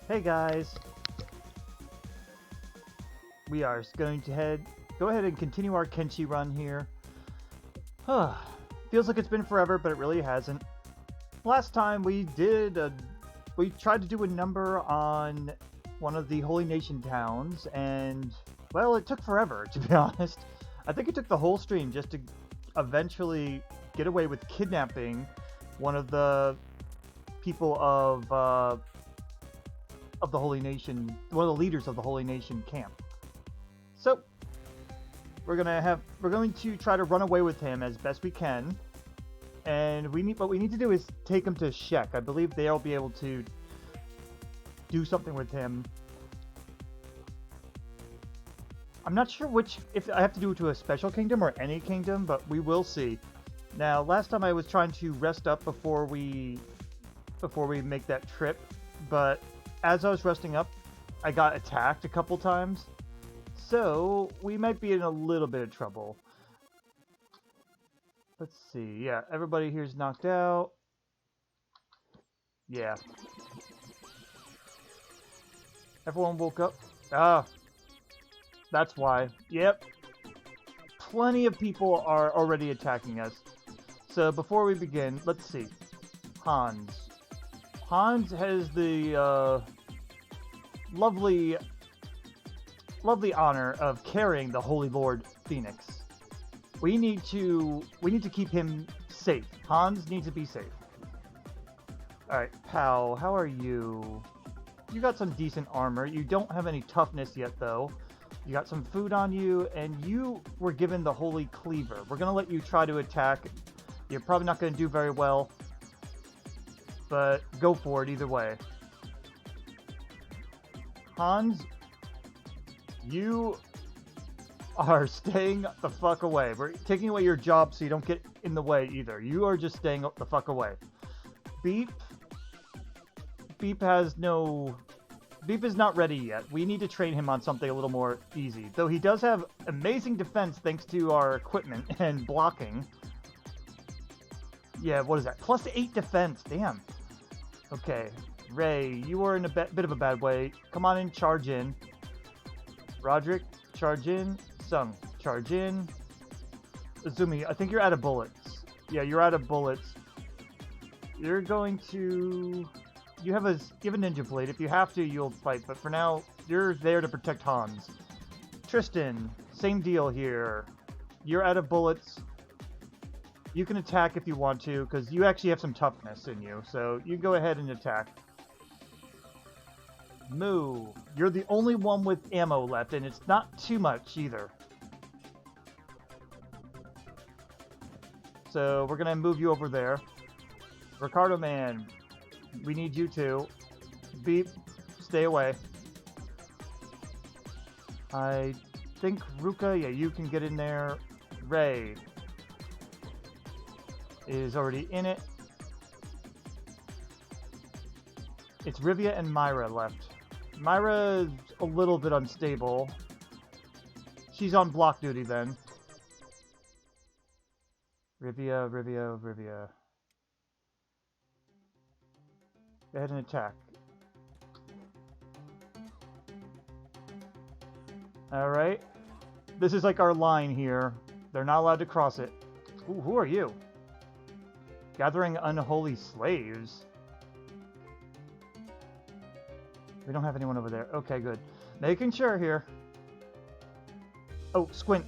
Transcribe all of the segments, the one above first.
Hey guys, we are going to go ahead and continue our Kenshi run here. Feels like it's been forever, but it really hasn't. Last time we tried to do a number on one of the Holy Nation towns, and well, it took forever, to be honest. I think it took the whole stream just to eventually get away with kidnapping one of the people of the Holy Nation, one of the leaders of the Holy Nation camp. So we're going to try to run away with him as best we can, and what we need to do is take him to Shek. I believe they'll be able to do something with him. I'm not sure if I have to do it to a special kingdom or any kingdom, but we will see. Now, last time I was trying to rest up before we make that trip, but as I was resting up, I got attacked a couple times, so we might be in a little bit of trouble. Let's see. Yeah, everybody here's knocked out. Yeah. Everyone woke up. Ah, that's why. Yep. Plenty of people are already attacking us. So before we begin, let's see. Hans. Hans has the lovely honor of carrying the Holy Lord Phoenix. We need to keep him safe. Hans needs to be safe. Alright, pal, how are you? You got some decent armor. You don't have any toughness yet, though. You got some food on you, and you were given the Holy Cleaver. We're gonna let you try to attack. You're probably not gonna do very well, but go for it either way. Hans, you are staying the fuck away. We're taking away your job so you don't get in the way either. You are just staying the fuck away. Beep is not ready yet. We need to train him on something a little more easy. Though he does have amazing defense thanks to our equipment and blocking. Yeah, what is that? Plus 8 defense. Damn. Okay. Ray, you are in a bit of a bad way. Come on in, charge in. Roderick, charge in. Sung, charge in. Azumi, I think you're out of bullets. Yeah, you're out of bullets. You're going to... You have a ninja blade. If you have to, you'll fight. But for now, you're there to protect Hans. Tristan, same deal here. You're out of bullets. You can attack if you want to, because you actually have some toughness in you. So you go ahead and attack. Moo, you're the only one with ammo left, and it's not too much either. So we're going to move you over there. Ricardo Man, we need you too. Beep, stay away. I think Ruka, yeah, you can get in there. Ray is already in it. It's Rivia and Myra left. Myra's a little bit unstable. She's on block duty then. Rivia. Go ahead and attack. Alright. This is like our line here. They're not allowed to cross it. Ooh, who are you? Gathering unholy slaves. We don't have anyone over there. Okay, good. Making sure here. Oh, Squint.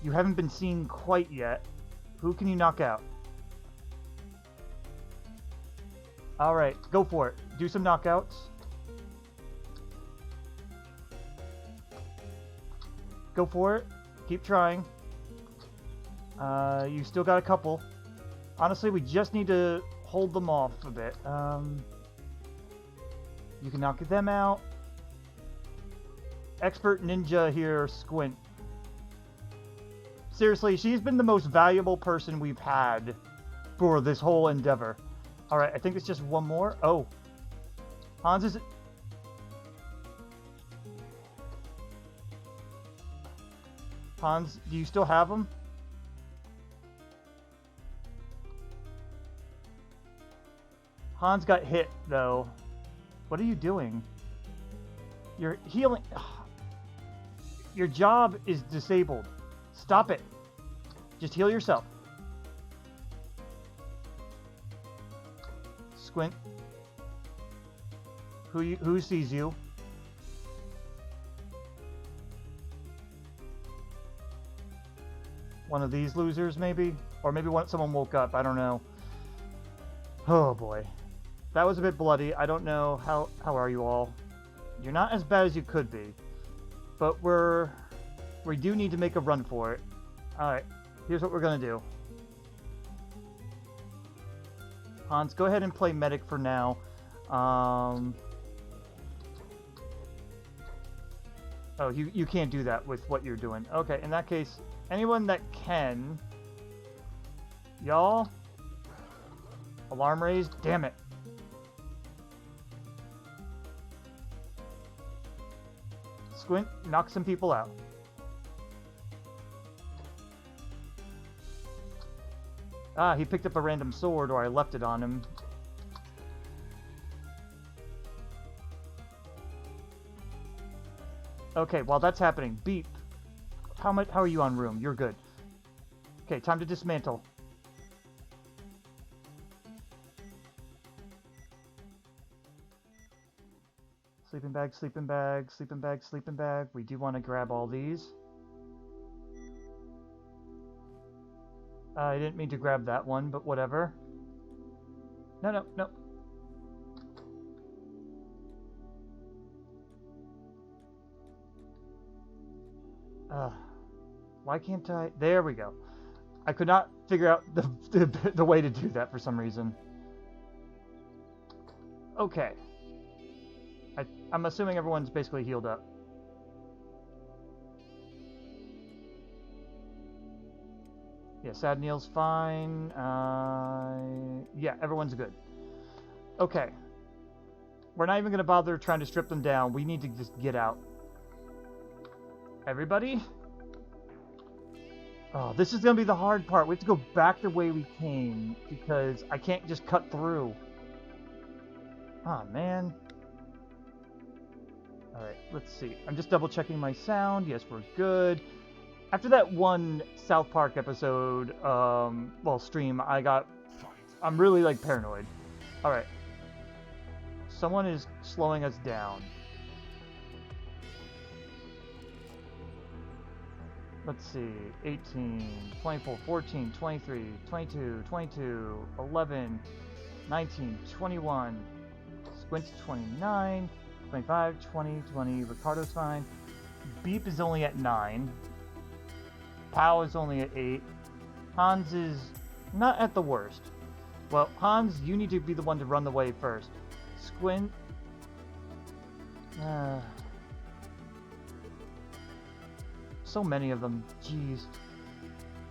You haven't been seen quite yet. Who can you knock out? Alright, go for it. Do some knockouts. Go for it. Keep trying. You still got a couple. Honestly, we just need to hold them off a bit. You can knock them out. Expert ninja here, Squint. Seriously, she's been the most valuable person we've had for this whole endeavor. Alright, I think it's just one more. Oh. Hans is... Hans, do you still have him? Hans got hit, though. What are you doing? You're healing. Your job is disabled. Stop it. Just heal yourself. Squint. Who sees you? One of these losers, maybe? Or maybe someone woke up. I don't know. Oh, boy. That was a bit bloody. I don't know. How are you all? You're not as bad as you could be. But we do need to make a run for it. Alright. Here's what we're going to do. Hans, go ahead and play medic for now. Oh, you can't do that with what you're doing. Okay, in that case, anyone that can... Y'all? Alarm raised? Damn it. Squint, knock some people out. Ah, he picked up a random sword, or I left it on him. Okay, while that's happening, Beep. How are you on room? You're good. Okay, time to dismantle. Sleeping bag, sleeping bag, sleeping bag, sleeping bag. We do want to grab all these. I didn't mean to grab that one, but whatever. No. Why can't I? There we go. I could not figure out the way to do that for some reason. Okay. I'm assuming everyone's basically healed up. Yeah, Sad Neil's fine. Yeah, everyone's good. Okay. We're not even going to bother trying to strip them down. We need to just get out. Everybody? Oh, this is going to be the hard part. We have to go back the way we came because I can't just cut through. Ah, man. Alright, let's see. I'm just double checking my sound. Yes, we're good. After that one South Park episode, stream, I'm really, like, paranoid. Alright. Someone is slowing us down. Let's see. 18, 24, 14, 23, 22, 22, 11, 19, 21, Squint's 29, 25, 20, 20, Ricardo's fine. Beep is only at 9. Pow is only at 8. Hans is not at the worst. Well, Hans, you need to be the one to run the way first. Squint... so many of them. Jeez.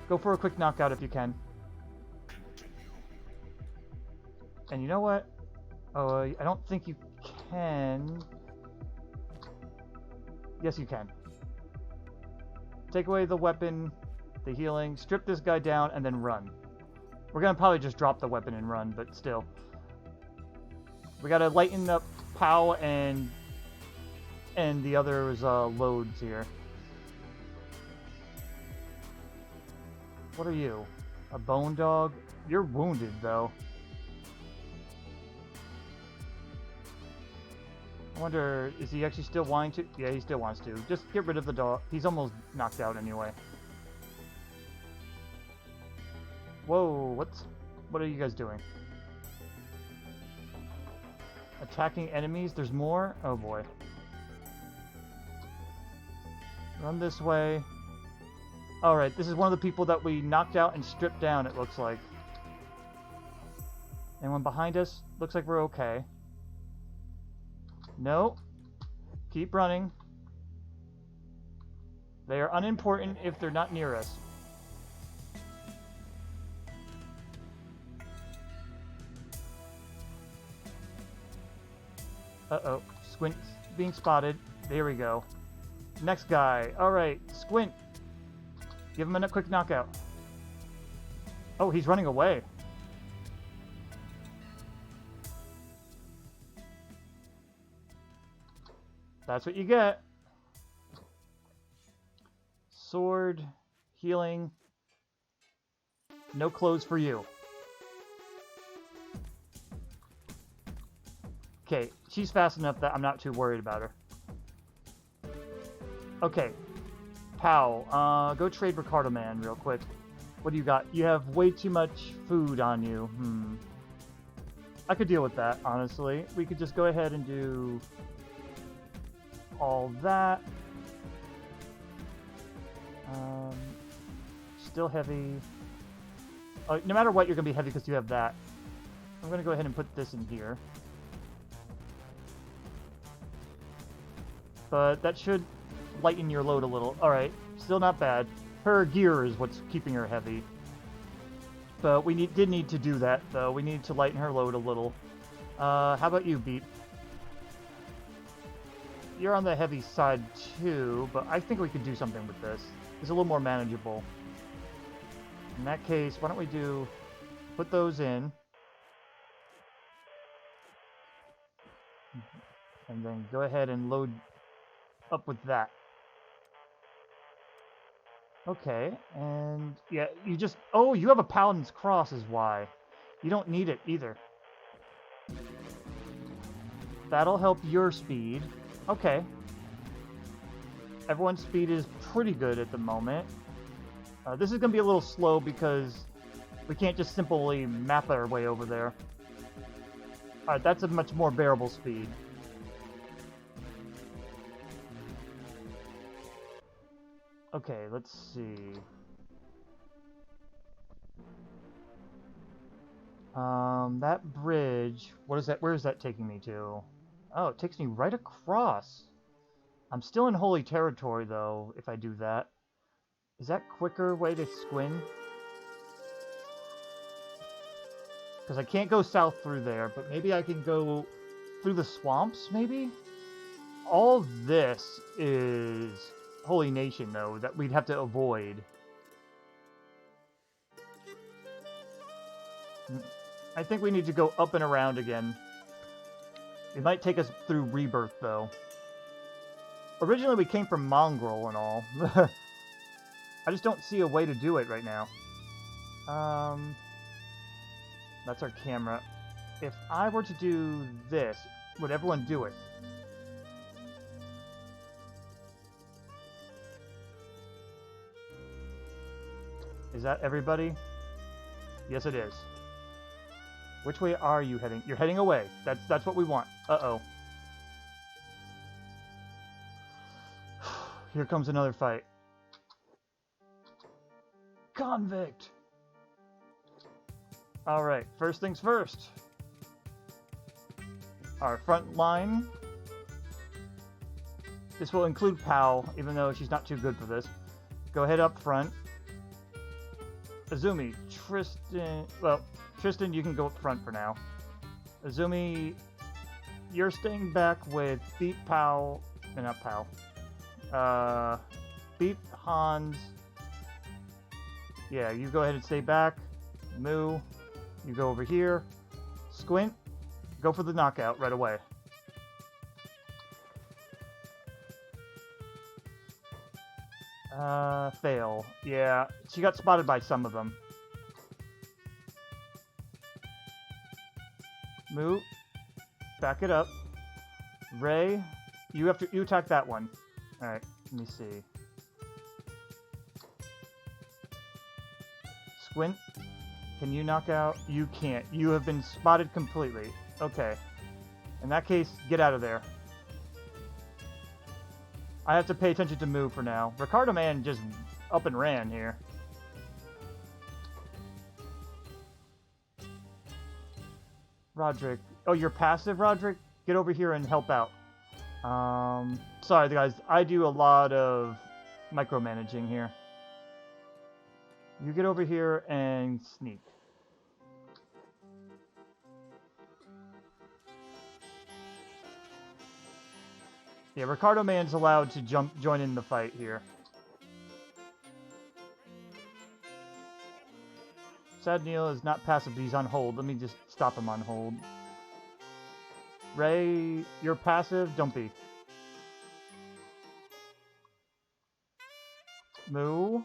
Go for a quick knockout if you can. And you know what? Oh, I don't think you can... Yes, you can. Take away the weapon, the healing, strip this guy down, and then run. We're gonna probably just drop the weapon and run, but still. We gotta lighten up Pow and the others' loads here. What are you? A bone dog? You're wounded, though. I wonder, is he actually still wanting to? Yeah, he still wants to. Just get rid of the dog. He's almost knocked out anyway. Whoa, what are you guys doing? Attacking enemies? There's more? Oh boy. Run this way. Alright, this is one of the people that we knocked out and stripped down, it looks like. Anyone behind us? Looks like we're okay. No. Keep running. They are unimportant if they're not near us. Uh-oh. Squint being spotted. There we go. Next guy. Alright, Squint. Give him a quick knockout. Oh, he's running away. That's what you get. Sword, healing. No clothes for you. Okay, she's fast enough that I'm not too worried about her. Okay, Pal, go trade Ricardo Man real quick. What do you got? You have way too much food on you. I could deal with that, honestly. We could just go ahead and do all that. Still heavy. No matter what, you're going to be heavy because you have that. I'm going to go ahead and put this in here. But that should lighten your load a little. Alright, still not bad. Her gear is what's keeping her heavy. But we did need to do that, though. We need to lighten her load a little. How about you, Beep? You're on the heavy side, too, but I think we could do something with this. It's a little more manageable. In that case, why don't we put those in. And then go ahead and load up with that. Okay, and yeah, oh, you have a Paladin's Cross is why. You don't need it either. That'll help your speed. Okay. Everyone's speed is pretty good at the moment. This is going to be a little slow because we can't just simply map our way over there. Alright, that's a much more bearable speed. Okay, let's see. That bridge, what is that? Where is that taking me to? Oh, it takes me right across. I'm still in holy territory, though, if I do that. Is that quicker way to squint? Because I can't go south through there, but maybe I can go through the swamps, maybe? All this is Holy Nation, though, that we'd have to avoid. I think we need to go up and around again. It might take us through Rebirth, though. Originally, we came from Mongrel and all. I just don't see a way to do it right now. That's our camera. If I were to do this, would everyone do it? Is that everybody? Yes, it is. Which way are you heading? You're heading away. That's what we want. Uh-oh. Here comes another fight. Convict! Alright, first things first. Our front line. This will include Pal, even though she's not too good for this. Go ahead up front. Azumi, Tristan... Well, Tristan, you can go up front for now. Azumi, you're staying back with Beep, Pal... not Pal. Beep, Hans... Yeah, you go ahead and stay back. Moo, you go over here. Squint, go for the knockout right away. Fail. Yeah, she got spotted by some of them. Moo, back it up. Ray, you attack that one. Alright, let me see. Squint, can you knock out? You can't. You have been spotted completely. Okay. In that case, get out of there. I have to pay attention to Moo for now. Ricardo Man just up and ran here. Roderick. Oh, you're passive, Roderick? Get over here and help out. Sorry, guys. I do a lot of micromanaging here. You get over here and sneak. Yeah, Ricardo Man's allowed to join in the fight here. Sad Neil is not passive, but he's on hold. Let me just stop him on hold. Ray, you're passive? Don't be. Moo.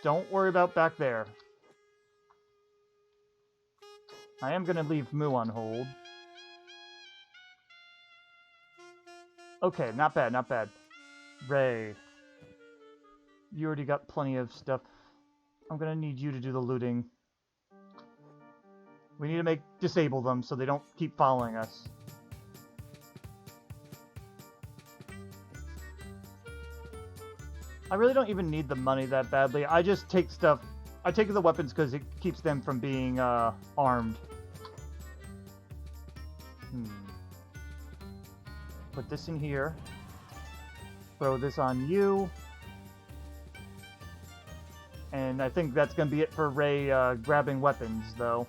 Don't worry about back there. I am going to leave Moo on hold. Okay, not bad, not bad. Ray. You already got plenty of stuff. I'm going to need you to do the looting. We need to disable them so they don't keep following us. I really don't even need the money that badly. I just take stuff. I take the weapons because it keeps them from being armed. Put this in here. Throw this on you. And I think that's going to be it for Ray grabbing weapons, though.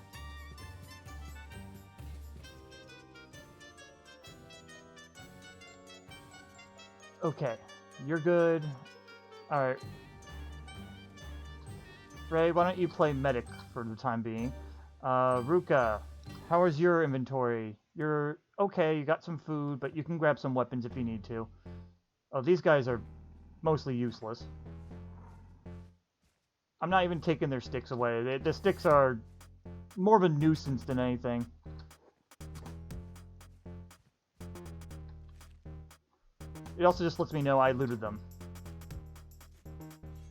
Okay, you're good. Alright. Ray, why don't you play medic for the time being? Ruka, how is your inventory? You're okay, you got some food, but you can grab some weapons if you need to. Oh, these guys are mostly useless. I'm not even taking their sticks away. The sticks are more of a nuisance than anything. It also just lets me know I looted them.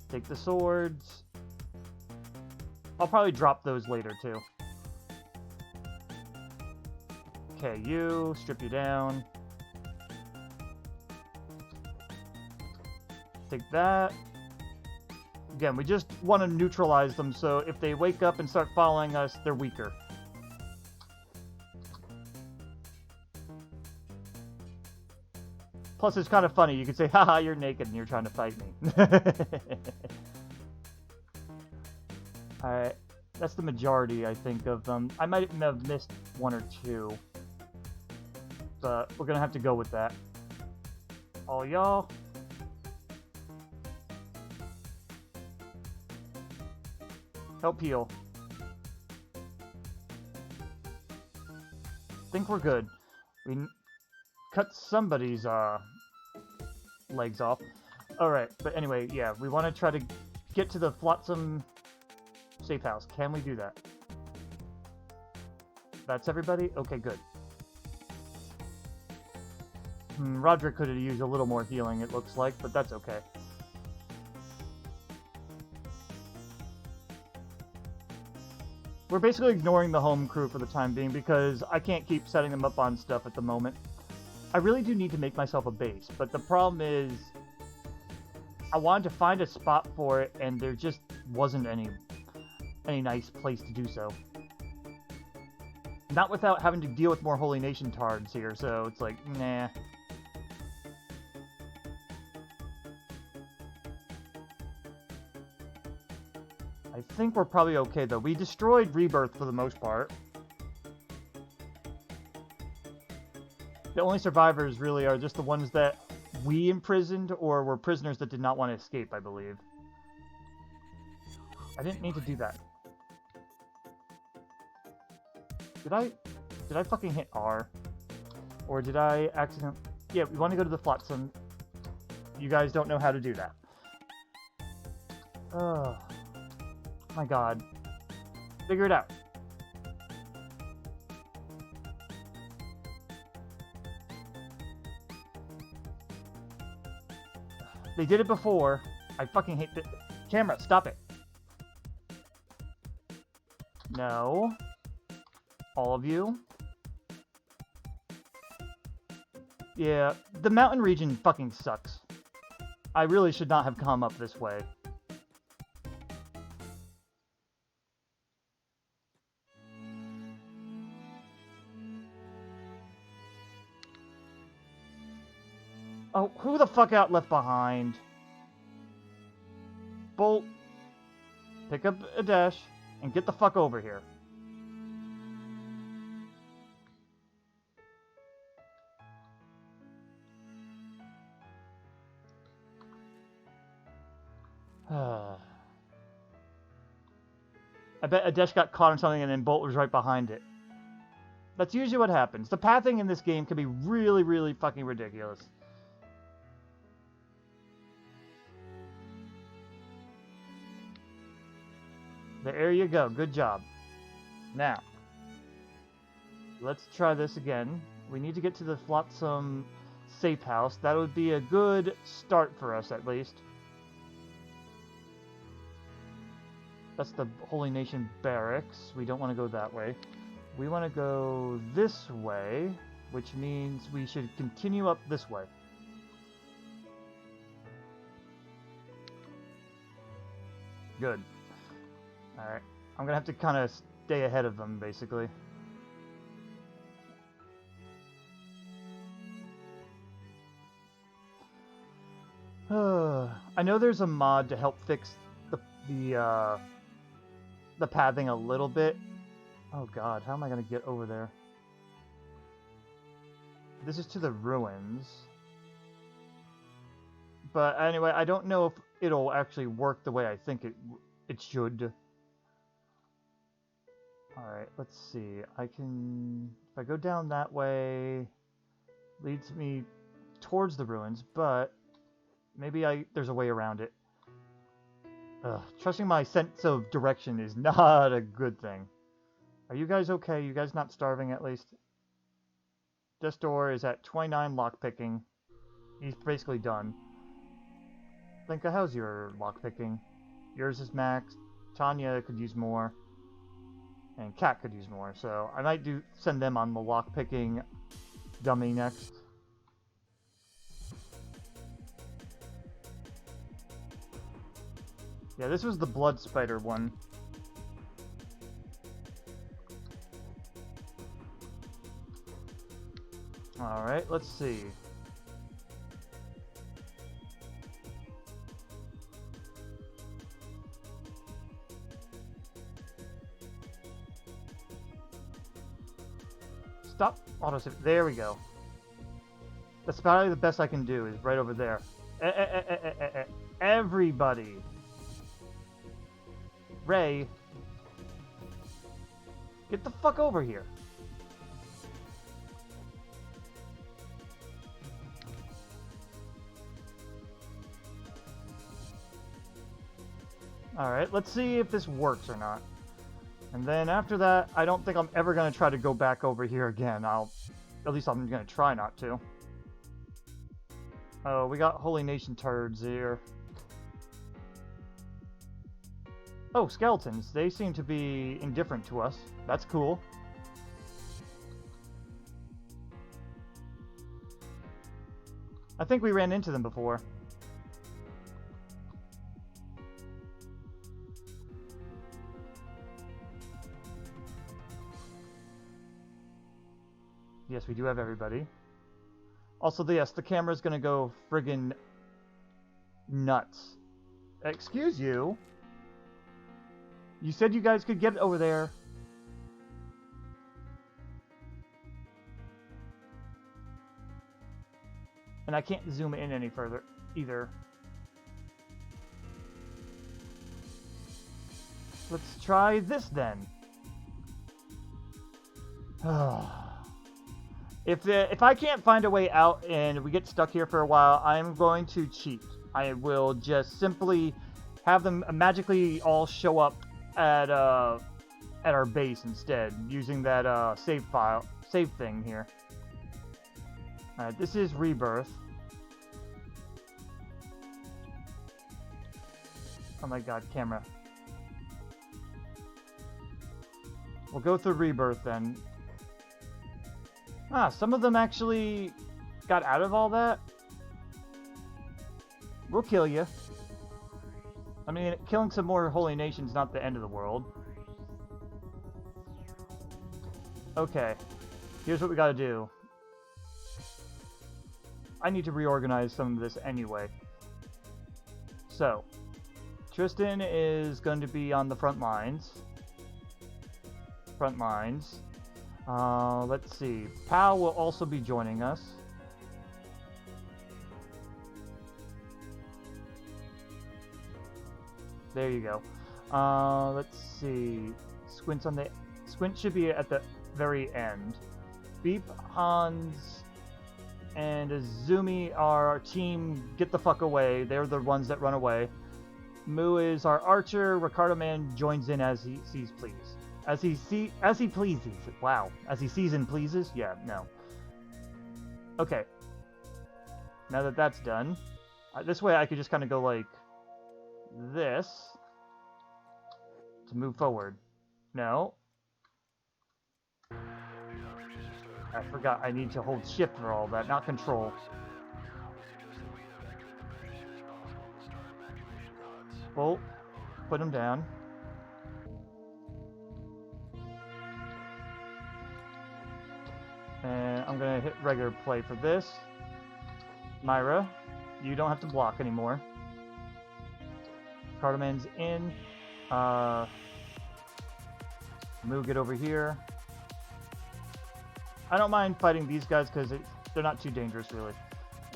Take the swords. I'll probably drop those later, too. Okay, you. Strip you down. Take that. Again, we just want to neutralize them, so if they wake up and start following us, they're weaker. Plus, it's kind of funny. You could say, haha, you're naked and you're trying to fight me. Alright. That's the majority, I think, of them. I might have missed one or two. But we're going to have to go with that. All y'all. Help heal. Think we're good. We cut somebody's legs off. Alright, but anyway, yeah, we want to try to get to the Flotsam safe house. Can we do that? That's everybody? Okay, good. Roderick could have used a little more healing, it looks like, but that's okay. We're basically ignoring the home crew for the time being because I can't keep setting them up on stuff at the moment. I really do need to make myself a base, but the problem is I wanted to find a spot for it and there just wasn't any nice place to do so. Not without having to deal with more Holy Nation tards here, so it's like, nah. I think we're probably okay, though. We destroyed Rebirth for the most part. The only survivors, really, are just the ones that we imprisoned or were prisoners that did not want to escape, I believe. I didn't need to do that. Did I fucking hit R? Or did I accidentally... Yeah, we want to go to the Flotsam. You guys don't know how to do that. Oh my god. Figure it out. They did it before. I fucking hate the... Camera, stop it. No. All of you. Yeah, the mountain region fucking sucks. I really should not have come up this way. Oh, who the fuck got left behind? Bolt, pick up a dash, and get the fuck over here. I bet Adesh got caught on something and then Bolt was right behind it. That's usually what happens. The pathing in this game can be really, really fucking ridiculous. There you go. Good job. Now, let's try this again. We need to get to the Flotsam safe house. That would be a good start for us, at least. That's the Holy Nation barracks. We don't want to go that way. We want to go this way, which means we should continue up this way. Good. Alright. I'm gonna have to kind of stay ahead of them, basically. I know there's a mod to help fix the pathing a little bit. Oh god, how am I gonna get over there? This is to the ruins. But anyway, I don't know if it'll actually work the way I think it should. Alright, let's see. If I go down that way, leads me towards the ruins, but maybe there's a way around it. Trusting my sense of direction is not a good thing. Are you guys okay? You guys not starving at least? This door is at 29 lockpicking. He's basically done. Linka, how's your lockpicking? Yours is maxed. Tanya could use more. And Kat could use more. So I might send them on the lockpicking dummy next. Yeah, this was the blood spider one. Alright, let's see. Stop autosave. There we go. That's probably the best I can do, is right over there. Everybody. Ray. Get the fuck over here. Alright, let's see if this works or not. And then after that, I don't think I'm ever going to try to go back over here again. At least I'm going to try not to. Oh, we got Holy Nation turds here. Oh, skeletons. They seem to be indifferent to us. That's cool. I think we ran into them before. Yes, we do have everybody. Also, yes, the camera's gonna go friggin' nuts. Excuse you? You said you guys could get over there. And I can't zoom in any further, either. Let's try this then. If I can't find a way out and we get stuck here for a while, I'm going to cheat. I will just simply have them magically all show up at our base instead, using that save thing here. Alright, this is Rebirth. Oh my god, camera. We'll go through Rebirth then. Ah, some of them actually got out of all that. We'll kill you. I mean, killing some more Holy Nation's not the end of the world. Okay, here's what we gotta do. I need to reorganize some of this anyway. So, Tristan is going to be on the front lines. Let's see. Pal will also be joining us. There you go. Let's see. Squint should be at the very end. Beep, Hans, and Azumi are our team. Get the fuck away. They're the ones that run away. Moo is our archer. Ricardo Man joins in as he sees please. As he pleases. Wow. As he sees and pleases? Yeah, no. Okay. Now that that's done, this way I could just kind of go like this to move forward. No. I forgot I need to hold shift for all that, not control. Bolt. Put him down. And I'm going to hit regular play for this. Myra, you don't have to block anymore. Cardaman's in. Moo, get over here. I don't mind fighting these guys because they're not too dangerous, really.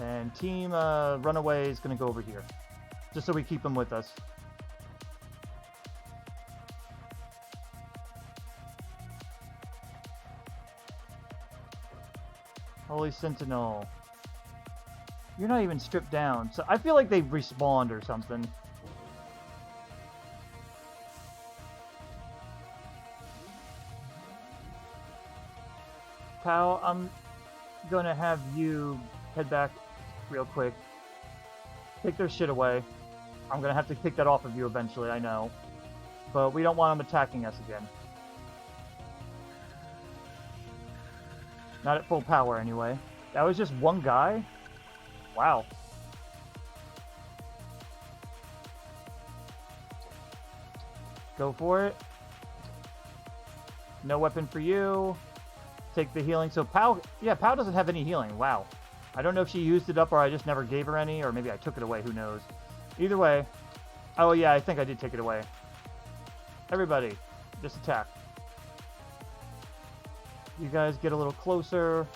And Team Runaway is going to go over here. Just so we keep them with us. Holy Sentinel. You're not even stripped down. So I feel like they've respawned or something. Pal, I'm gonna have you head back real quick. Take their shit away. I'm gonna have to take that off of you eventually, I know. But we don't want them attacking us again. Not at full power, anyway. That was just one guy? Wow. Go for it. No weapon for you. Take the healing. So Pow, yeah, Pow doesn't have any healing. Wow. I don't know if she used it up or I just never gave her any, or maybe I took it away. Who knows? Either way. Oh, yeah, I think I did take it away. Everybody, just attack. You guys get a little closer.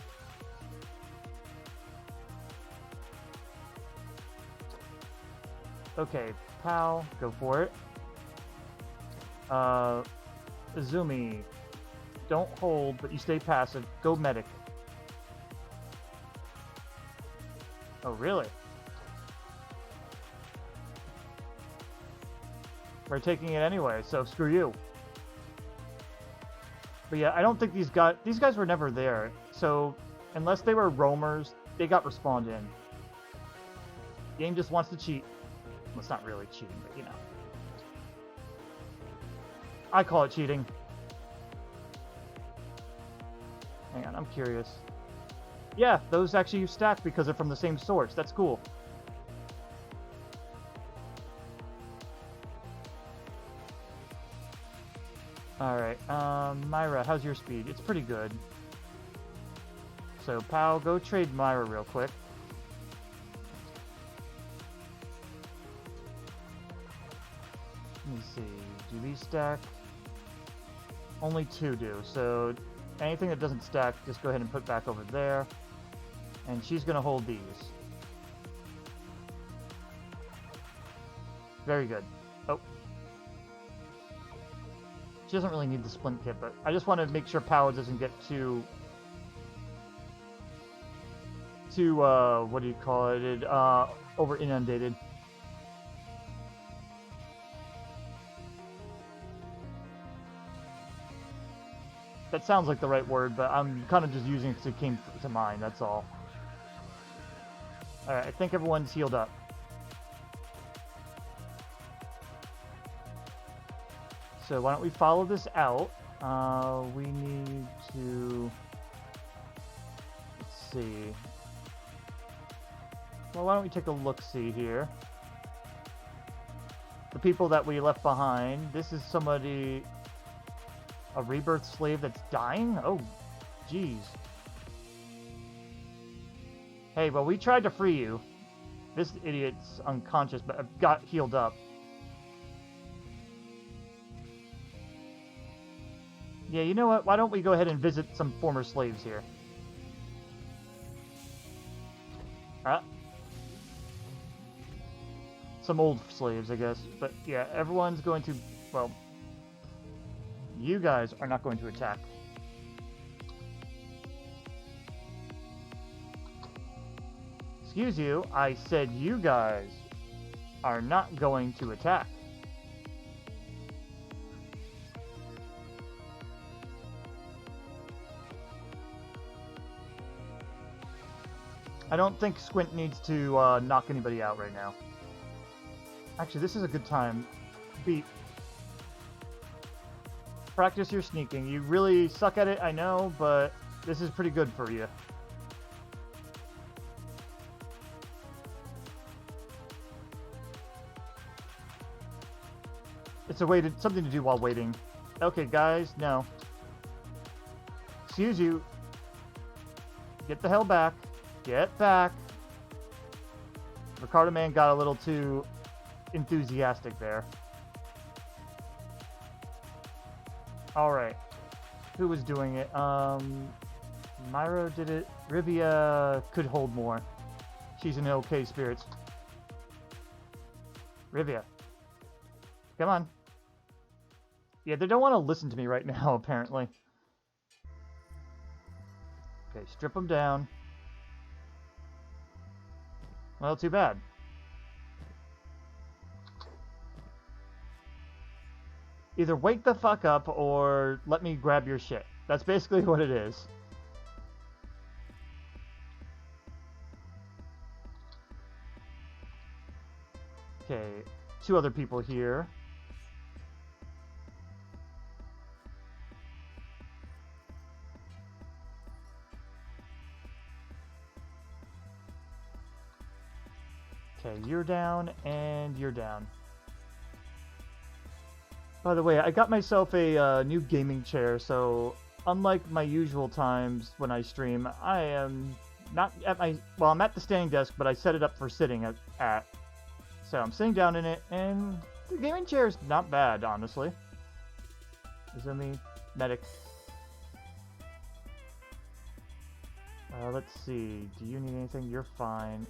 Okay, Pow, go for it. Izumi, don't hold, but you stay passive. Go medic. Oh, really? We're taking it anyway, so screw you. But yeah, I don't think these guys were never there. So unless they were roamers, they got respawned in. Game just wants to cheat. Well, it's not really cheating, but you know. I call it cheating. Hang on, I'm curious. Yeah, those actually stack because they're from the same source. That's cool. Alright, Myra, how's your speed? It's pretty good. So, Pow, go trade Myra real quick. Let me see, do these stack? Only 2 do, so anything that doesn't stack, just go ahead and put back over there. And she's gonna hold these. Very good. Oh. She doesn't really need the splint kit, but I just want to make sure Power doesn't get too what do you call it? Over inundated. That sounds like the right word, but I'm kind of just using it because it came to mind, that's all. Alright, I think everyone's healed up. So why don't we follow this out? We need to... Let's see. Well, why don't we take a look-see here? The people that we left behind. This is somebody... A rebirth slave that's dying? Oh, jeez. Hey, well, we tried to free you. This idiot's unconscious, but got healed up. Yeah, you know what? Why don't we go ahead and visit some former slaves here? Some old slaves, I guess. But yeah, everyone's going to... Well, you guys are not going to attack. Excuse you, I said you guys. are not going to attack. I don't think Squint needs to knock anybody out right now. Actually, this is a good time. Beat. Practice your sneaking. You really suck at it, I know, but this is pretty good for you. It's a way to something to do while waiting. Okay, guys, no. Excuse you. Get the hell back. Get back. Ricardo Man got a little too enthusiastic there. Alright. Who was doing it? Myro did it. Rivia could hold more. She's in okay spirits. Rivia. Come on. Yeah, they don't want to listen to me right now, apparently. Okay, strip them down. Well, too bad. Either wake the fuck up or let me grab your shit. That's basically what it is. Okay, 2 other people here. Okay, you're down, and you're down. By the way, I got myself a new gaming chair, so unlike my usual times when I stream, I am not at my... Well, I'm at the standing desk, but I set it up for sitting at. So I'm sitting down in it, and the gaming chair is not bad, honestly. Izumi, medic. Let's see. Do you need anything? You're fine.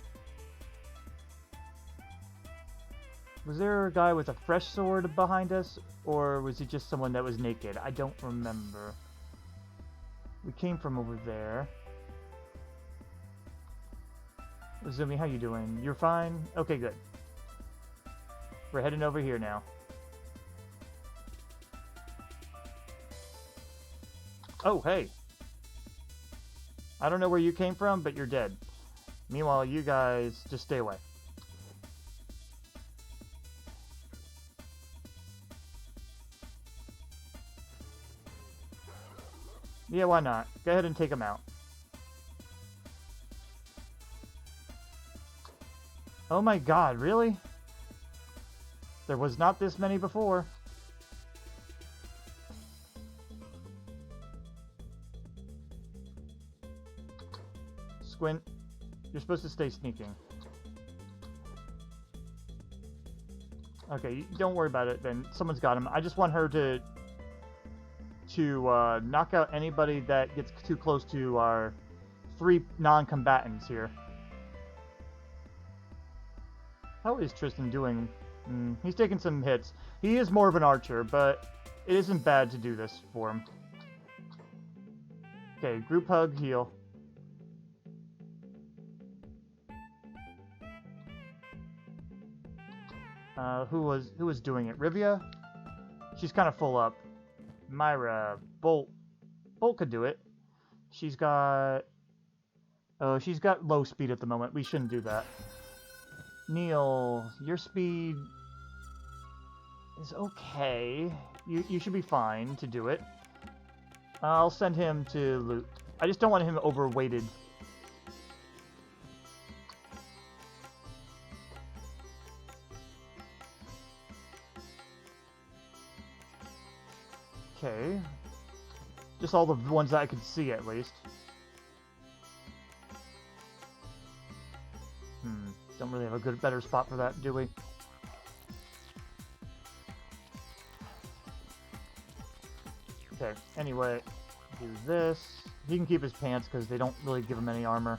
Was there a guy with a fresh sword behind us, or was it just someone that was naked? I don't remember. We came from over there. Izumi, how you doing? You're fine? Okay, good. We're heading over here now. Oh, hey. I don't know where you came from, but you're dead. Meanwhile, you guys just stay away. Yeah, why not? Go ahead and take them out. Oh my god, really? There was not this many before. Squint, you're supposed to stay sneaking. Okay, don't worry about it then. Someone's got him. I just want her to knock out anybody that gets too close to our 3 non-combatants here. How is Tristan doing? He's taking some hits. He is more of an archer, but it isn't bad to do this for him. Okay, group hug, heal. Who was doing it? Rivia? She's kind of full up. Myra, Bolt could do it. She's got low speed at the moment. We shouldn't do that. Neil, your speed is okay. You should be fine to do it. I'll send him to loot. I just don't want him overweighted. Okay. Just all the ones that I could see, at least. Don't really have a better spot for that, do we? Okay, anyway, do this. He can keep his pants because they don't really give him any armor.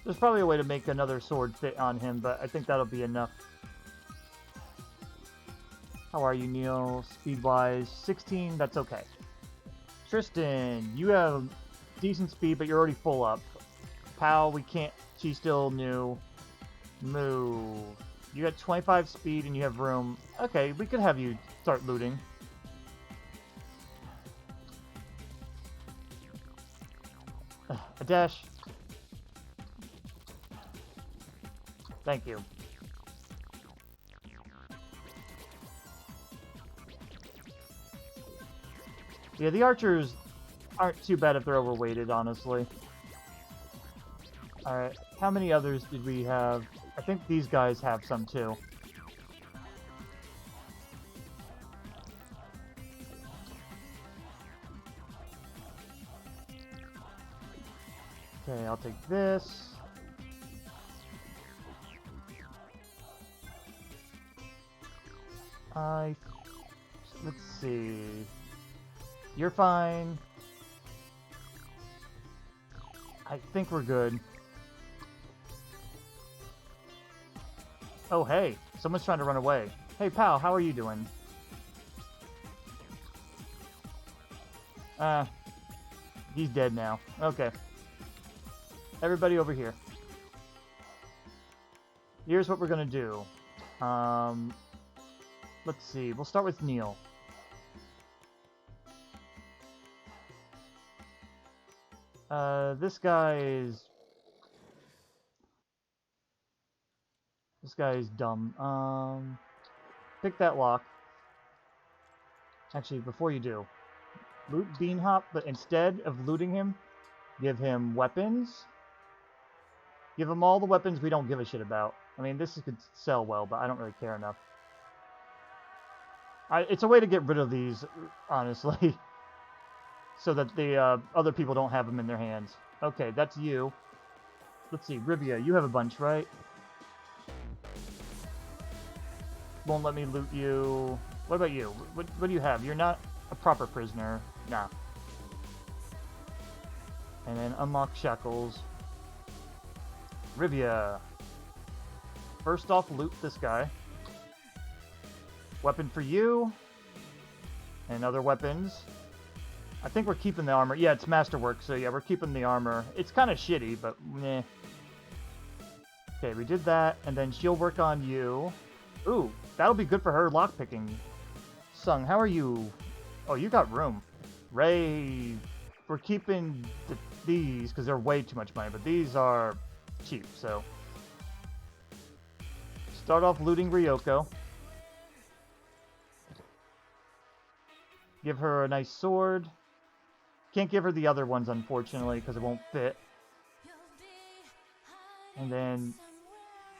There's probably a way to make another sword fit on him, but I think that'll be enough. How are you, Neil? Speed-wise, 16, that's okay. Tristan, you have decent speed, but you're already full up. Pal, we can't. She's still new. Move. You got 25 speed and you have room. Okay, we could have you start looting. A dash. Thank you. Yeah, the archers aren't too bad if they're overweighted, honestly. Alright, how many others did we have? I think these guys have some too. Okay, I'll take this. Let's see. You're fine. I think we're good. Oh, hey. Someone's trying to run away. Hey, pal, how are you doing? He's dead now. Okay. Everybody over here. Here's what we're gonna do. Let's see. We'll start with Neil. This guy is dumb. Pick that lock. Actually, before you do, loot Beanhop, but instead of looting him, give him weapons. Give him all the weapons we don't give a shit about. I mean, this could sell well, but I don't really care enough. It's a way to get rid of these, honestly. So that the other people don't have them in their hands. Okay, that's you. Let's see, Rivia, you have a bunch, right? Won't let me loot you. What about you? What do you have? You're not a proper prisoner. Nah. And then unlock shackles. Rivia. First off, loot this guy. Weapon for you. And other weapons. I think we're keeping the armor. Yeah, it's masterwork, so yeah, we're keeping the armor. It's kind of shitty, but meh. Okay, we did that, and then she'll work on you. Ooh, that'll be good for her lockpicking. Sung, how are you? Oh, you got room. Ray, we're keeping these, because they're way too much money, but these are cheap, so. Start off looting Ryoko. Give her a nice sword. Can't give her the other ones, unfortunately, because it won't fit. And then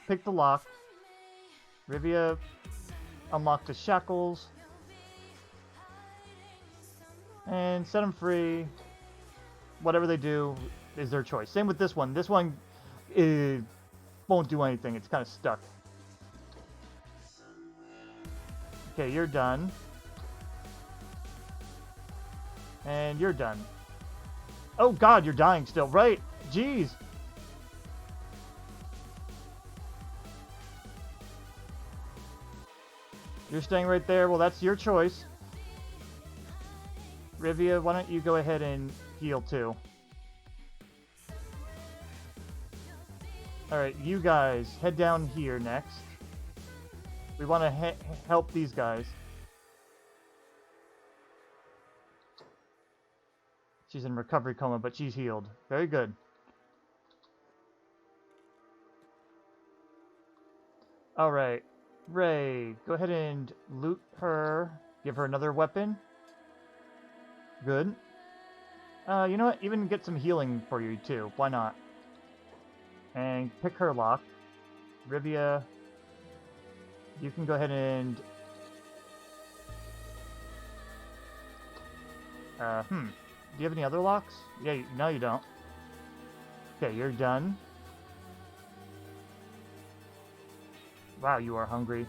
pick the lock. Rivia, unlock the shackles. And set them free. Whatever they do is their choice. Same with this one. This one won't do anything. It's kind of stuck. Okay, you're done. And you're done. Oh god, you're dying still. Right. Jeez. You're staying right there. Well, that's your choice. Rivia, why don't you go ahead and heal too? Alright, you guys, head down here next. We want to help these guys. She's in recovery coma, but she's healed. Very good. Alright. Ray, go ahead and loot her. Give her another weapon. Good. You know what? Even get some healing for you, too. Why not? And pick her lock. Rivia, you can go ahead and... Do you have any other locks? Yeah, no you don't. Okay, you're done. Wow, you are hungry.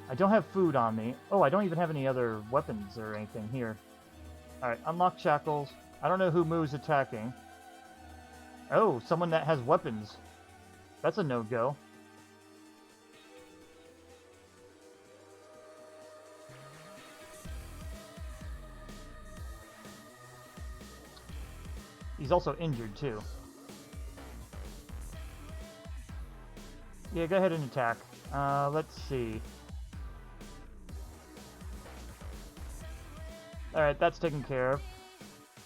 I don't have food on me. Oh, I don't even have any other weapons or anything here. Alright, unlock shackles. I don't know who Moo's attacking. Oh, someone that has weapons. That's a no-go. He's also injured, too. Yeah, go ahead and attack. Let's see. Alright, that's taken care of.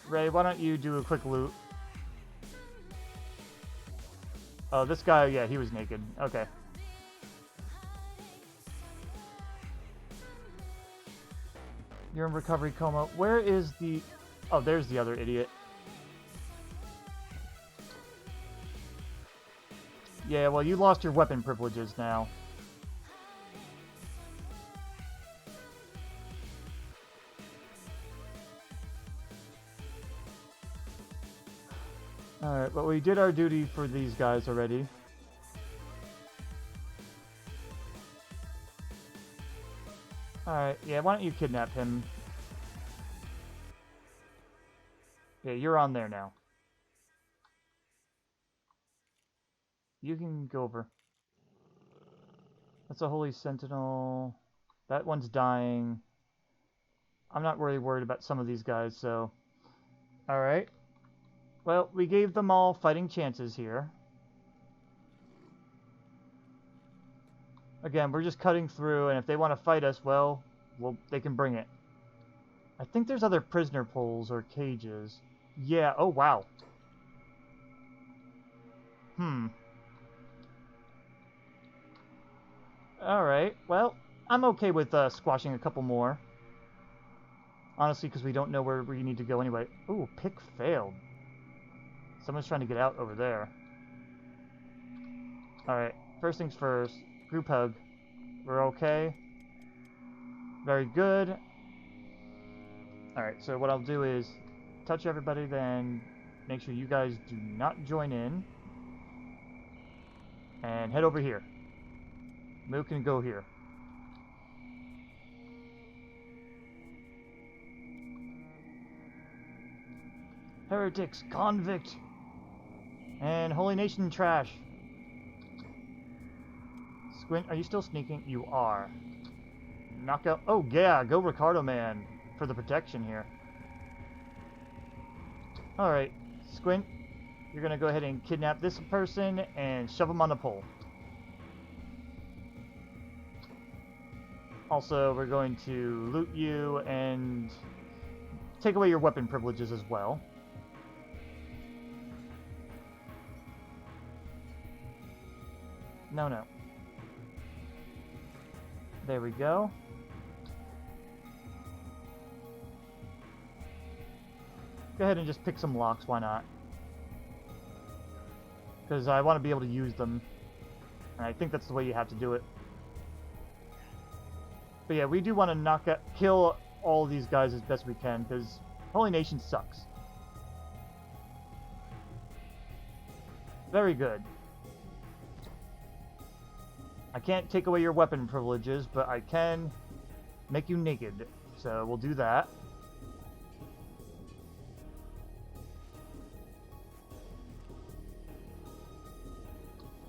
Ray, why don't you do a quick loot? Oh, this guy, yeah, he was naked. Okay. You're in recovery coma. Where is the... Oh, there's the other idiot. Yeah, well, you lost your weapon privileges now. Alright, but we did our duty for these guys already. Alright, yeah, why don't you kidnap him? Yeah, you're on there now. You can go over. That's a Holy Sentinel. That one's dying. I'm not really worried about some of these guys, so... Alright. Well, we gave them all fighting chances here. Again, we're just cutting through, and if they want to fight us, well, they can bring it. I think there's other prisoner pools or cages. Yeah, oh wow. Alright, well, I'm okay with squashing a couple more. Honestly, because we don't know where we need to go anyway. Ooh, pick failed. Someone's trying to get out over there. Alright, first things first. Group hug. We're okay. Very good. Alright, so what I'll do is touch everybody, then make sure you guys do not join in. And head over here. Moo can go here. Heretics, convict, and Holy Nation trash. Squint, are you still sneaking? You are. Knockout. Oh, yeah, go Ricardo Man for the protection here. Alright, Squint, you're going to go ahead and kidnap this person and shove him on the pole. Also, we're going to loot you and take away your weapon privileges as well. No. There we go. Go ahead and just pick some locks, why not? Because I want to be able to use them. And I think that's the way you have to do it. But yeah, we do want to kill all these guys as best we can, because Holy Nation sucks. Very good. I can't take away your weapon privileges, but I can make you naked. So we'll do that.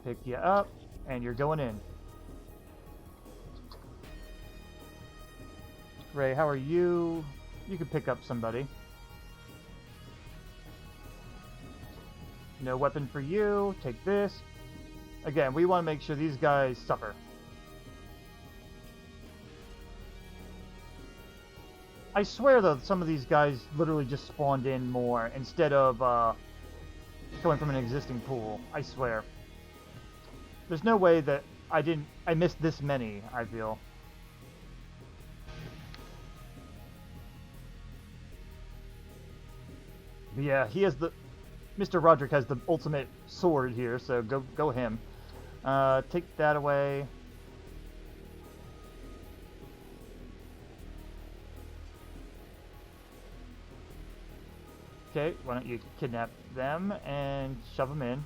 Pick you up, and you're going in. Ray, how are you? You can pick up somebody. No weapon for you. Take this. Again, we want to make sure these guys suffer. I swear, though, some of these guys literally just spawned in more instead of going from an existing pool. I swear. There's no way that I missed this many, I feel. But yeah, he has Mr. Roderick has the ultimate sword here, so go him. Take that away. Okay, why don't you kidnap them and shove them in.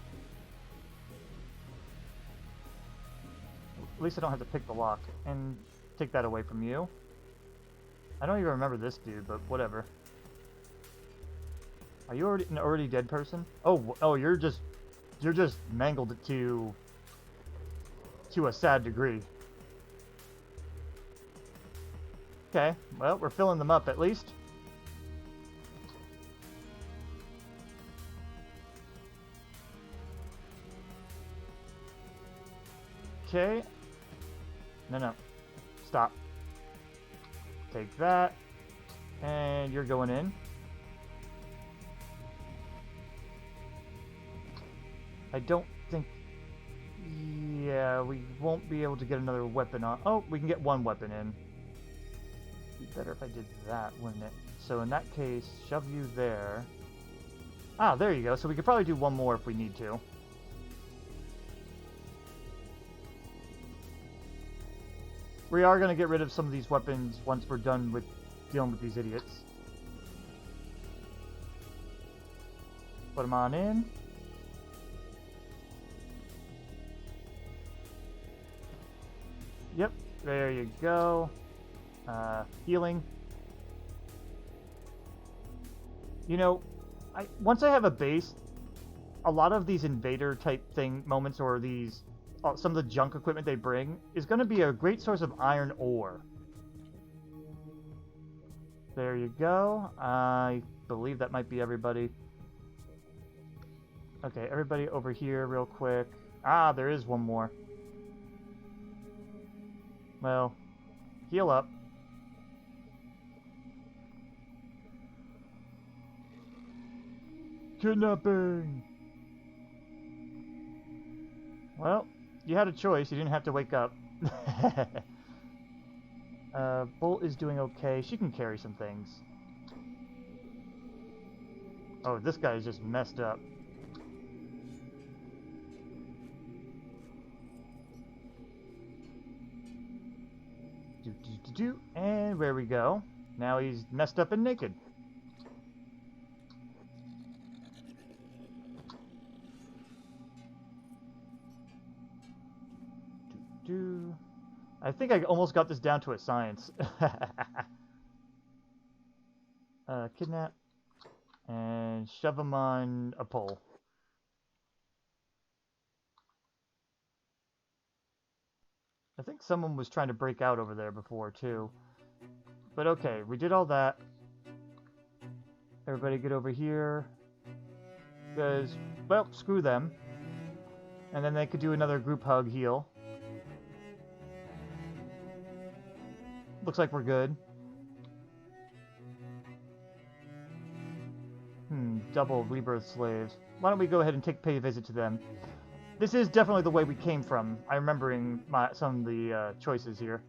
At least I don't have to pick the lock. And take that away from you. I don't even remember this dude, but whatever. Are you already an already dead person? Oh, you're just mangled to a sad degree. Okay, well, we're filling them up at least. Okay. No. Stop. Take that. And you're going in. I don't think... Yeah, we won't be able to get another weapon on... Oh, we can get one weapon in. Be better if I did that, wouldn't it? So in that case, shove you there. Ah, there you go. So we could probably do one more if we need to. We are going to get rid of some of these weapons once we're done with dealing with these idiots. Put them on in. Yep, there you go. Healing. You know, once I have a base, a lot of these invader type moments or these some of the junk equipment they bring is going to be a great source of iron ore. There you go. I believe that might be everybody. Okay, everybody over here real quick. Ah, there is one more. Well, heal up. Kidnapping! Well, you had a choice. You didn't have to wake up. Bolt is doing okay. She can carry some things. Oh, this guy is just messed up. And there we go. Now he's messed up and naked. I think I almost got this down to a science. Kidnap. And shove him on a pole. I think someone was trying to break out over there before, too. But okay, we did all that. Everybody get over here. Because, well, screw them. And then they could do another group hug heal. Looks like we're good. Double rebirth slaves. Why don't we go ahead and pay a visit to them? This is definitely the way we came from. I'm remembering some of the choices here.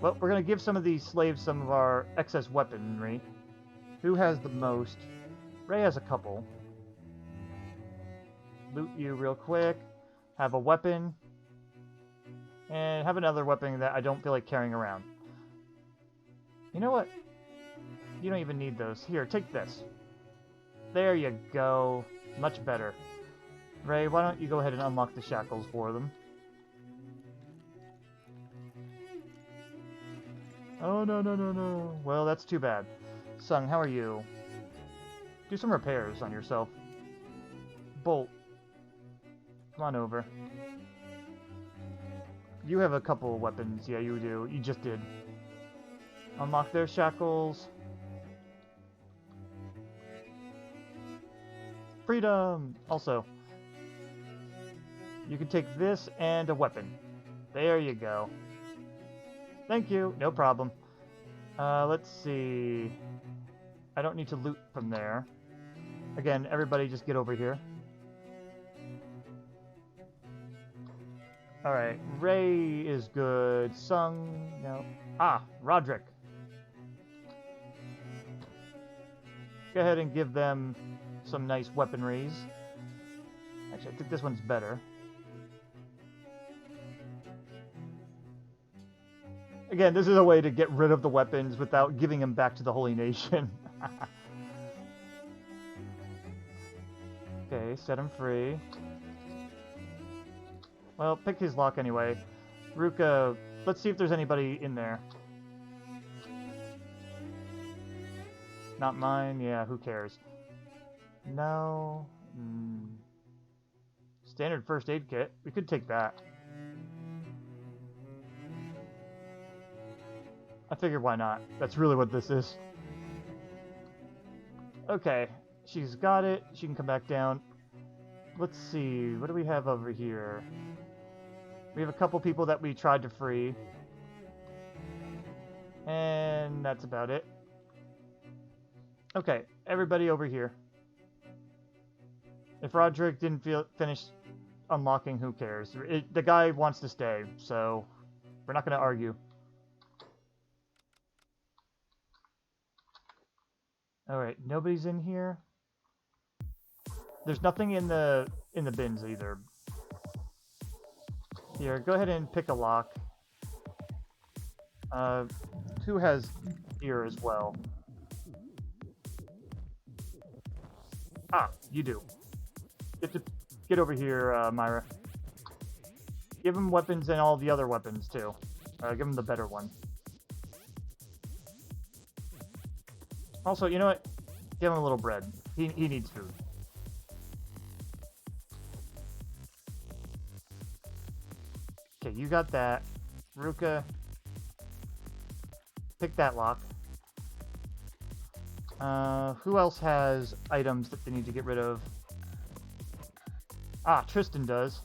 Well, we're going to give some of these slaves some of our excess weaponry. Who has the most? Ray has a couple. Loot you real quick. Have a weapon. And have another weapon that I don't feel like carrying around. You know what? You don't even need those. Here, take this. There you go. Much better. Ray, why don't you go ahead and unlock the shackles for them? Oh, no. Well, that's too bad. Sung, how are you? Do some repairs on yourself. Bolt. Come on over. You have a couple of weapons. Yeah, you do. You just did. Unlock their shackles. Freedom! Also, you can take this and a weapon. There you go. Thank you. No problem. Let's see. I don't need to loot from there. Again, everybody just get over here. Alright, Ray is good. Sung, no. Ah, Roderick. Go ahead and give them some nice weaponries. Actually, I think this one's better. Again, this is a way to get rid of the weapons without giving them back to the Holy Nation. Okay, set him free. Well, pick his lock anyway. Ruka, let's see if there's anybody in there. Not mine? Yeah, who cares? No. Standard first aid kit. We could take that. I figured why not. That's really what this is. Okay. She's got it. She can come back down. Let's see, what do we have over here? We have a couple people that we tried to free. And that's about it. Okay, everybody over here. If Roderick didn't finish unlocking, who cares? The guy wants to stay, so we're not going to argue. Alright, nobody's in here. There's nothing in the bins either. Here, go ahead and pick a lock. Who has here as well? Ah, you do. Get over here, Myra. Give him weapons and all the other weapons, too. Give him the better one. Also, you know what? Give him a little bread. He needs food. Okay, you got that. Ruka, pick that lock. Who else has items that they need to get rid of? Ah, Tristan does.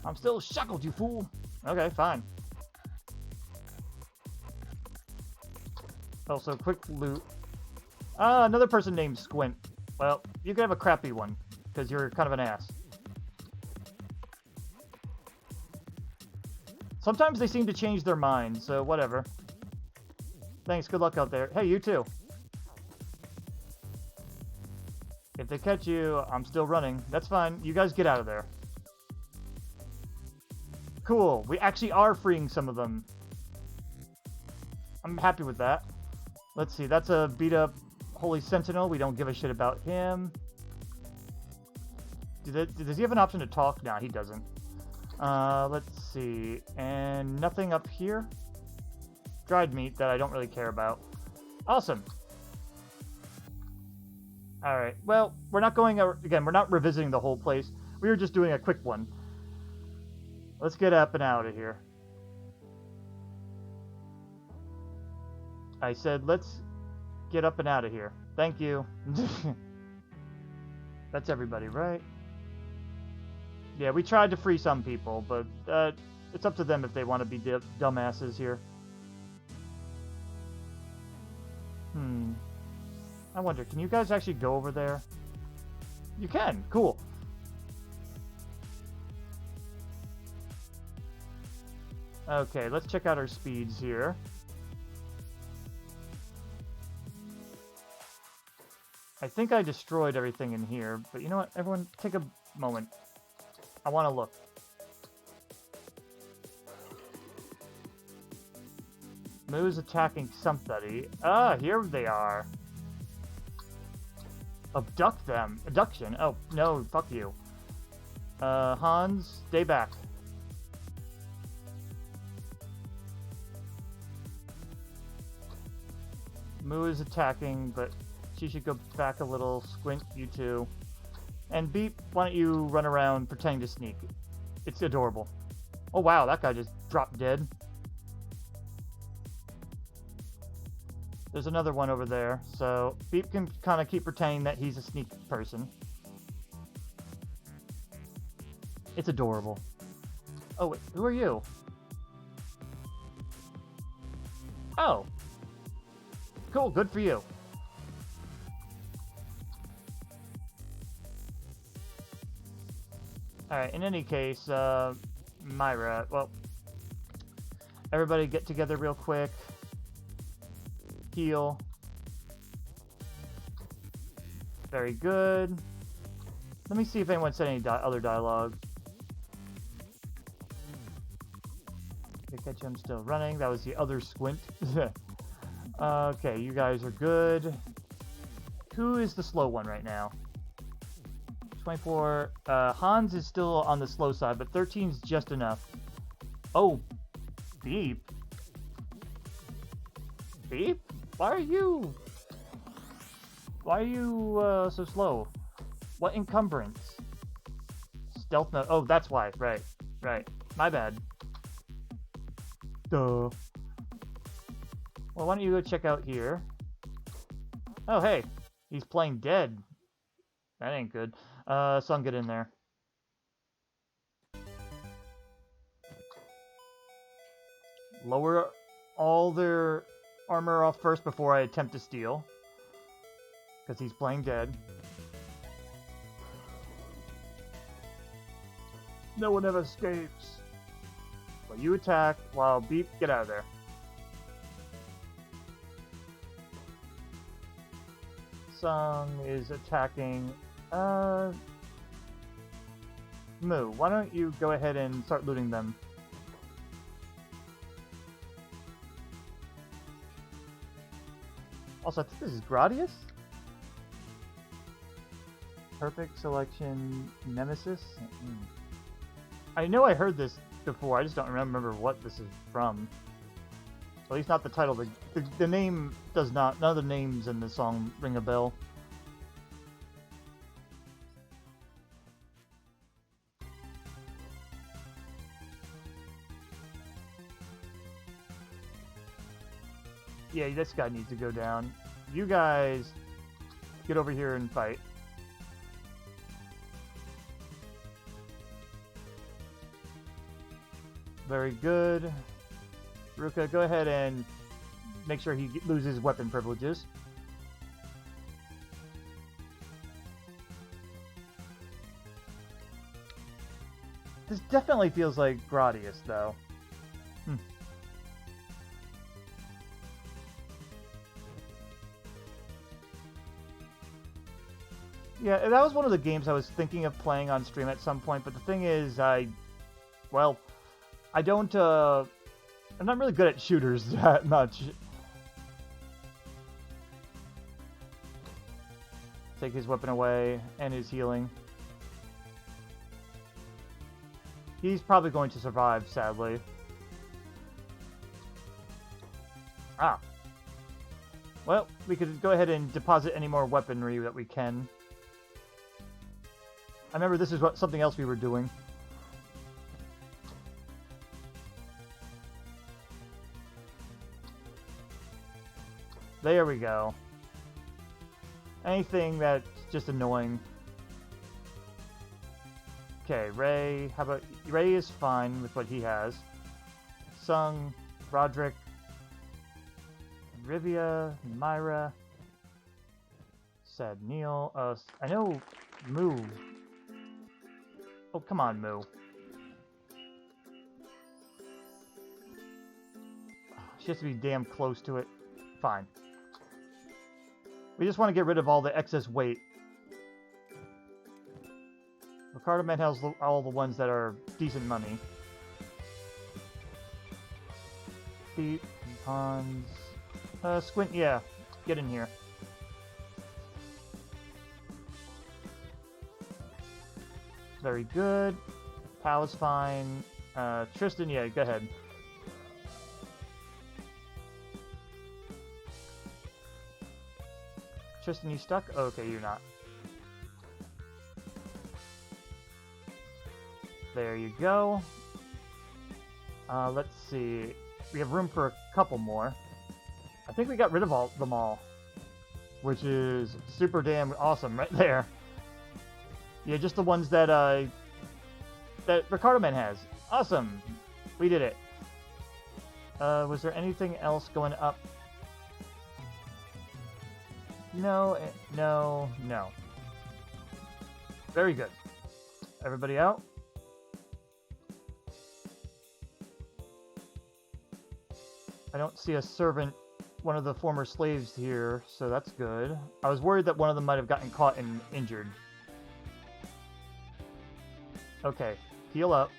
I'm still shackled, you fool! Okay, fine. Also, quick loot. Ah, another person named Squint. Well, you can have a crappy one, because you're kind of an ass. Sometimes they seem to change their mind, so whatever. Thanks, good luck out there. Hey, you too. If they catch you, I'm still running. That's fine. You guys get out of there. Cool. We actually are freeing some of them. I'm happy with that. Let's see. That's a beat-up Holy Sentinel. We don't give a shit about him. Does he have an option to talk? Nah, he doesn't. Let's see. And nothing up here? Dried meat that I don't really care about. Awesome. Alright, well, we're not going... Again, we're not revisiting the whole place. We were just doing a quick one. Let's get up and out of here. I said, let's get up and out of here. Thank you. That's everybody, right? Yeah, we tried to free some people, but it's up to them if they want to be dumbasses here. I wonder, can you guys actually go over there? You can, cool. Okay, let's check out our speeds here. I think I destroyed everything in here, but you know what? Everyone, take a moment. I want to look. Moo's attacking somebody. Ah, here they are. Abduct them. Abduction. Oh, no, fuck you. Hans, stay back. Moo is attacking, but she should go back a little. Squint, you too. And Beep, why don't you run around pretending to sneak? It's adorable. Oh wow, that guy just dropped dead. There's another one over there, so Beep can kind of keep pretending that he's a sneak person. It's adorable. Oh, wait, who are you? Oh. Cool, good for you. Alright, in any case, Myra, well, everybody get together real quick. Heal. Very good. Let me see if anyone said any other dialogue. Catch him still running. That was the other Squint. Okay, you guys are good. Who is the slow one right now? 24. Hans is still on the slow side, but 13's just enough. Oh, Beep. Beep? Why are you so slow? What encumbrance? Stealth mode. Oh, that's why. Right. My bad. Duh. Well, why don't you go check out here? Oh, hey. He's playing dead. That ain't good. Sun, get in there. Lower all their armor off first before I attempt to steal. Because he's playing dead. No one ever escapes. Well, you attack while Beep, get out of there. Sung is attacking. Moo, why don't you go ahead and start looting them? Also, I think this is Gradius? Perfect selection Nemesis? I know I heard this before, I just don't remember what this is from. At least not the title. The name does not. None of the names in the song ring a bell. Yeah, this guy needs to go down. You guys get over here and fight. Very good. Ruka, go ahead and make sure he loses weapon privileges. This definitely feels like Gradius, though. Yeah, that was one of the games I was thinking of playing on stream at some point, but the thing is, well, I don't, I'm not really good at shooters that much. Take his weapon away, and his healing. He's probably going to survive, sadly. Ah. Well, we could go ahead and deposit any more weaponry that we can. I remember this is something else we were doing. There we go. Anything that's just annoying. Okay, Ray. How about... Ray is fine with what he has. Sung, Roderick, Rivia, Myra, Sad Neil. I know Moo. Oh, come on, Moo. She has to be damn close to it. Fine. We just want to get rid of all the excess weight. Ricardo Man has all the ones that are decent money. Feet, pawns. Squint, yeah. Get in here. Very good. Pal is fine. Tristan, yeah, go ahead. Tristan, you stuck? Oh, okay, you're not. There you go. Let's see. We have room for a couple more. I think we got rid of them all. Which is super damn awesome right there. Yeah, just the ones that that Ricardo Man has. Awesome! We did it. Was there anything else going up? No, no, no. Very good. Everybody out? I don't see a servant, one of the former slaves here, so that's good. I was worried that one of them might have gotten caught and injured. Okay, heal up.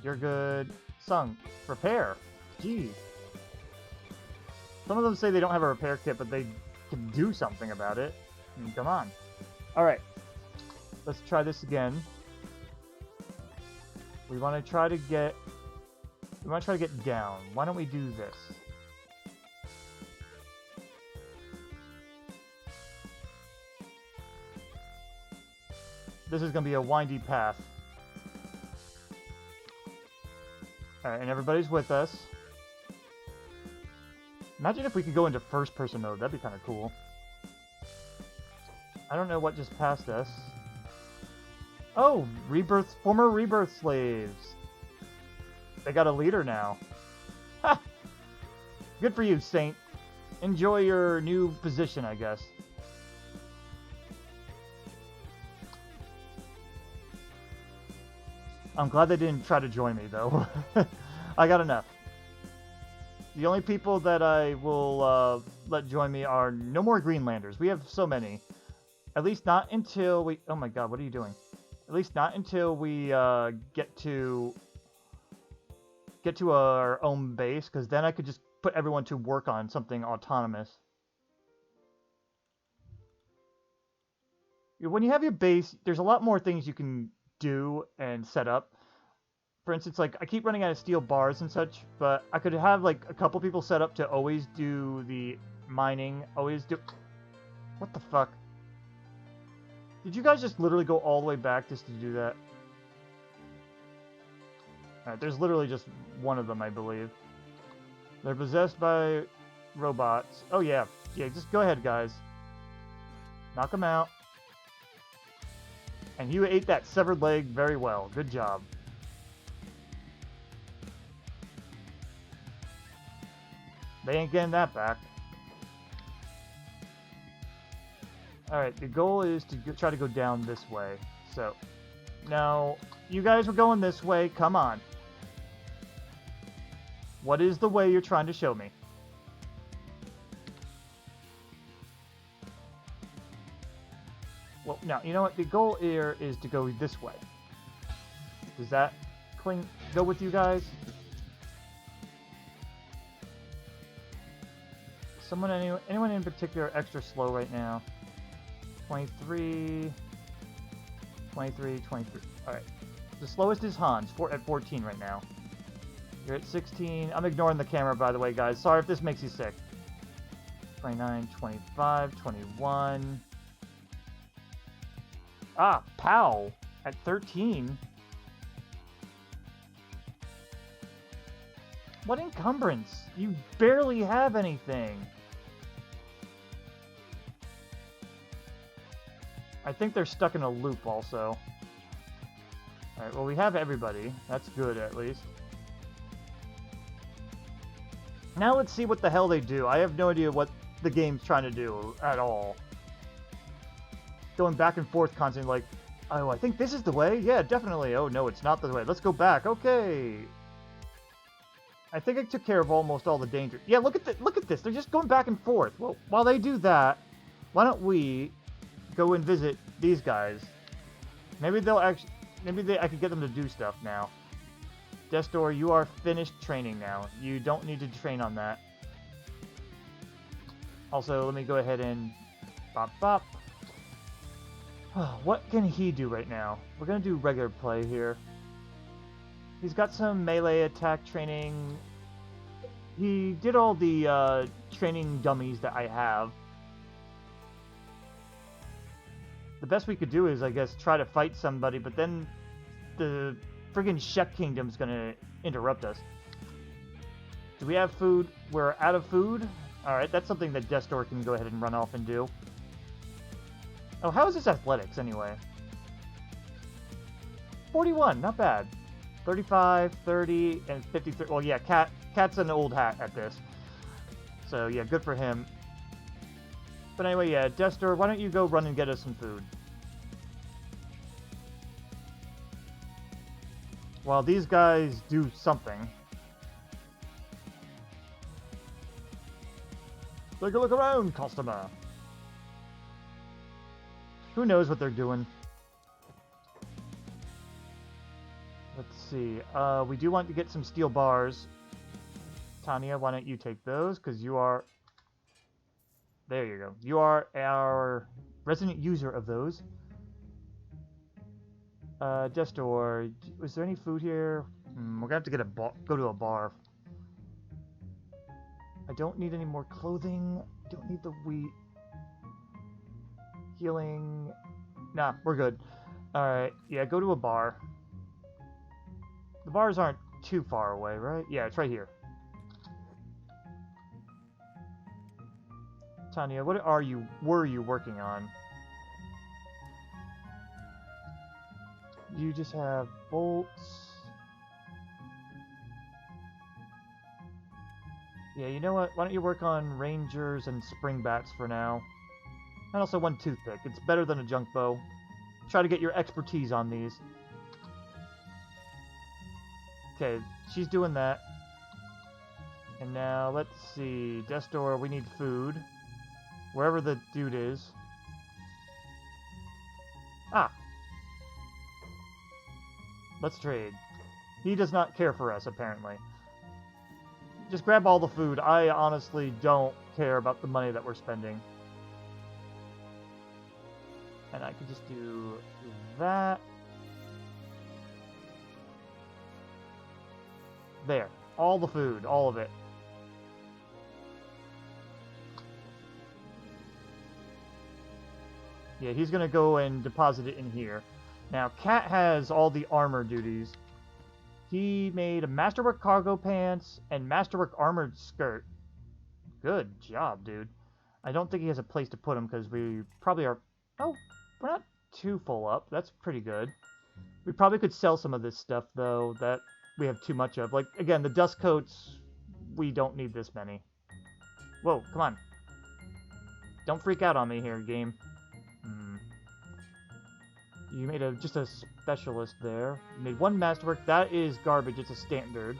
You're good. Sung, repair. Geez. Some of them say they don't have a repair kit, but they can do something about it. I mean, come on. Alright. Let's try this again. We want to try to get... We want to try to get down. Why don't we do this? This is going to be a windy path. Alright, and everybody's with us. Imagine if we could go into first-person mode. That'd be kind of cool. I don't know what just passed us. Oh, former Rebirth slaves. They got a leader now. Ha! Good for you, Saint. Enjoy your new position, I guess. I'm glad they didn't try to join me, though. I got enough. The only people that I will let join me are no more Greenlanders. We have so many. At least not until we... Oh my god, what are you doing? At least not until we get to our own base, because then I could just put everyone to work on something autonomous. When you have your base, there's a lot more things you can do and set up. For instance, like, I keep running out of steel bars and such, but I could have, like, a couple people set up to always do the mining, always do... What the fuck? Did you guys just literally go all the way back just to do that? Alright, there's literally just one of them, I believe. They're possessed by robots. Oh, yeah. Yeah, just go ahead, guys. Knock them out. And you ate that severed leg very well. Good job. They ain't getting that back. Alright, the goal is to try to go down this way. So, now, you guys were going this way. Come on. What is the way you're trying to show me? Well, now, you know what? The goal here is to go this way. Does that go with you guys? Anyone in particular extra slow right now? 23, 23, 23. Alright. The slowest is Hans, at 14 right now. You're at 16. I'm ignoring the camera, by the way, guys. Sorry if this makes you sick. 29, 25, 21. Ah, Pow! At 13. What encumbrance? You barely have anything. I think they're stuck in a loop also. Alright, well we have everybody. That's good at least. Now let's see what the hell they do. I have no idea what the game's trying to do at all. Going back and forth constantly like, oh, I think this is the way? Yeah, definitely. Oh, no, it's not the way. Let's go back. Okay. I think I took care of almost all the danger. Yeah, look at this. They're just going back and forth. Well, while they do that, why don't we go and visit these guys? Maybe they'll actually... I could get them to do stuff now. Destor, you are finished training now. You don't need to train on that. Also, let me go ahead and... Bop, bop. What can he do right now? We're going to do regular play here. He's got some melee attack training. He did all the training dummies that I have. The best we could do is, I guess, try to fight somebody, but then the friggin' Shek Kingdom's going to interrupt us. Do we have food? We're out of food? Alright, that's something that Destor can go ahead and run off and do. Oh, how is this athletics, anyway? 41, not bad. 35, 30, and 53. Well, yeah, Cat's an old hat at this. So, yeah, good for him. But anyway, yeah, Destor, why don't you go run and get us some food? While these guys do something. Take a look around, customer. Who knows what they're doing? Let's see. We do want to get some steel bars. Tanya, why don't you take those? Because you are... There you go. You are our resident user of those. Destor, is there any food here? We're gonna have to get go to a bar. I don't need any more clothing. Don't need the wheat. Healing. Nah, we're good. Alright, yeah, go to a bar. The bars aren't too far away, right? Yeah, it's right here. Tanya, what were you working on? You just have bolts. Yeah, you know what? Why don't you work on rangers and springbats for now? And also one toothpick. It's better than a junk bow. Try to get your expertise on these. Okay, she's doing that. And now, let's see. Destor, we need food. Wherever the dude is. Ah! Let's trade. He does not care for us, apparently. Just grab all the food. I honestly don't care about the money that we're spending. And I could just do that. There. All the food. All of it. Yeah, he's going to go and deposit it in here. Now, Cat has all the armor duties. He made a Masterwork cargo pants and Masterwork armored skirt. Good job, dude. I don't think he has a place to put him because we probably are... Oh, we're not too full up. That's pretty good. We probably could sell some of this stuff, though, that we have too much of. Like, again, the dust coats, we don't need this many. Whoa, come on. Don't freak out on me here, game. You made just a specialist there. You made one masterwork. That is garbage. It's a standard.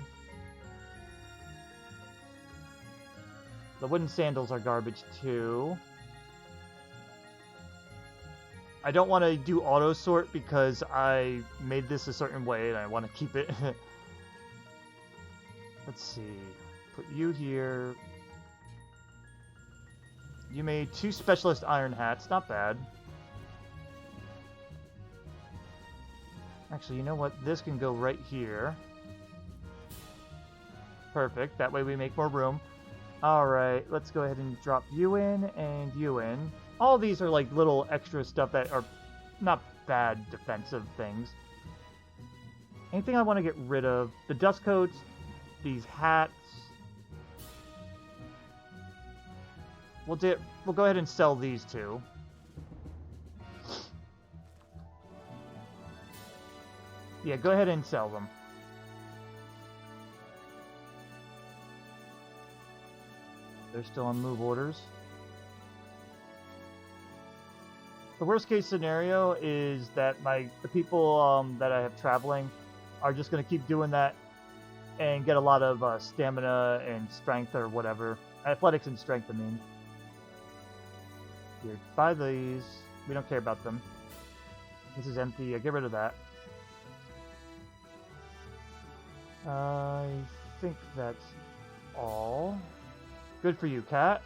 The wooden sandals are garbage, too. I don't want to do auto sort because I made this a certain way and I want to keep it. Let's see. Put you here. You made 2 specialist iron hats. Not bad. Actually, you know what? This can go right here. Perfect. That way we make more room. Alright, let's go ahead and drop you in and you in. All these are like little extra stuff that are not bad defensive things. Anything I want to get rid of? The dust coats, these hats. We'll go ahead and sell these 2. Yeah, go ahead and sell them. They're still on move orders. The worst case scenario is that the people that I have traveling are just going to keep doing that and get a lot of stamina and strength or whatever. Athletics and strength, I mean. Here, buy these. We don't care about them. This is empty. Get rid of that. I think that's all. Good for you, Cat.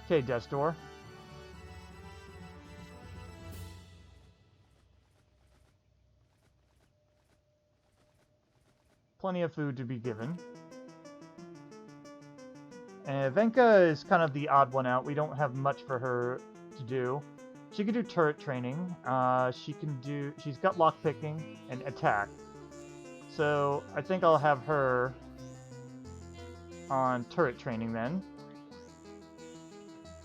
Okay, Destor. Plenty of food to be given. And Venka is kind of the odd one out. We don't have much for her to do. She can do turret training. She's got lockpicking and attack. So I think I'll have her on turret training then.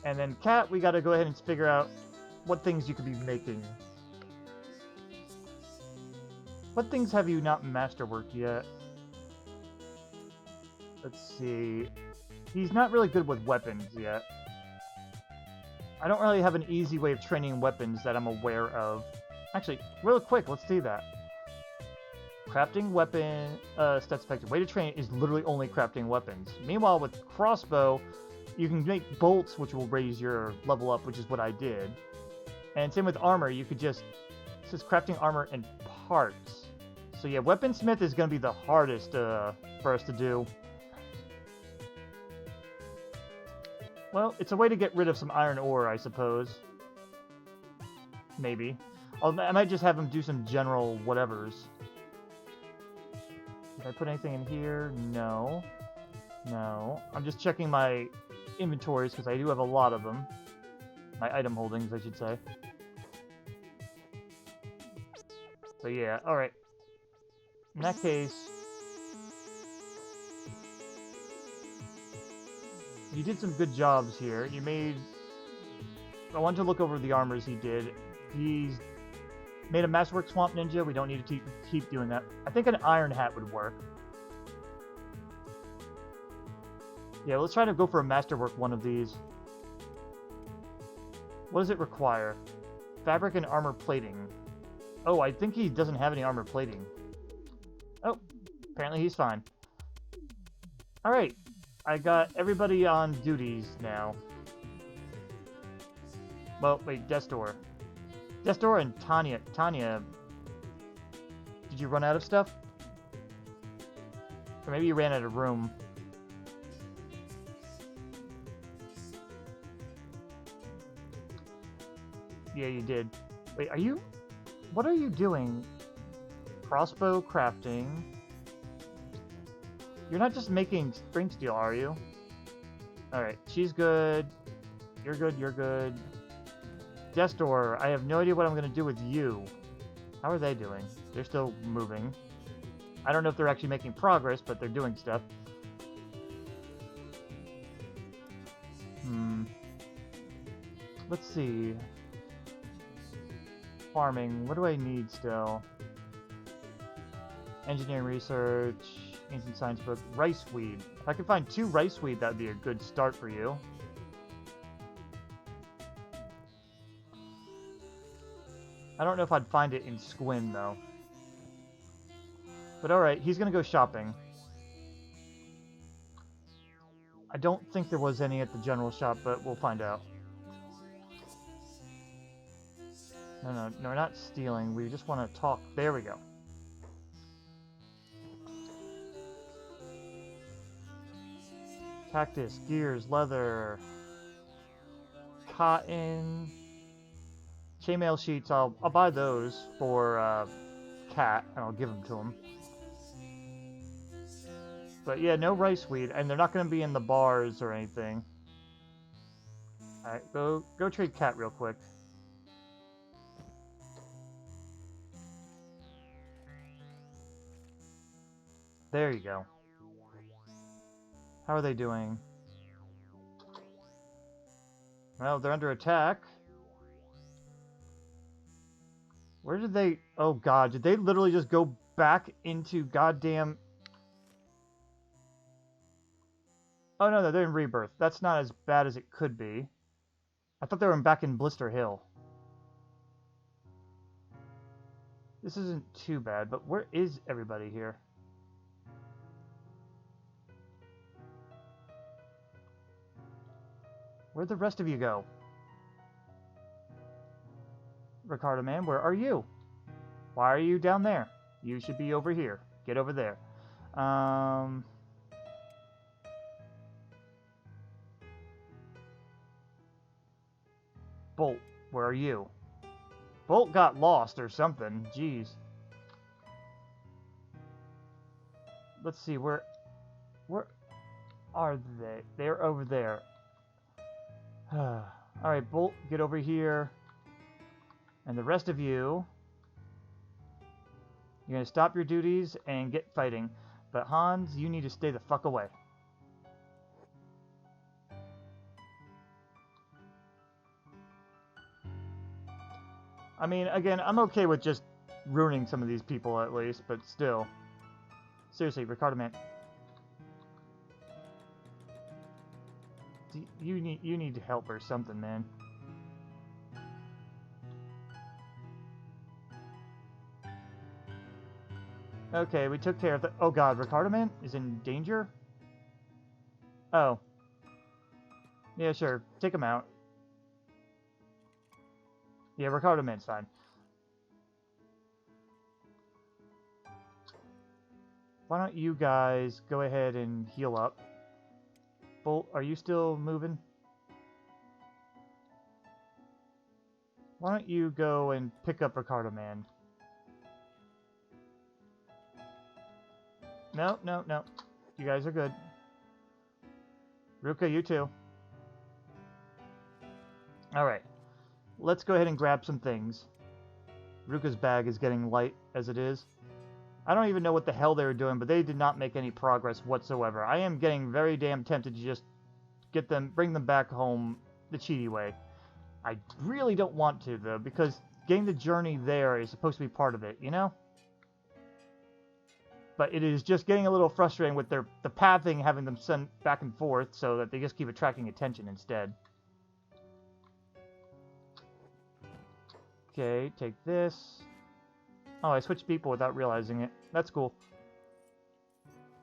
And then Cat, we gotta go ahead and figure out what things you could be making. What things have you not masterworked yet? Let's see. He's not really good with weapons yet. I don't really have an easy way of training weapons that I'm aware of. Actually, real quick, let's do that. Crafting weapon, stats effective. Way to train is literally only crafting weapons. Meanwhile, with crossbow, you can make bolts, which will raise your level up, which is what I did. And same with armor, you could just... It says crafting armor and parts. So yeah, weaponsmith is going to be the hardest for us to do. Well, it's a way to get rid of some iron ore, I suppose. Maybe. I might just have him do some general whatevers. Did I put anything in here? No. No. I'm just checking my inventories, because I do have a lot of them. My item holdings, I should say. So yeah, alright. In that case... You did some good jobs here. You made... I wanted to look over the armors he did. He's made a Masterwork Swamp Ninja. We don't need to keep doing that. I think an Iron Hat would work. Yeah, let's try to go for a Masterwork one of these. What does it require? Fabric and armor plating. Oh, I think he doesn't have any armor plating. Oh, apparently he's fine. Alright, I got everybody on duties now. Well, wait, Destor. Destor and Tanya. Tanya, did you run out of stuff? Or maybe you ran out of room. Yeah, you did. Wait, are you... What are you doing? Crossbow crafting. You're not just making spring steel, are you? Alright, she's good. You're good, you're good. Destor, I have no idea what I'm going to do with you. How are they doing? They're still moving. I don't know if they're actually making progress, but they're doing stuff. Let's see. Farming, what do I need still? Engineering research, ancient science book, rice weed. If I could find 2 rice weed, that would be a good start for you. I don't know if I'd find it in Squin, though. But alright, he's gonna go shopping. I don't think there was any at the general shop, but we'll find out. No, we're not stealing. We just want to talk. There we go. Cactus, gears, leather, cotton, chainmail sheets. I'll buy those for Cat, and I'll give them to him. But yeah, no rice weed, and they're not going to be in the bars or anything. All right, go trade Cat real quick. There you go. How are they doing? Well, they're under attack. Where did they... Oh, God. Did they literally just go back into goddamn... Oh, no, they're in Rebirth. That's not as bad as it could be. I thought they were back in Blister Hill. This isn't too bad, but where is everybody here? Where'd the rest of you go? Ricardo, man, where are you? Why are you down there? You should be over here. Get over there. Bolt, where are you? Bolt got lost or something. Jeez. Let's see, where are they? They're over there. Alright, Bolt, get over here. And the rest of you, you're going to stop your duties and get fighting. But Hans, you need to stay the fuck away. I mean, again, I'm okay with just ruining some of these people at least, but still. Seriously, Ricardo, man. You need help or something, man. Okay, we took care of the... Oh god, Ricardo man is in danger? Oh. Yeah, sure. Take him out. Yeah, Ricardo man's fine. Why don't you guys go ahead and heal up? Bolt, are you still moving? Why don't you go and pick up Ricardo man? No. You guys are good. Ruka, you too. Alright. Let's go ahead and grab some things. Ruka's bag is getting light as it is. I don't even know what the hell they were doing, but they did not make any progress whatsoever. I am getting very damn tempted to just bring them back home the cheaty way. I really don't want to, though, because getting the journey there is supposed to be part of it, you know? But it is just getting a little frustrating with the pathing, having them send back and forth, so that they just keep attracting attention instead. Okay, take this. Oh, I switched people without realizing it. That's cool.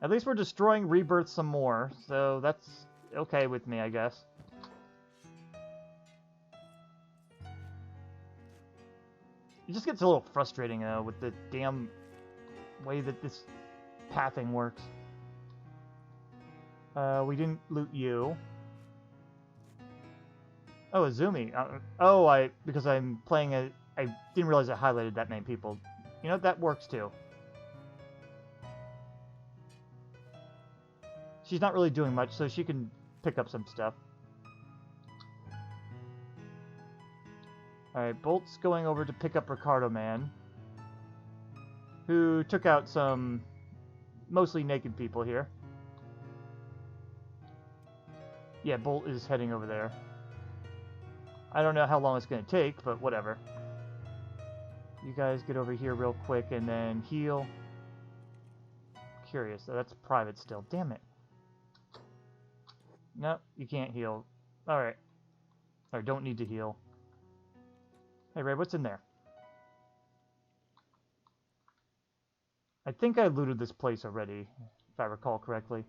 At least we're destroying Rebirth some more, so that's okay with me, I guess. It just gets a little frustrating, though, with the damn way that this pathing works. We didn't loot you. Oh, Azumi. Because I'm playing I didn't realize I highlighted that many people. You know, that works too. She's not really doing much, so she can pick up some stuff. Alright, Bolt's going over to pick up Ricardo Man, who took out some mostly naked people here. Yeah, Bolt is heading over there. I don't know how long it's going to take, but whatever. You guys get over here real quick and then heal. Curious, that's private still. Damn it. No, you can't heal. Alright. Or don't need to heal. Hey, Ray, what's in there? I think I looted this place already, if I recall correctly.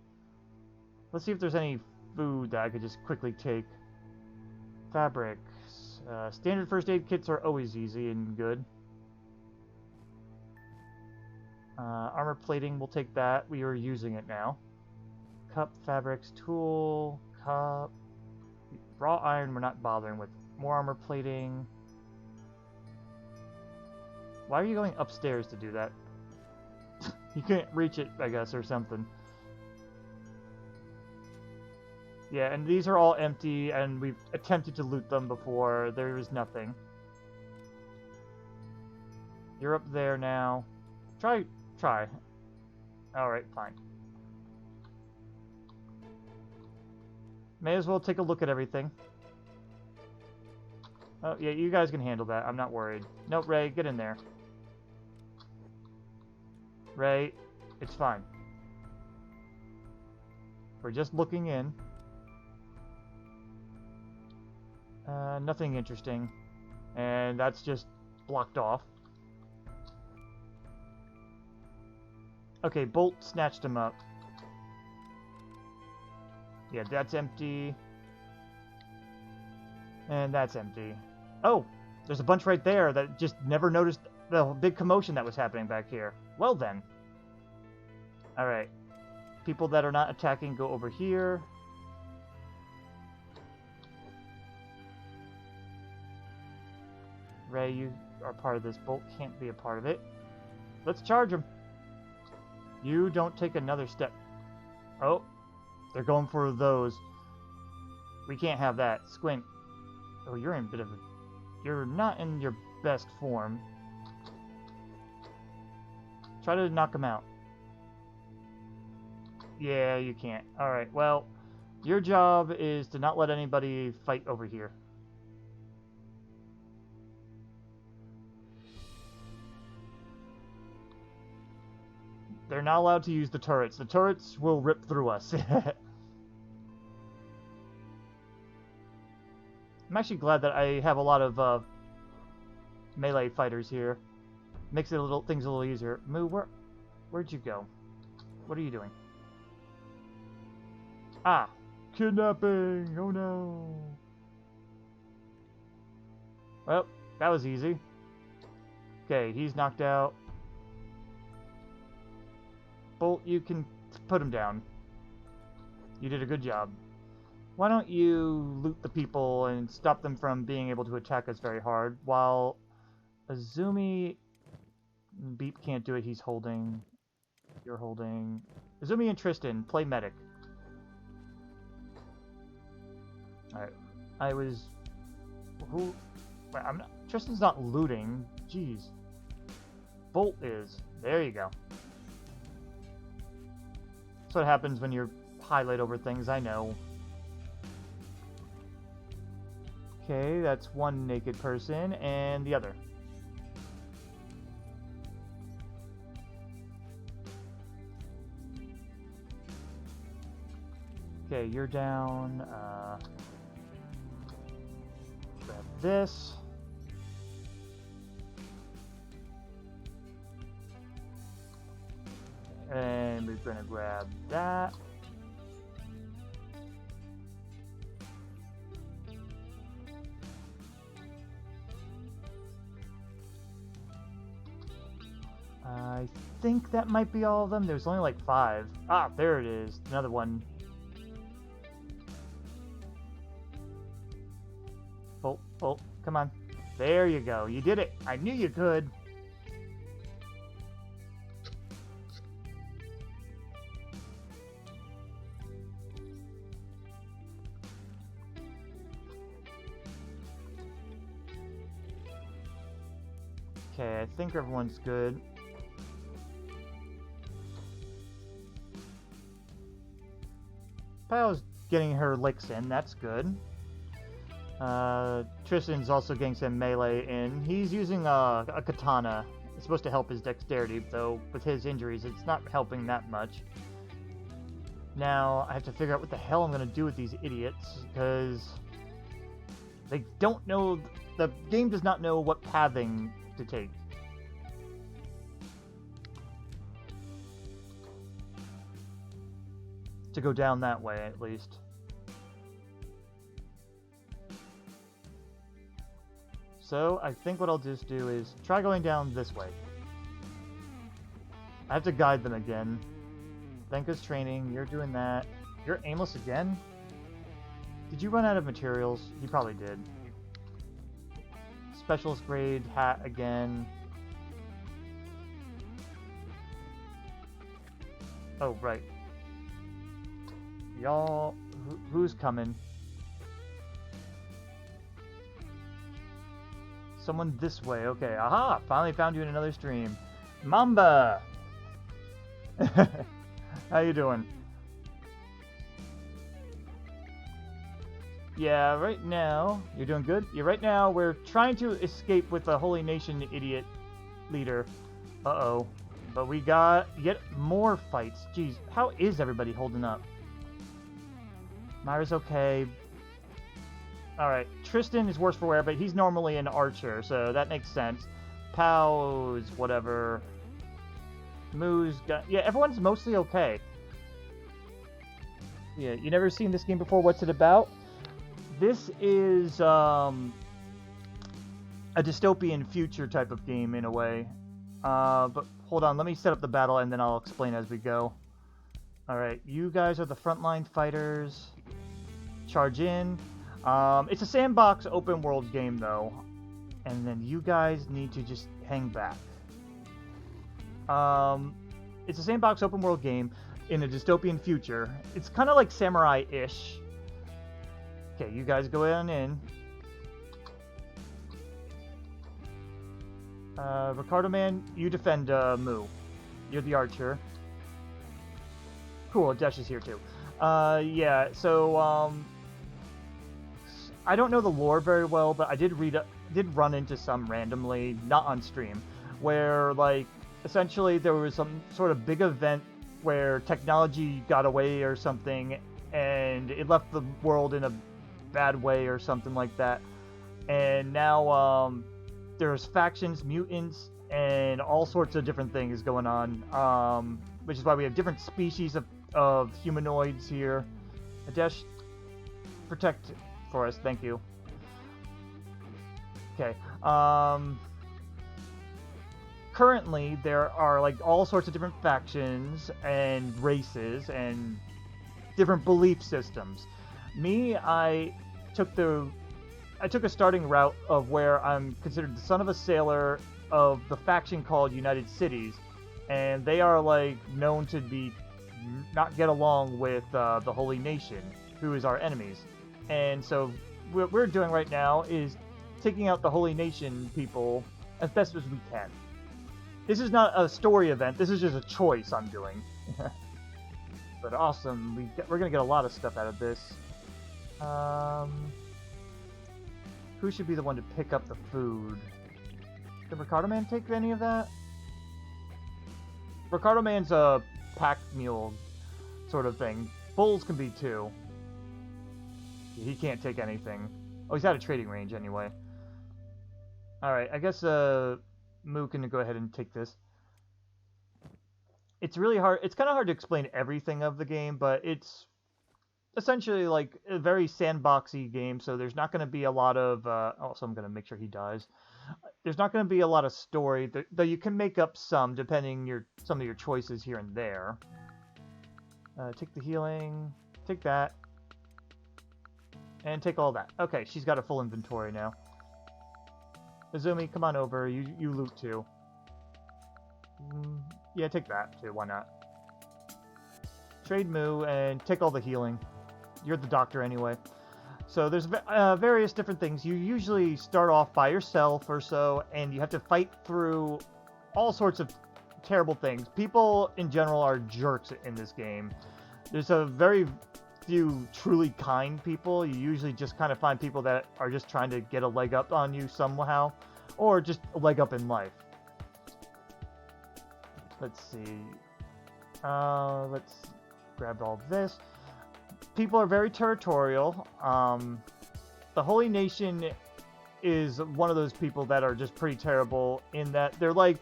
Let's see if there's any food that I could just quickly take. Fabrics. Standard first aid kits are always easy and good. Armor plating, we'll take that. We are using it now. Cup, fabrics, tool, cup. Raw iron we're not bothering with. More armor plating. Why are you going upstairs to do that? You can't reach it, I guess, or something. Yeah, and these are all empty, and we've attempted to loot them before. There was nothing. You're up there now. Try. Alright, fine. May as well take a look at everything. Oh, yeah, you guys can handle that. I'm not worried. Nope, Ray, get in there. Ray, it's fine. We're just looking in. Nothing interesting. And that's just blocked off. Okay, Bolt snatched him up. Yeah, that's empty. And that's empty. Oh, there's a bunch right there that just never noticed the big commotion that was happening back here. Well then. Alright. People that are not attacking go over here. Ray, you are part of this. Bolt can't be a part of it. Let's charge him. You don't take another step. Oh, they're going for those. We can't have that. Squint. Oh, you're in a bit of a... You're not in your best form. Try to knock him out. Yeah, you can't. Alright, well, your job is to not let anybody fight over here. They're not allowed to use the turrets. The turrets will rip through us. I'm actually glad that I have a lot of melee fighters here. Makes it things a little easier. Moo, where'd you go? What are you doing? Ah, kidnapping! Oh no! Well, that was easy. Okay, he's knocked out. Bolt, you can put him down. You did a good job. Why don't you loot the people and stop them from being able to attack us very hard, while Azumi... Beep can't do it, he's holding... You're holding... Azumi and Tristan, play medic. Alright, I was... Who... Wait, I'm not... Tristan's not looting, jeez. Bolt is. There you go. That's what happens when you highlight over things, I know. Okay, that's one naked person, and the other. Okay, you're down. Grab this. And we're gonna grab that. I think that might be all of them. There's only like 5. Ah, there it is. Another one. Oh, oh, come on. There you go. You did it. I knew you could. Okay, I think everyone's good. Pal's getting her licks in. That's good. Tristan's also getting some melee in. He's using a katana. It's supposed to help his dexterity, though with his injuries, it's not helping that much. Now, I have to figure out what the hell I'm going to do with these idiots, because they don't know... The game does not know what pathing to take. To go down that way, at least. So, I think what I'll just do is try going down this way. I have to guide them again. Lenka's training, you're doing that. You're aimless again? Did you run out of materials? You probably did. Specialist grade hat again. Oh, right. Y'all... Who's coming? Someone this way. Okay, aha! Finally found you in another stream. Mamba! How you doing? Yeah, right now... You're doing good? Yeah, right now we're trying to escape with the Holy Nation idiot leader. Uh-oh. But we got yet more fights. Jeez, how is everybody holding up? Myra's okay. Alright, Tristan is worse for wear, but he's normally an archer, so that makes sense. Pow's whatever. Moo's got... Yeah, everyone's mostly okay. Yeah, you never seen this game before? What's it about? This is, a dystopian future type of game, in a way. But hold on, let me set up the battle, and then I'll explain as we go. Alright, you guys are the frontline fighters. Charge in. It's a sandbox open world game, though. And then you guys need to just hang back. It's a sandbox open world game in a dystopian future. It's kind of like samurai-ish. Okay, you guys go on in. Ricardo Man, you defend Moo. You're the archer. Cool, Desh is here too. Yeah, so, I don't know the lore very well, but I did run into some randomly, not on stream, where, like, essentially there was some sort of big event where technology got away or something, and it left the world in a bad way or something like that. And now, there's factions, mutants, and all sorts of different things going on, which is why we have different species of humanoids here. Adesh, protect for us, thank you. Okay, currently there are like all sorts of different factions and races and different belief systems. Me, I took a starting route of where I'm considered the son of a sailor of the faction called United Cities, and they are like known to be not get along with the Holy Nation, who is our enemies. And so what we're doing right now is taking out the Holy Nation people as best as we can. This is not a story event, this is just a choice I'm doing. But awesome, we're gonna get a lot of stuff out of this. Who should be the one to pick up the food? Did Ricardo Man take any of that? Ricardo Man's a pack mule sort of thing. Bulls can be too. He can't take anything. Oh, he's at a trading range anyway. Alright, I guess Moo can go ahead and take this. It's really hard. It's kind of hard to explain everything of the game, but it's essentially like a very sandboxy game, so there's not going to be a lot of... also, I'm going to make sure he dies. There's not going to be a lot of story, though you can make up some, depending some of your choices here and there. Take the healing, take that, and take all that. Okay, she's got a full inventory now. Azumi, come on over. You loot too. Yeah, take that too. Why not? Trade Moo and take all the healing. You're the doctor anyway. So there's various different things. You usually start off by yourself or so, and you have to fight through all sorts of terrible things. People in general are jerks in this game. There's a very few truly kind people. You usually just kind of find people that are just trying to get a leg up on you somehow, or just a leg up in life. Let's see. Let's grab all this. People are very territorial. The Holy Nation is one of those people that are just pretty terrible in that they're like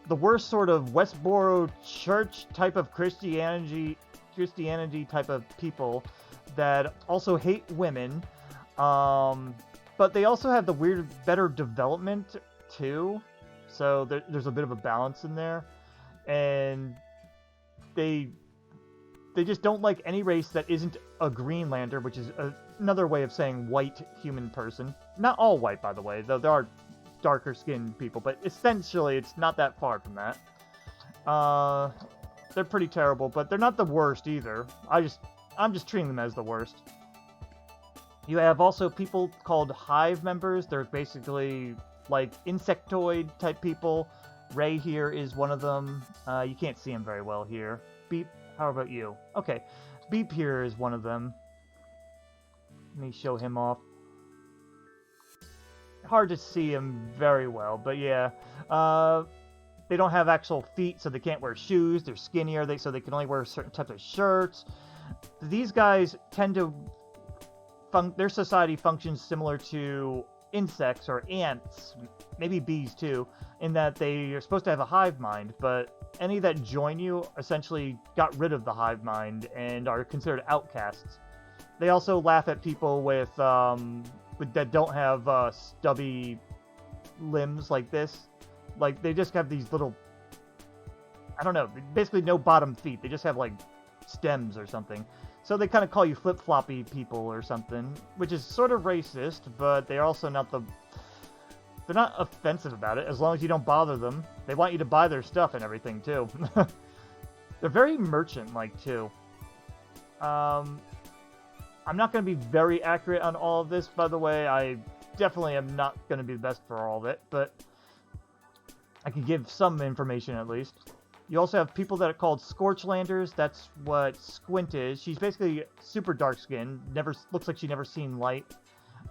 the worst sort of Westboro church type of Christianity type of people that also hate women. But they also have the weird, better development too. So there's a bit of a balance in there. And they just don't like any race that isn't a Greenlander, which is another way of saying white human person. Not all white, by the way, though there are darker skinned people, but essentially it's not that far from that. They're pretty terrible, but they're not the worst either. I'm just treating them as the worst. You have also people called hive members. They're basically like insectoid type people. Ray here is one of them. You can't see him very well here. Beep, how about you? Okay, Beep here is one of them. Let me show him off. Hard to see him very well, but yeah. They don't have actual feet, so they can't wear shoes. They're skinnier, so they can only wear certain types of shirts. These guys tend to... their society functions similar to insects or ants, maybe bees too, in that they are supposed to have a hive mind, but any that join you essentially got rid of the hive mind and are considered outcasts. They also laugh at people that don't have stubby limbs like this. Like, they just have these little, I don't know, basically no bottom feet. They just have, like, stems or something. So they kind of call you flip-floppy people or something, which is sort of racist, but they're also not they're not offensive about it, as long as you don't bother them. They want you to buy their stuff and everything, too. They're very merchant-like, too. I'm not going to be very accurate on all of this, by the way. I definitely am not going to be the best for all of it, but I can give some information at least. You also have people that are called Scorchlanders. That's what Squint is. She's basically super dark skinned. Looks like she's never seen light.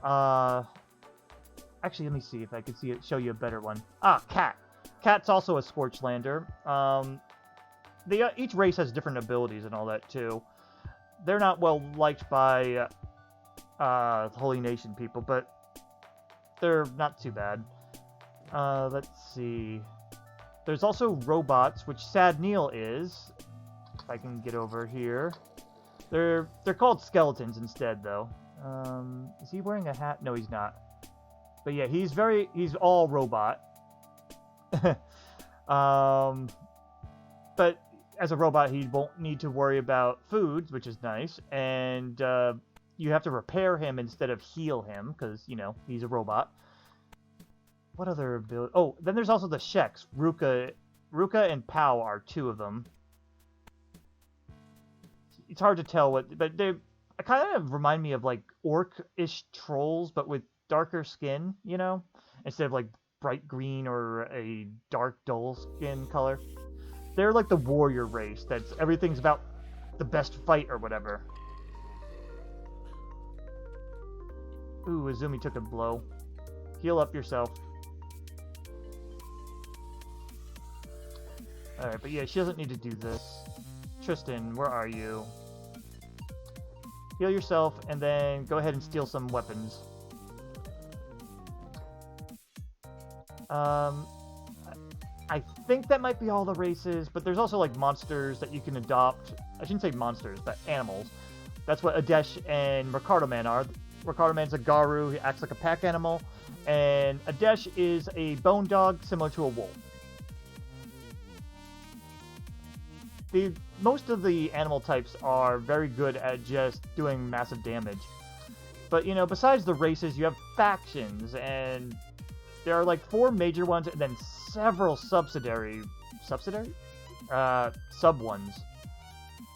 Actually, let me see if I can show you a better one. Cat. Cat's also a Scorchlander. Each race has different abilities and all that too. They're not well liked by Holy Nation people, but they're not too bad. Let's see. There's also robots, which Sad Neil is. If I can get over here. They're called skeletons instead, though. Is he wearing a hat? No, he's not. But yeah, he's all robot. But as a robot, he won't need to worry about foods, which is nice. And you have to repair him instead of heal him, because, you know, he's a robot. What other ability? Oh, then there's also the Sheks. Ruka and Pow are two of them. It's hard to tell but they kind of remind me of like orc-ish trolls, but with darker skin, you know? Instead of like bright green or a dark dull skin color. They're like the warrior race. Everything's about the best fight or whatever. Ooh, Izumi took a blow. Heal up yourself. Alright, but yeah, she doesn't need to do this. Tristan, where are you? Heal yourself, and then go ahead and steal some weapons. I think that might be all the races, but there's also like monsters that you can adopt. I shouldn't say monsters, but animals. That's what Adesh and Ricardo Man are. Ricardo Man's a Garu, he acts like a pack animal, and Adesh is a bone dog similar to a wolf. Most of the animal types are very good at just doing massive damage. But, you know, besides the races, you have factions, and there are like 4 major ones, and then several sub ones.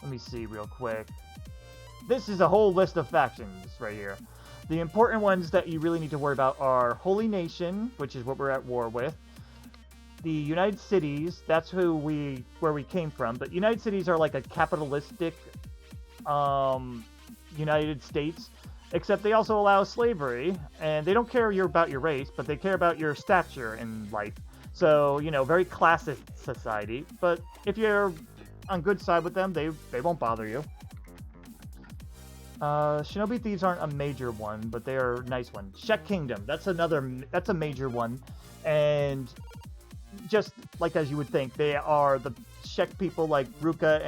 Let me see real quick. This is a whole list of factions right here. The important ones that you really need to worry about are Holy Nation, which is what we're at war with. The United Cities, that's where we came from, but United Cities are like a capitalistic United States, except they also allow slavery, and they don't care about your race, but they care about your stature in life. So, you know, very classist society, but if you're on good side with them, they won't bother you. Shinobi Thieves aren't a major one, but they are a nice one. Shek Kingdom, that's a major one, and just like as you would think, they are the Shek people like Ruka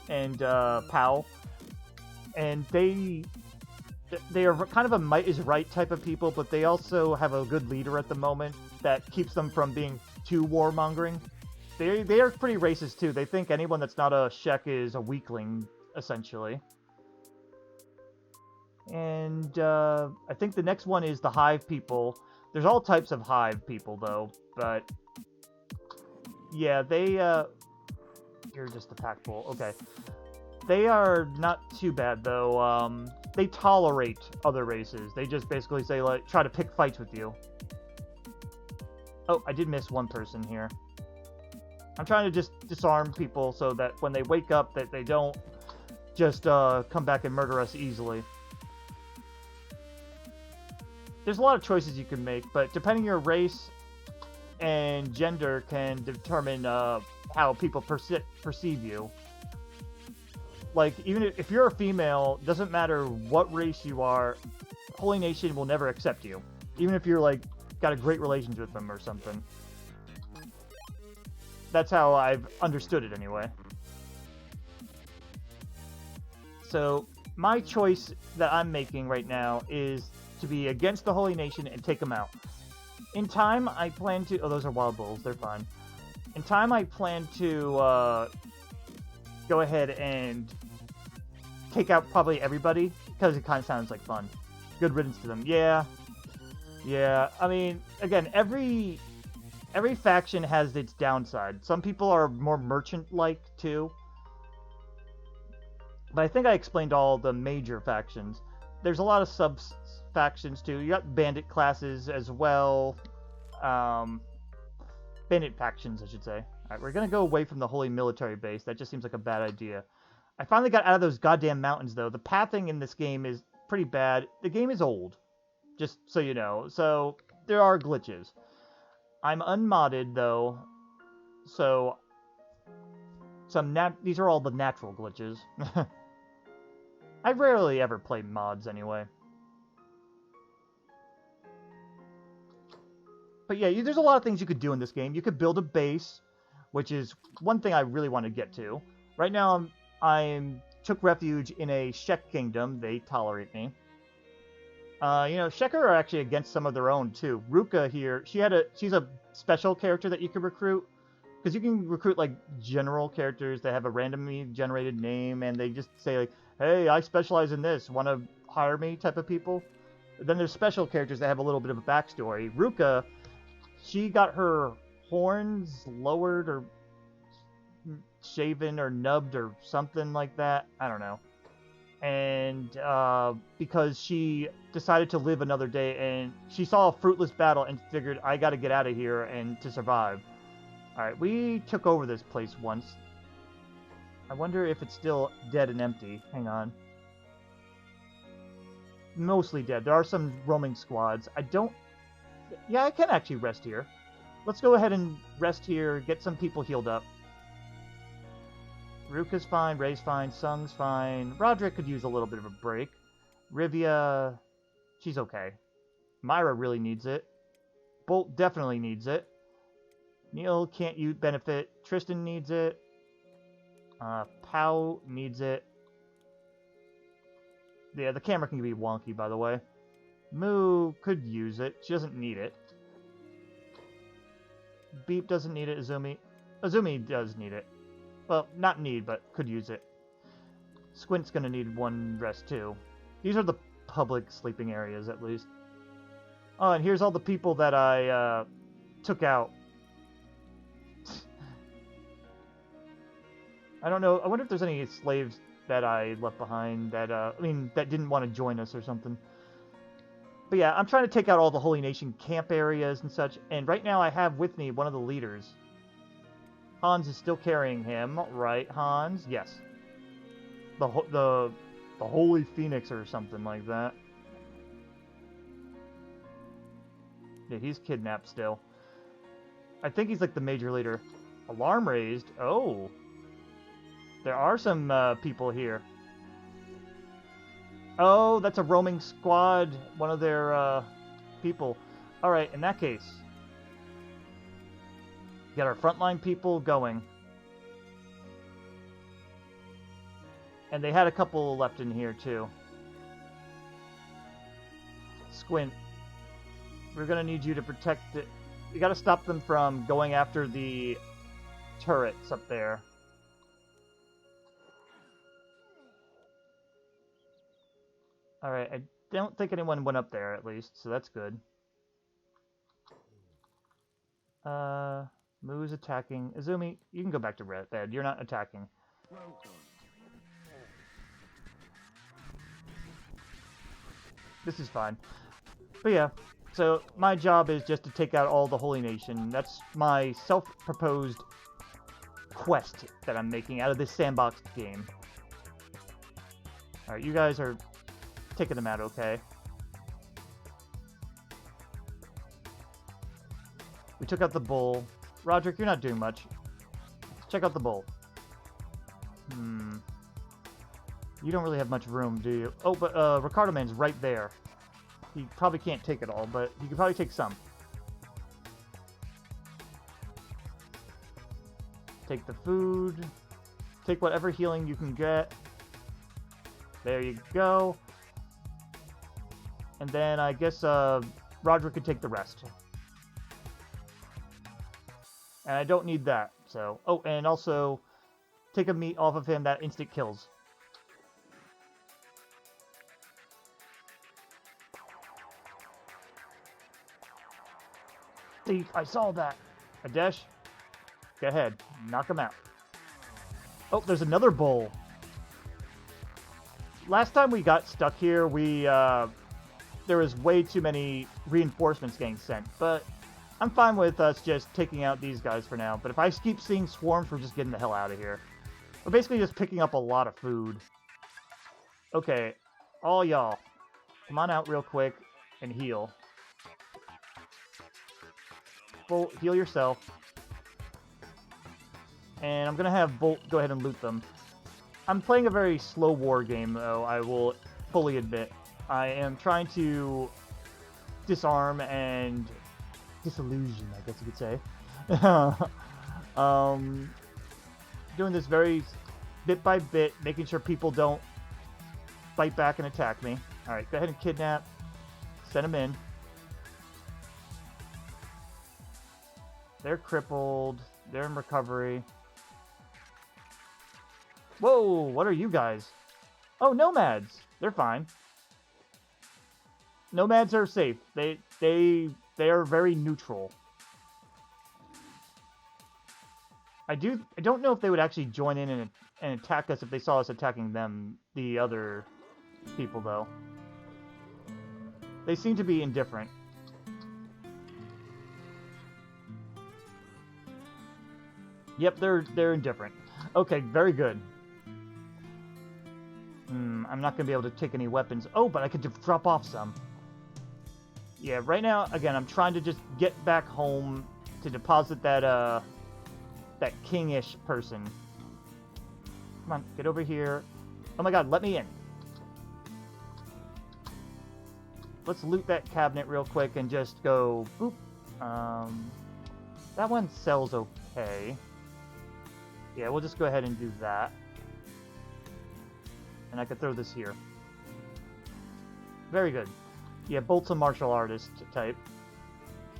and Pao, and they are kind of a might is right type of people, but they also have a good leader at the moment that keeps them from being too warmongering. They are pretty racist too. They think anyone that's not a Shek is a weakling, essentially. And I think the next one is the Hive people. There's all types of Hive people, though, but yeah, you're just a pack bull. Okay. They are not too bad, though. They tolerate other races. They just basically say, like, try to pick fights with you. Oh, I did miss one person here. I'm trying to just disarm people so that when they wake up, that they don't just come back and murder us easily. There's a lot of choices you can make, but depending on your race and gender can determine how people perceive you. Like, even if you're a female, doesn't matter what race you are, Holy Nation will never accept you. Even if you're, like, got a great relations with them or something. That's how I've understood it, anyway. So, my choice that I'm making right now is to be against the Holy Nation and take them out. In time, I plan to... Oh, those are wild bulls. They're fine. In time, I plan to go ahead and take out probably everybody, because it kind of sounds like fun. Good riddance to them. Yeah. I mean, again, every faction has its downside. Some people are more merchant-like, too. But I think I explained all the major factions. There's a lot of sub-factions, too. You got bandit classes as well. Bandit factions, I should say. Alright, we're gonna go away from the Holy Military Base. That just seems like a bad idea. I finally got out of those goddamn mountains, though. The pathing in this game is pretty bad. The game is old, just so you know. So, there are glitches. I'm unmodded, though. So, these are all the natural glitches. I rarely ever play mods, anyway. But yeah, there's a lot of things you could do in this game. You could build a base, which is one thing I really want to get to. Right now, I took refuge in a Shek kingdom. They tolerate me. You know, Sheker are actually against some of their own, too. Ruka here, she's a special character that you can recruit. Because you can recruit, like, general characters that have a randomly generated name, and they just say, like, hey, I specialize in this, want to hire me type of people. Then there's special characters that have a little bit of a backstory. Ruka, she got her horns lowered or shaven or nubbed or something like that. I don't know. And because she decided to live another day, and she saw a fruitless battle and figured, I gotta get out of here and to survive. Alright, we took over this place once. I wonder if it's still dead and empty. Hang on. mostly dead. There are some roaming squads. I don't... Yeah, I can actually rest here. Let's go ahead and rest here, get some people healed up. Ruka's fine, Ray's fine, Sung's fine. Roderick could use a little bit of a break. Rivia, she's okay. Myra really needs it. Bolt definitely needs it. Neil can't use benefit. Tristan needs it. Pow needs it. Yeah, the camera can be wonky, by the way. Moo could use it. She doesn't need it. Beep doesn't need it. Azumi does need it. Well, not need, but could use it. Squint's gonna need one rest, too. These are the public sleeping areas, at least. Oh, and here's all the people that I, took out. I don't know. I wonder if there's any slaves that I left behind that, that didn't want to join us or something. But yeah, I'm trying to take out all the Holy Nation camp areas and such, and right now I have with me one of the leaders. Hans is still carrying him, right, Hans? Yes. The Holy Phoenix or something like that. Yeah, he's kidnapped still. I think he's like the major leader. Alarm raised. Oh. There are some people here. Oh, that's a roaming squad. One of their people. Alright, in that case. Get our frontline people going. And they had a couple left in here, too. Squint. We're gonna need you to protect it. You gotta stop them from going after the turrets up there. Alright, I don't think anyone went up there, at least, so that's good. Moo's attacking. Azumi, you can go back to bed. You're not attacking. This is fine. But yeah, so my job is just to take out all the Holy Nation. That's my self-proposed quest that I'm making out of this sandbox game. Alright, you guys are taking them out, okay? We took out the bull. Roderick, you're not doing much. Check out the bull. You don't really have much room, do you? Oh, but Ricardo Man's right there. He probably can't take it all, but he could probably take some. Take the food. Take whatever healing you can get. There you go. And then I guess Roderick could take the rest. And I don't need that, so... Oh, and also, take a meat off of him, that instant kills. See, I saw that. Adesh, go ahead, knock him out. Oh, there's another bull. Last time we got stuck here, there was way too many reinforcements getting sent, but I'm fine with us just taking out these guys for now. But if I keep seeing swarms, we're just getting the hell out of here. We're basically just picking up a lot of food. Okay, all y'all, come on out real quick and heal. Bolt, heal yourself. And I'm gonna have Bolt go ahead and loot them. I'm playing a very slow war game, though, I will fully admit. I am trying to disarm and disillusion, I guess you could say. Doing this very bit by bit, making sure people don't fight back and attack me. Alright, go ahead and kidnap. Send them in. They're crippled. They're in recovery. Whoa, what are you guys? Oh, nomads. They're fine. Nomads are safe. They are very neutral. I don't know if they would actually join in and attack us if they saw us attacking them, the other people, though. They seem to be indifferent. Yep, they're indifferent. Okay, very good. I'm not going to be able to take any weapons. Oh, but I could drop off some. Yeah, right now, again, I'm trying to just get back home to deposit that, that king-ish person. Come on, get over here. Oh my god, let me in. Let's loot that cabinet real quick and just go boop. That one sells okay. Yeah, we'll just go ahead and do that. And I could throw this here. Very good. Yeah, Bolt's a martial artist type.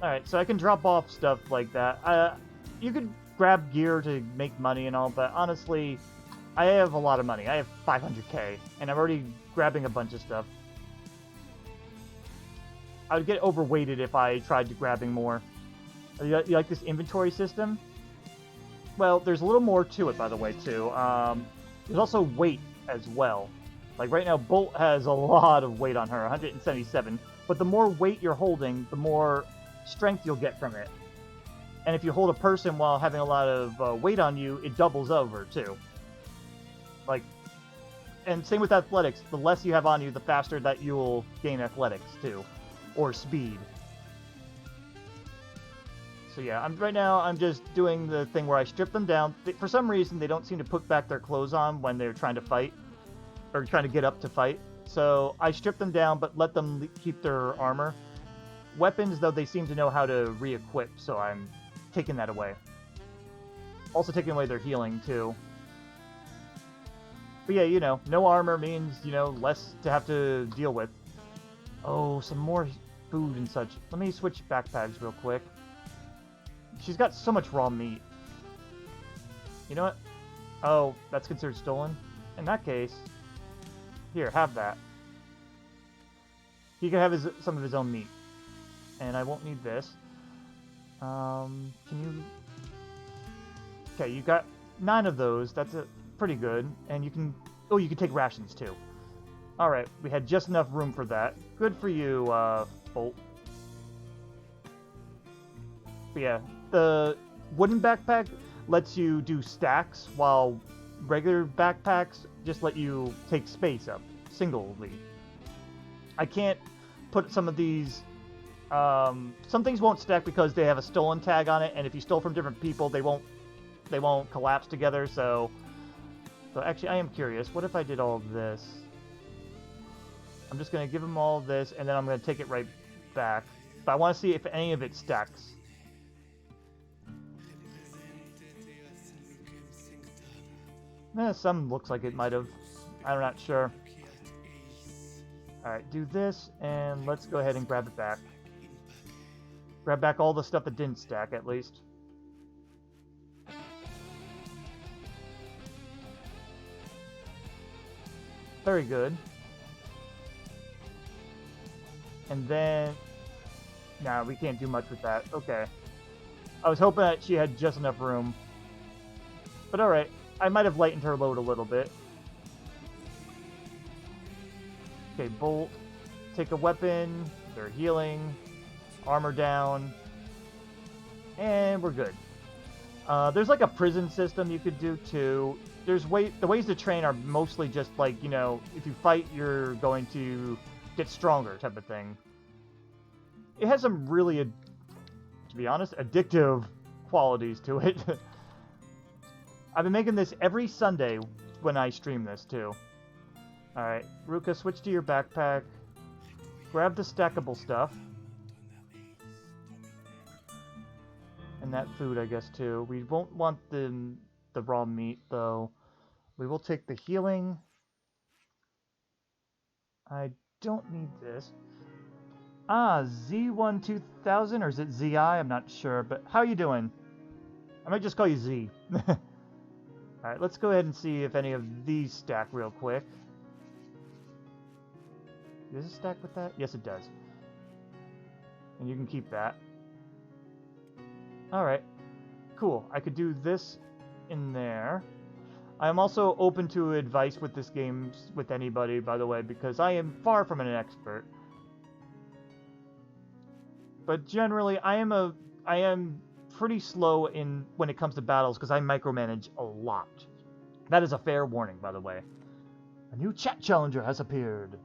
Alright, so I can drop off stuff like that. You could grab gear to make money and all, but honestly, I have a lot of money. I have 500k, and I'm already grabbing a bunch of stuff. I would get overweighted if I tried to grabbing more. You like this inventory system? Well, there's a little more to it, by the way, too. There's also weight as well. Like, right now, Bolt has a lot of weight on her, 177. But the more weight you're holding, the more strength you'll get from it. And if you hold a person while having a lot of weight on you, it doubles over, too. Like, and same with athletics. The less you have on you, the faster that you'll gain athletics, too. Or speed. So yeah, right now I'm just doing the thing where I strip them down. For some reason, they don't seem to put back their clothes on when they're trying to fight. Or trying to get up to fight. So I strip them down, but let them keep their armor. Weapons, though, they seem to know how to re-equip, so I'm taking that away. Also taking away their healing, too. But yeah, you know, no armor means, you know, less to have to deal with. Oh, some more food and such. Let me switch backpacks real quick. She's got so much raw meat. You know what? Oh, that's considered stolen? In that case, here, have that. He can have some of his own meat. And I won't need this. Can you... Okay, you got 9 of those. That's pretty good. And you can... Oh, you can take rations, too. Alright, we had just enough room for that. Good for you, Bolt. But yeah, the wooden backpack lets you do stacks, while regular backpacks just let you take space up, singly. I can't put some of these... some things won't stack because they have a stolen tag on it, and if you stole from different people, they won't collapse together, so... So actually, I am curious. What if I did all this? I'm just going to give them all this, and then I'm going to take it right back. But I want to see if any of it stacks. Some looks like it might have. I'm not sure. Alright, do this, and let's go ahead and grab it back. Grab back all the stuff that didn't stack, at least. Very good. And then... Nah, we can't do much with that. Okay. I was hoping that she had just enough room. But alright. I might have lightened her load a little bit. Okay, Bolt. Take a weapon. They're healing. Armor down. And we're good. There's like a prison system you could do too. The ways to train are mostly just like, you know, if you fight, you're going to get stronger type of thing. It has some really, to be honest, addictive qualities to it. I've been making this every Sunday when I stream this, too. Alright, Ruka, switch to your backpack. Grab the stackable stuff. And that food, I guess, too. We won't want the raw meat, though. We will take the healing. I don't need this. Ah, Z1 2000, or is it ZI? I'm not sure, but how are you doing? I might just call you Z. Alright, let's go ahead and see if any of these stack real quick. Does it stack with that? Yes, it does. And you can keep that. Alright, cool. I could do this in there. I'm also open to advice with this game with anybody, by the way, because I am far from an expert. But generally, I am pretty slow when it comes to battles because I micromanage a lot. That is a fair warning, by the way. A new chat challenger has appeared.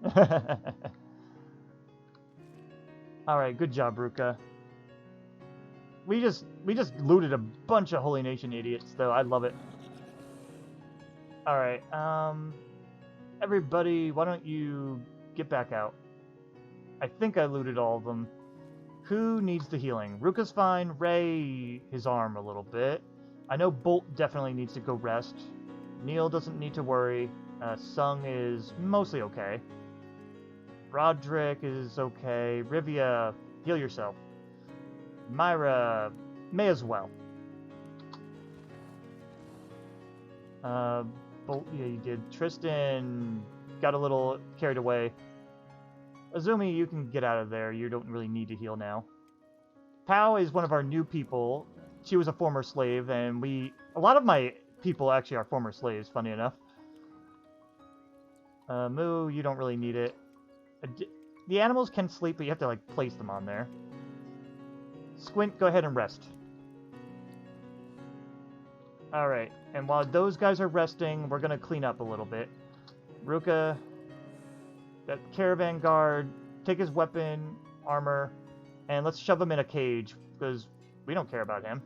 Alright, good job, Ruka. We just looted a bunch of Holy Nation idiots, though. I love it. Alright, everybody, why don't you get back out? I think I looted all of them. Who needs the healing? Ruka's fine. Ray, his arm a little bit. I know Bolt definitely needs to go rest. Neil doesn't need to worry. Sung is mostly okay. Roderick is okay. Rivia, heal yourself. Myra, may as well. Bolt, yeah, you did. Tristan got a little carried away. Azumi, you can get out of there. You don't really need to heal now. Pao is one of our new people. She was a former slave, and a lot of my people actually are former slaves, funny enough. Moo, you don't really need it. The animals can sleep, but you have to, like, place them on there. Squint, go ahead and rest. Alright, and while those guys are resting, we're gonna clean up a little bit. Ruka, that caravan guard, take his weapon, armor, and let's shove him in a cage, because we don't care about him.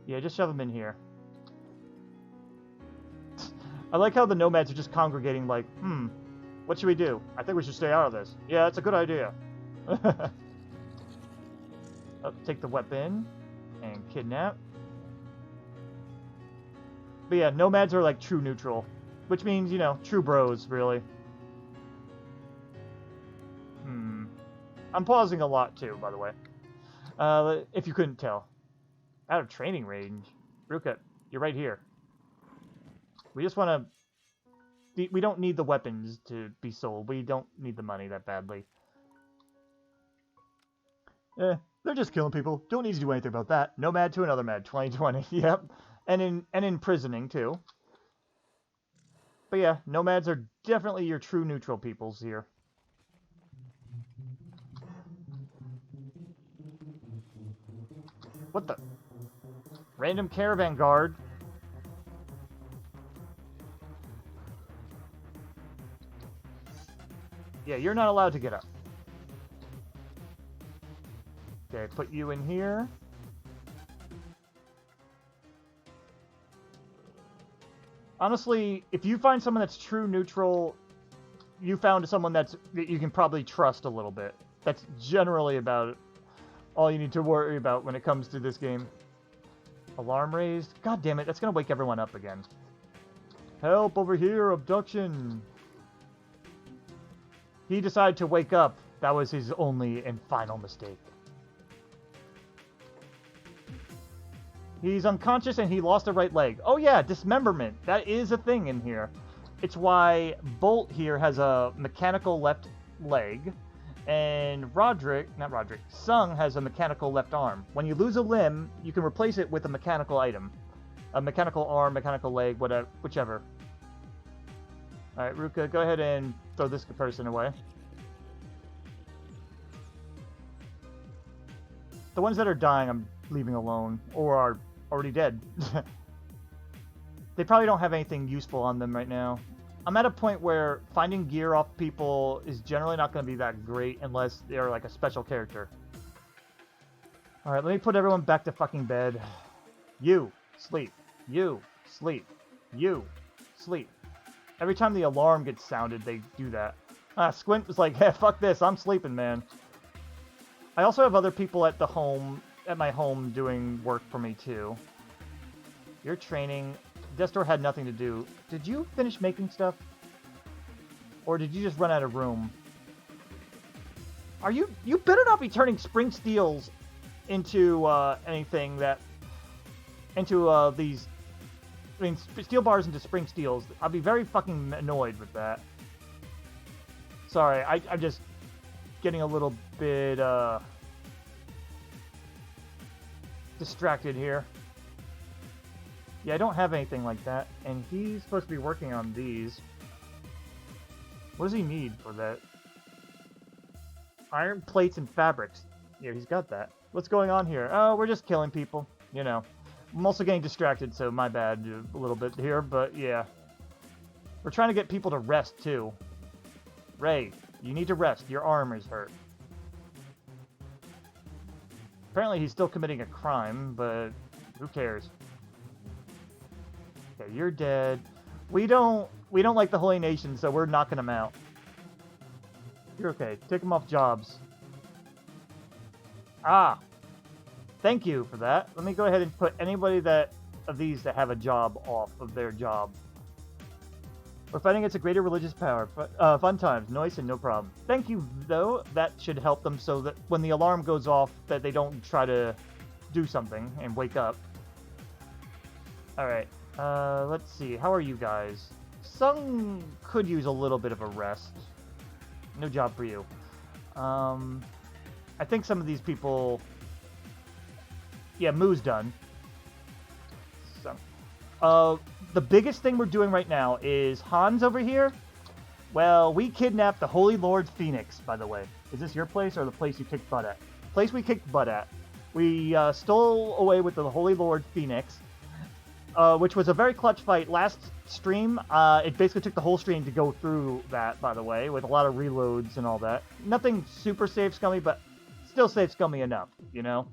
Yeah, just shove him in here. I like how the nomads are just congregating like, what should we do? I think we should stay out of this. Yeah, that's a good idea. Take the weapon and kidnap. But yeah, nomads are like true neutral, which means, you know, true bros, really. I'm pausing a lot too, by the way. If you couldn't tell. Out of training range. Ruka, you're right here. We just want to... We don't need the weapons to be sold. We don't need the money that badly. They're just killing people. Don't need to do anything about that. Nomad to another mad. 2020. Yep. And imprisoning, too. But yeah, nomads are definitely your true neutral peoples here. What the? Random caravan guard. Yeah, you're not allowed to get up. Okay, put you in here. Honestly, if you find someone that's true neutral, you found someone that you can probably trust a little bit. That's generally about all you need to worry about when it comes to this game. Alarm raised. God damn it, that's gonna wake everyone up again. Help over here, abduction. He decided to wake up. That was his only and final mistake. He's unconscious and he lost a right leg. Oh yeah, dismemberment. That is a thing in here. It's why Bolt here has a mechanical left leg, and Sung has a mechanical left arm. When you lose a limb, you can replace it with a mechanical item. A mechanical arm, mechanical leg, whatever, whichever. Alright, Ruka, go ahead and throw this person away. The ones that are dying, I'm leaving alone, or are already dead. They probably don't have anything useful on them right now. I'm at a point where finding gear off people is generally not going to be that great unless they're like a special character. Alright, let me put everyone back to fucking bed. You, sleep. You, sleep. You, sleep. Every time the alarm gets sounded, they do that. Squint was like, hey, fuck this, I'm sleeping, man. I also have other people at my home doing work for me, too. You're training. Destor had nothing to do. Did you finish making stuff? Or did you just run out of room? You better not be turning spring steels into, anything that... Into, these... I mean, steel bars into spring steels. I'll be very fucking annoyed with that. Sorry, I'm just getting a little bit, distracted here. Yeah, I don't have anything like that, and he's supposed to be working on these. What does he need for that? Iron plates and fabrics. Yeah, he's got that. What's going on here? Oh, we're just killing people. You know. I'm also getting distracted, so my bad a little bit here, but yeah. We're trying to get people to rest, too. Ray, you need to rest. Your arm is hurt. Apparently he's still committing a crime, but who cares? Okay, you're dead. We don't like the Holy Nation, so we're knocking them out. You're okay. Take them off jobs. Ah! Thank you for that. Let me go ahead and put anybody of these that have a job off of their job. We're fighting against a greater religious power. Fun times, noise, and no problem. Thank you, though. That should help them so that when the alarm goes off, that they don't try to do something and wake up. Alright, let's see. How are you guys? Sung could use a little bit of a rest. No job for you. I think some of these people... Yeah, Moo's done. So, the biggest thing we're doing right now is Hans over here. Well, we kidnapped the Holy Lord Phoenix, by the way. Is this your place or the place you kicked butt at? Place we kicked butt at. We stole away with the Holy Lord Phoenix, which was a very clutch fight. Last stream, it basically took the whole stream to go through that, by the way, with a lot of reloads and all that. Nothing super safe scummy, but still safe scummy enough, you know?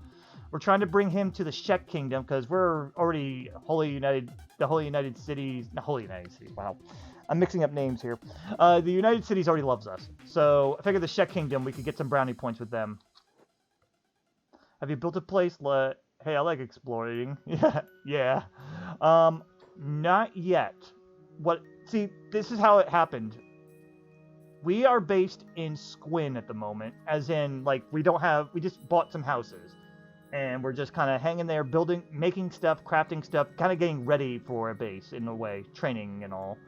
We're trying to bring him to the Shek Kingdom because we're already the Holy United Cities. Wow, I'm mixing up names here. The United Cities already loves us, so I figured the Shek Kingdom we could get some brownie points with them. Have you built a place? Hey, I like exploring. Yeah. Not yet. See, this is how it happened. We are based in Squin at the moment, as in, like, we just bought some houses. And we're just kind of hanging there, building, making stuff, crafting stuff, kind of getting ready for a base, in a way, training and all.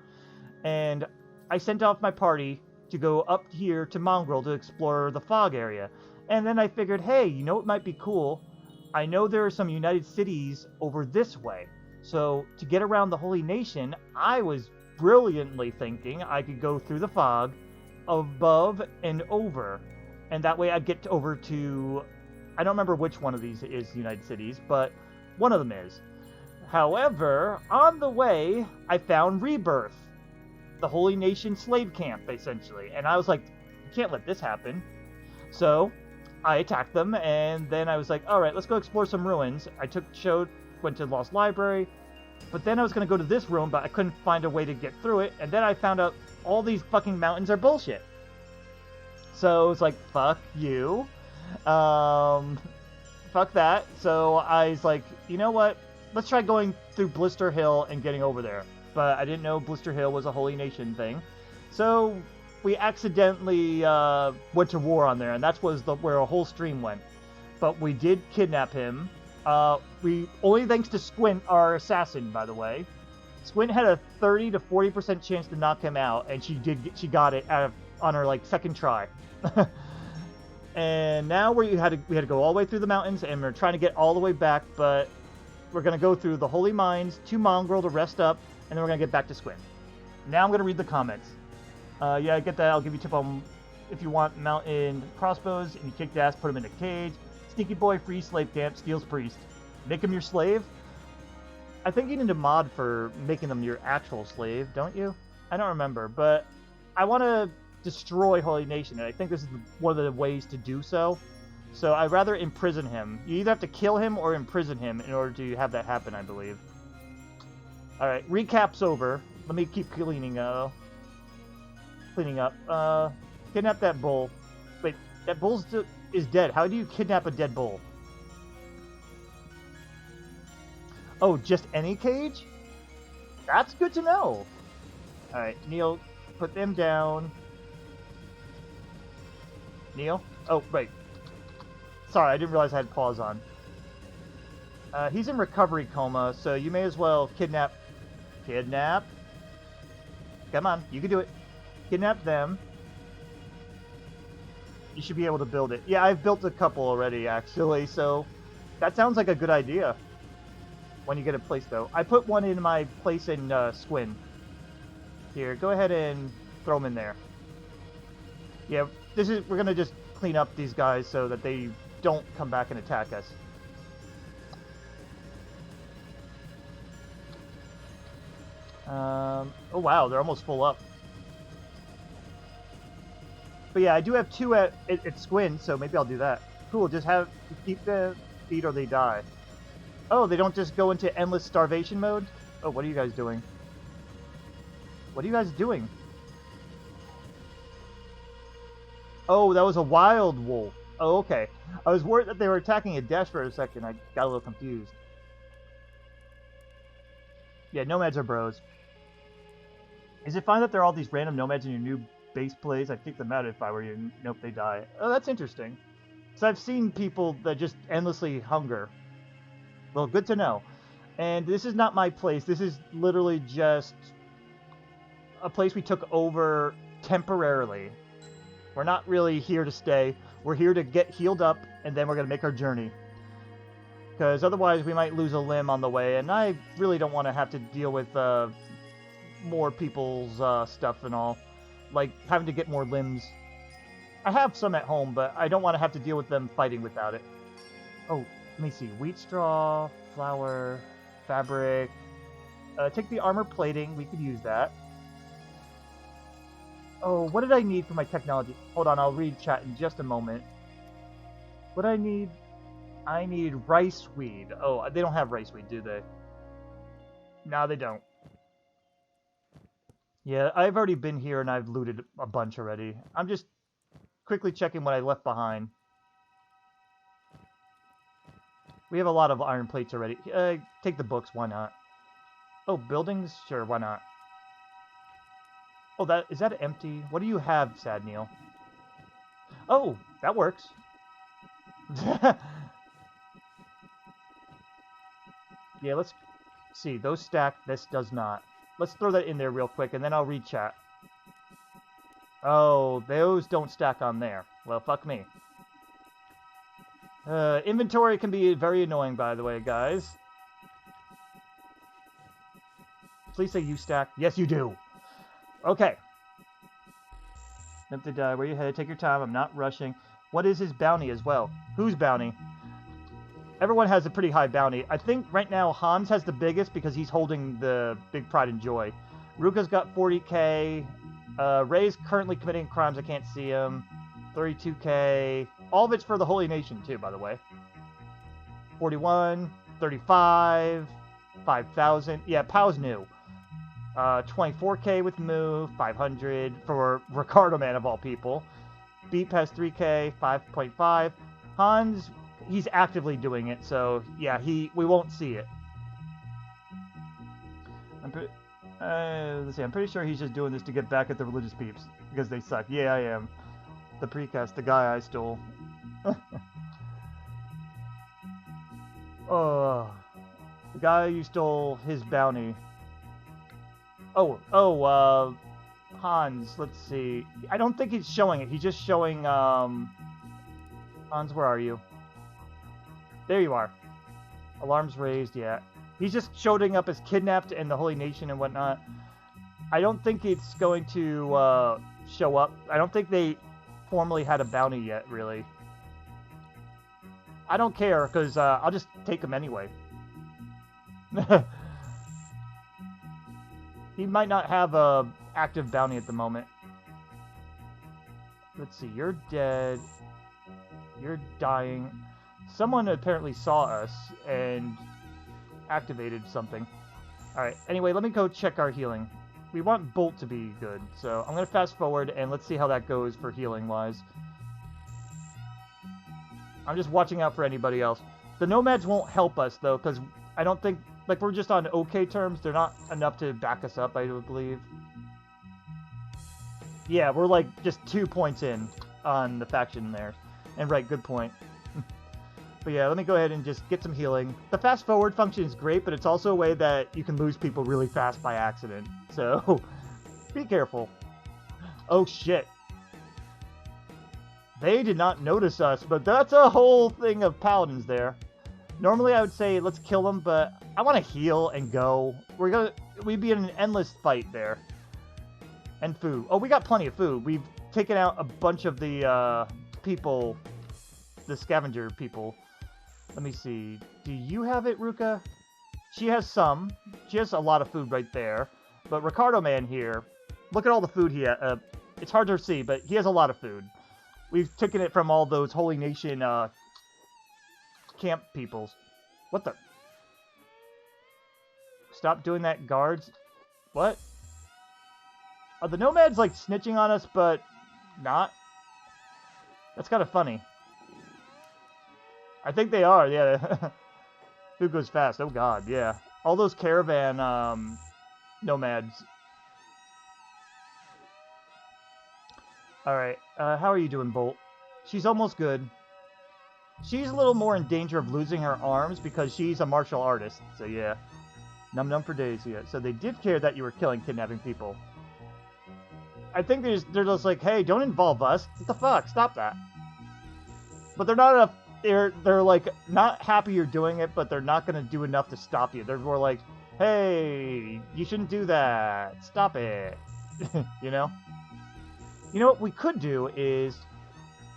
And I sent off my party to go up here to Mongrel to explore the fog area. And then I figured, hey, you know what might be cool? I know there are some United Cities over this way. So to get around the Holy Nation, I was brilliantly thinking I could go through the fog, above and over. And that way I'd get over to... I don't remember which one of these is United Cities, but one of them is. However, on the way, I found Rebirth, the Holy Nation slave camp, essentially. And I was like, you can't let this happen. So, I attacked them, and then I was like, alright, let's go explore some ruins. Went to Lost Library, but then I was going to go to this room, but I couldn't find a way to get through it, and then I found out all these fucking mountains are bullshit. So, it's like, fuck you. Fuck that. So I was like, you know what? Let's try going through Blister Hill and getting over there. But I didn't know Blister Hill was a Holy Nation thing. So we accidentally went to war on there, and that was where a whole stream went. But we did kidnap him. We only thanks to Squint, our assassin, by the way. Squint had a 30 to 40% chance to knock him out, and she got it on her like second try. And now we had to go all the way through the mountains, and we're trying to get all the way back, but we're going to go through the Holy Mines to Mongrel to rest up, and then we're going to get back to Squint. Now I'm going to read the comments. Yeah, I get that. I'll give you a tip on if you want mountain crossbows, and you kick ass, put them in a cage. Sneaky boy, free slave camp, steals priest. Make him your slave? I think you need a mod for making them your actual slave, don't you? I don't remember, but I want to destroy Holy Nation, and I think this is one of the ways to do so. So I'd rather imprison him. You either have to kill him or imprison him in order to have that happen, I believe. Alright, recap's over. Let me keep cleaning up. Kidnap that bull. Wait, that bull is dead. How do you kidnap a dead bull? Oh, just any cage? That's good to know. Alright, Neil, put them down. Neil? Oh, right. Sorry, I didn't realize I had pause on. He's in recovery coma, so you may as well kidnap. Kidnap? Come on, you can do it. Kidnap them. You should be able to build it. Yeah, I've built a couple already, actually, so that sounds like a good idea. When you get a place, though. I put one in my place in Squin. Here, go ahead and throw them in there. Yeah, we're gonna just clean up these guys so that they don't come back and attack us. Oh wow, they're almost full up. But yeah, I do have 2 at Squin, so maybe I'll do that. Cool, just keep the feed or they die. Oh, they don't just go into endless starvation mode? Oh, what are you guys doing? What are you guys doing? Oh, that was a wild wolf. Oh, okay. I was worried that they were attacking a dash for a second. I got a little confused. Yeah, nomads are bros. Is it fine that there are all these random nomads in your new base plays? I'd kick them out if I were you. Nope, they die. Oh, that's interesting. So I've seen people that just endlessly hunger. Well, good to know. And this is not my place. This is literally just a place we took over temporarily. We're not really here to stay. We're here to get healed up, and then we're going to make our journey. Because otherwise we might lose a limb on the way, and I really don't want to have to deal with more people's stuff and all. Like, having to get more limbs. I have some at home, but I don't want to have to deal with them fighting without it. Oh, let me see. Wheat straw, flour, fabric. Take the armor plating. We could use that. Oh, what did I need for my technology? Hold on, I'll read chat in just a moment. What I need? I need rice weed. Oh, they don't have rice weed, do they? No, they don't. Yeah, I've already been here and I've looted a bunch already. I'm just quickly checking what I left behind. We have a lot of iron plates already. Take the books, why not? Oh, buildings? Sure, why not? Oh, is that empty? What do you have, Sad Neil? Oh, that works. Yeah, let's see. Those stack. This does not. Let's throw that in there real quick, and then I'll read chat. Oh, those don't stack on there. Well, fuck me. Inventory can be very annoying, by the way, guys. Please say you stack. Yes, you do. Okay. Empty die. Where you headed? Take your time. I'm not rushing. What is his bounty as well? Whose bounty? Everyone has a pretty high bounty. I think right now Hans has the biggest because he's holding the big pride and joy. Ruka's got 40k. Ray's currently committing crimes. I can't see him. 32k. All of it's for the Holy Nation too, by the way. 41, 35, 5,000. Yeah, Pow's new. 24k with Moo, 500 for Ricardo Man of all people. Beep has 3k, 5.5. Hans, he's actively doing it, so yeah, we won't see it. Let's see, I'm pretty sure he's just doing this to get back at the religious peeps because they suck. Yeah, I am. The precast, the guy I stole. The guy you stole his bounty. Hans, let's see. I don't think he's showing it. He's just showing, Hans, where are you? There you are. Alarms raised, yeah. He's just showing up as kidnapped in the Holy Nation and whatnot. I don't think it's going to, show up. I don't think they formally had a bounty yet, really. I don't care, because, I'll just take him anyway. He might not have a active bounty at the moment. Let's see, you're dead. You're dying. Someone apparently saw us and activated something. Alright, anyway, let me go check our healing. We want Bolt to be good, so I'm going to fast forward and let's see how that goes for healing-wise. I'm just watching out for anybody else. The Nomads won't help us, though, because I don't think... Like, we're just on okay terms. They're not enough to back us up, I believe. Yeah, we're, like, just 2 points in on the faction there. And right, good point. But yeah, let me go ahead and just get some healing. The fast forward function is great, but it's also a way that you can lose people really fast by accident. So, be careful. Oh, shit. They did not notice us, but that's a whole thing of paladins there. Normally I would say let's kill them, but I want to heal and go. We'd be in an endless fight there. And food. Oh, we got plenty of food. We've taken out a bunch of the people, the scavenger people. Let me see. Do you have it, Ruka? She has some. She has a lot of food right there. But Ricardo Man here, look at all the food he has. It's hard to see, but he has a lot of food. We've taken it from all those Holy Nation camp peoples. What the? Stop doing that, guards. What? Are the nomads, like, snitching on us, but not? That's kind of funny. I think they are, yeah. Food goes fast. Oh, God, yeah. All those caravan nomads. Alright, how are you doing, Bolt? She's almost good. She's a little more in danger of losing her arms because she's a martial artist, so yeah. Num num for days, yeah. So they did care that you were killing, kidnapping people. I think they're just like, hey, don't involve us. What the fuck? Stop that. But they're not enough. They're like not happy you're doing it, but they're not gonna do enough to stop you. They're more like, hey, you shouldn't do that. Stop it. You know? You know what we could do is,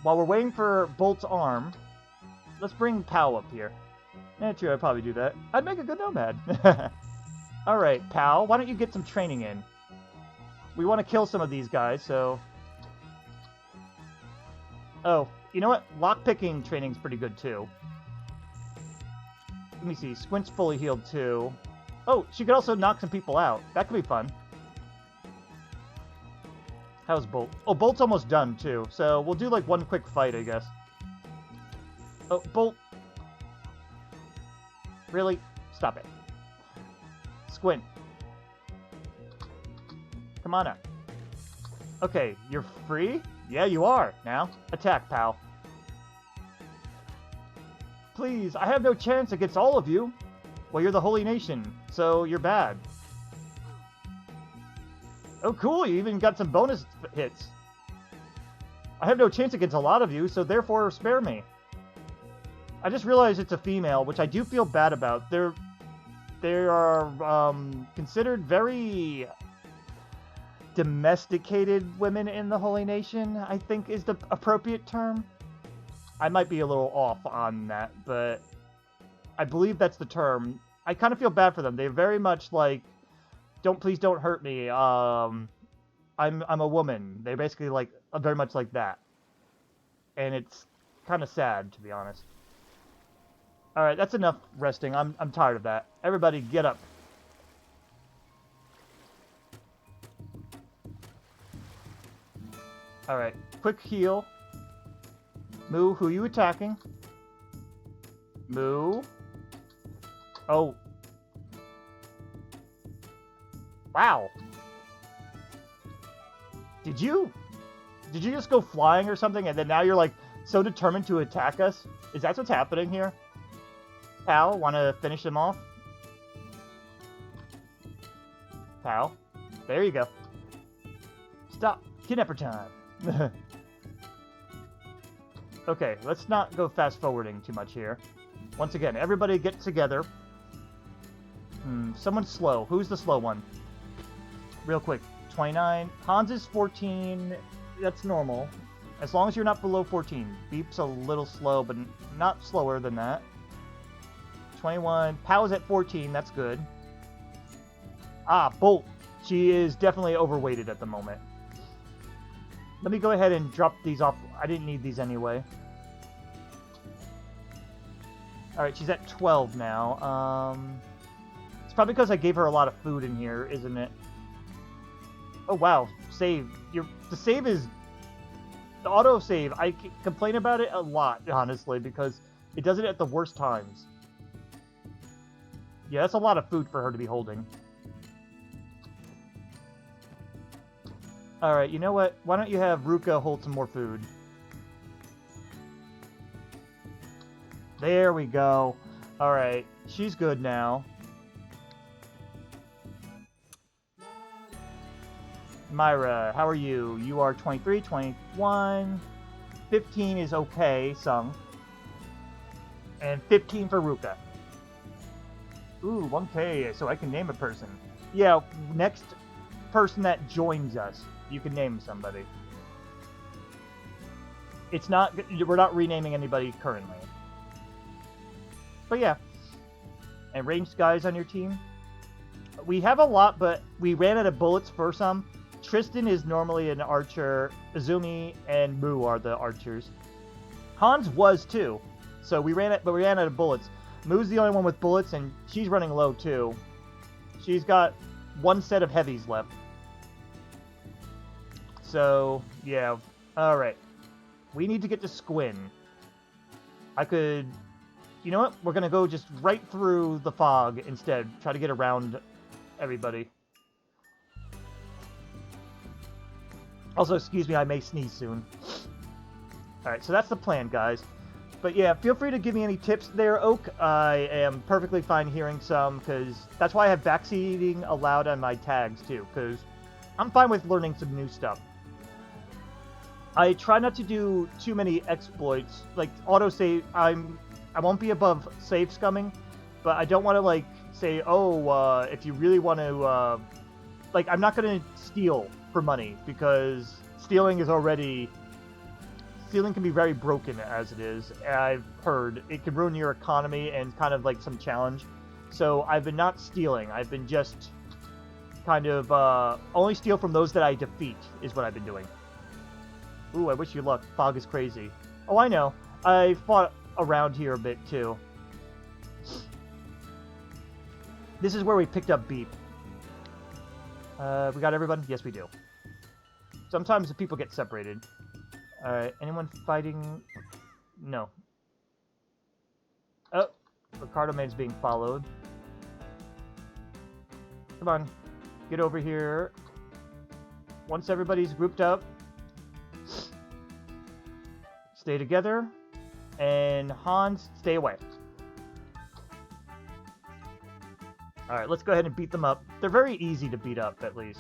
while we're waiting for Bolt's arm, let's bring Pow up here. Yeah, true, I'd probably do that. I'd make a good nomad. Alright, Pow, why don't you get some training in? We want to kill some of these guys, so... Oh, you know what? Lockpicking training's pretty good, too. Let me see. Squint's fully healed, too. Oh, she could also knock some people out. That could be fun. How's Bolt? Oh, Bolt's almost done, too. So we'll do, like, one quick fight, I guess. Oh, Bolt. Really? Stop it. Squint. Come on up. Okay, you're free? Yeah, you are. Now, attack, pal. Please, I have no chance against all of you. Well, you're the Holy Nation, so you're bad. Oh, cool, you even got some bonus hits. I have no chance against a lot of you, so therefore spare me. I just realized it's a female, which I do feel bad about. They are considered very domesticated women in the Holy Nation, I think is the appropriate term. I might be a little off on that, but I believe that's the term. I kind of feel bad for them. They're very much like, please don't hurt me. I'm a woman. They're basically like very much like that, and it's kind of sad, to be honest. All right, that's enough resting. I'm tired of that. Everybody, get up. All right, quick heal. Moo, who are you attacking? Moo. Oh. Wow. Did you just go flying or something, and then now you're like so determined to attack us? Is that what's happening here? Pal, want to finish him off? Pal. There you go. Stop. Kidnapper time. Okay, let's not go fast-forwarding too much here. Once again, everybody get together. Someone's slow. Who's the slow one? Real quick. 29. Hans is 14. That's normal. As long as you're not below 14. Beep's a little slow, but not slower than that. 21. Pow's at 14. That's good. Ah, Bolt. She is definitely overweighted at the moment. Let me go ahead and drop these off. I didn't need these anyway. Alright, she's at 12 now. It's probably because I gave her a lot of food in here, isn't it? Oh, wow. Save. The save is... The auto-save, I complain about it a lot, honestly, because it does it at the worst times. Yeah, that's a lot of food for her to be holding. Alright, you know what? Why don't you have Ruka hold some more food? There we go. Alright, she's good now. Myra, how are you? You are 23, 21. 15 is okay, Sung. And 15 for Ruka. Ooh, 1K, so I can name a person. Yeah, next person that joins us, you can name somebody. It's not... We're not renaming anybody currently. But yeah. And ranged guys on your team? We have a lot, but we ran out of bullets for some. Tristan is normally an archer. Izumi and Moo are the archers. Hans was too. So we ran out of bullets. Moo's the only one with bullets, and she's running low too. She's got one set of heavies left. So, yeah. Alright. We need to get to Squin. I could... You know what? We're going to go just right through the fog instead. Try to get around everybody. Also, excuse me, I may sneeze soon. Alright, so that's the plan, guys. But yeah, feel free to give me any tips there, Oak. I am perfectly fine hearing some, because that's why I have backseating allowed on my tags, too, because I'm fine with learning some new stuff. I try not to do too many exploits, like autosave. I won't be above save scumming, but I don't want to, like, say, oh, if you really want to, like, I'm not going to steal for money, because stealing is already... Stealing can be very broken as it is. I've heard it can ruin your economy and kind of like some challenge. So I've been not stealing. I've been just kind of only steal from those that I defeat is what I've been doing. Ooh, I wish you luck. Fog is crazy. Oh, I know. I fought around here a bit too. This is where we picked up Beep. We got everyone? Yes, we do. Sometimes the people get separated. Alright, anyone fighting? No. Oh, Ricardo Man's being followed. Come on, get over here. Once everybody's grouped up, stay together, and Hans, stay away. Alright, let's go ahead and beat them up. They're very easy to beat up, at least.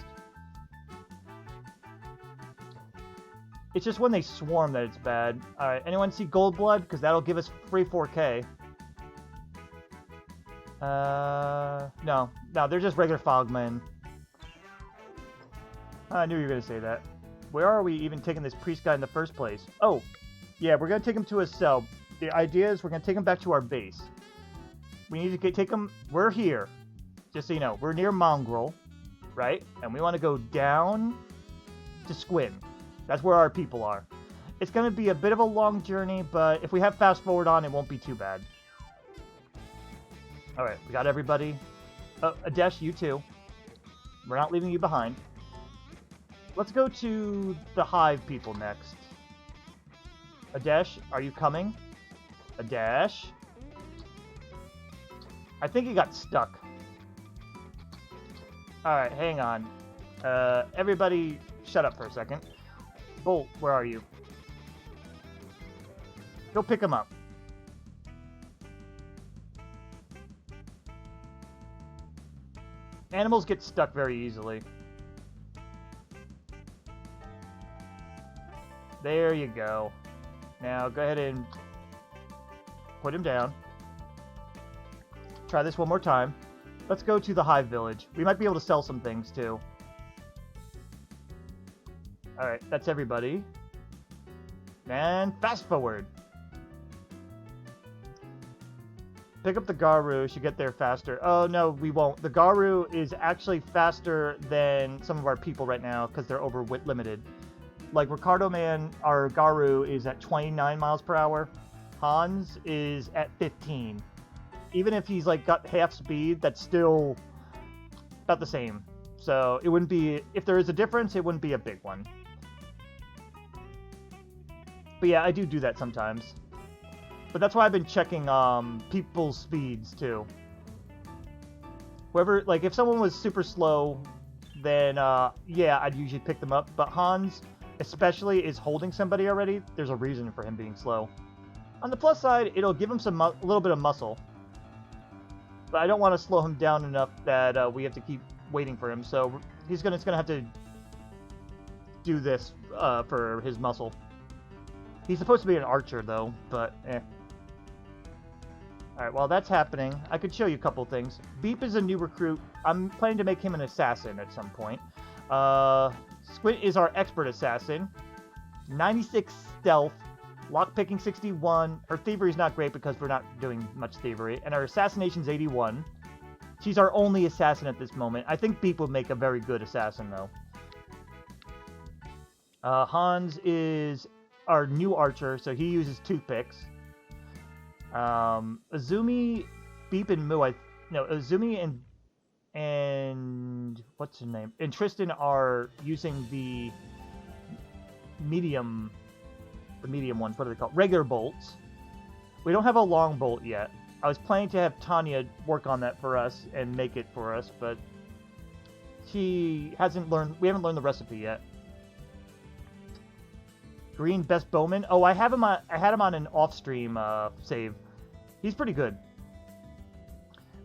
It's just when they swarm that it's bad. Alright, anyone see Gold Blood? Because that'll give us free 4K. No, they're just regular Fogmen. I knew you were going to say that. Where are we even taking this priest guy in the first place? Oh, yeah, we're going to take him to a cell. The idea is we're going to take him back to our base. We need to take him... We're here. Just so you know, we're near Mongrel, right? And we want to go down to Squin. That's where our people are. It's going to be a bit of a long journey, but if we have fast forward on, it won't be too bad. Alright, we got everybody. Oh, Adesh, you too. We're not leaving you behind. Let's go to the Hive people next. Adesh, are you coming? Adesh? I think he got stuck. Alright, hang on. Everybody shut up for a second. Bolt, where are you? Go pick him up. Animals get stuck very easily. There you go. Now go ahead and put him down. Try this one more time. Let's go to the Hive Village. We might be able to sell some things too. Alright, that's everybody. And fast forward. Pick up the Garu, should get there faster. Oh, no, we won't. The Garu is actually faster than some of our people right now because they're over wit limited. Like Ricardo Man, our Garu is at 29 miles per hour. Hans is at 15. Even if he's like got half speed, that's still about the same. So it wouldn't be, if there is a difference, it wouldn't be a big one. But yeah, I do that sometimes. But that's why I've been checking people's speeds too. Whoever, like if someone was super slow, then yeah, I'd usually pick them up. But Hans, especially, is holding somebody already. There's a reason for him being slow. On the plus side, it'll give him a little bit of muscle. But I don't want to slow him down enough that we have to keep waiting for him. So it's gonna have to do this for his muscle. He's supposed to be an archer, though, but eh. Alright, while that's happening, I could show you a couple things. Beep is a new recruit. I'm planning to make him an assassin at some point. Squint is our expert assassin. 96 stealth. Lockpicking 61. Her thievery is not great because we're not doing much thievery. And our assassination's 81. She's our only assassin at this moment. I think Beep would make a very good assassin, though. Hans is our new archer, so he uses toothpicks. Azumi, Beep, and Moo. Azumi and what's her name? And Tristan are using the medium ones. What are they called? Regular bolts. We don't have a long bolt yet. I was planning to have Tanya work on that for us and make it for us, but she hasn't learned. We haven't learned the recipe yet. Green best bowman. Oh, I have him on. I had him on an off-stream save. He's pretty good.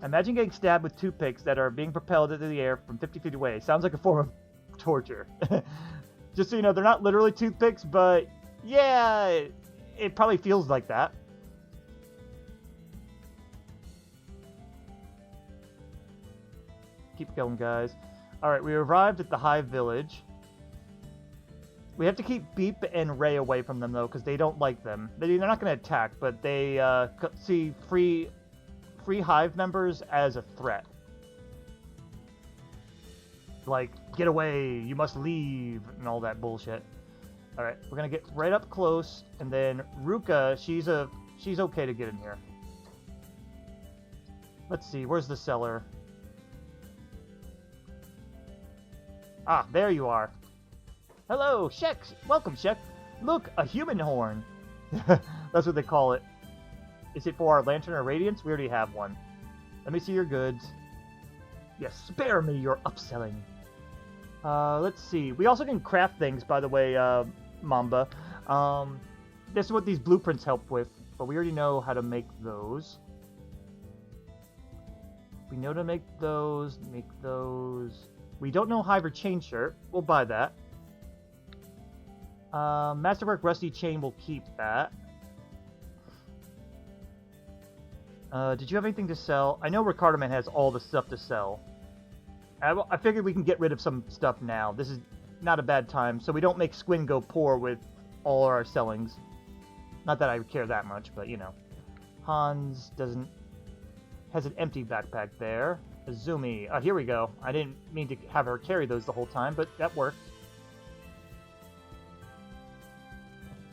Imagine getting stabbed with toothpicks that are being propelled into the air from 50 feet away. Sounds like a form of torture. Just so you know, they're not literally toothpicks, but yeah, it probably feels like that. Keep going, guys. Alright, we arrived at the Hive Village. We have to keep Beep and Ray away from them, though, because they don't like them. They're not going to attack, but they see free Hive members as a threat. Like, get away, you must leave, and all that bullshit. Alright, we're going to get right up close, and then Ruka, she's okay to get in here. Let's see, where's the cellar? Ah, there you are. Hello, Shek! Welcome, Shek! Look, a human horn! That's what they call it. Is it for our lantern or radiance? We already have one. Let me see your goods. Yes, spare me your upselling. Let's see. We also can craft things, by the way, Mamba. This is what these blueprints help with, but we already know how to make those. We know to make those, We don't know Hive or Chain Shirt. We'll buy that. Masterwork Rusty Chain, will keep that. Did you have anything to sell? I know Ricardo Man has all the stuff to sell. I figured we can get rid of some stuff now. This is not a bad time, so we don't make Squin go poor with all our sellings. Not that I care that much, but you know. Hans has an empty backpack there. Azumi. Oh, here we go. I didn't mean to have her carry those the whole time, but that worked.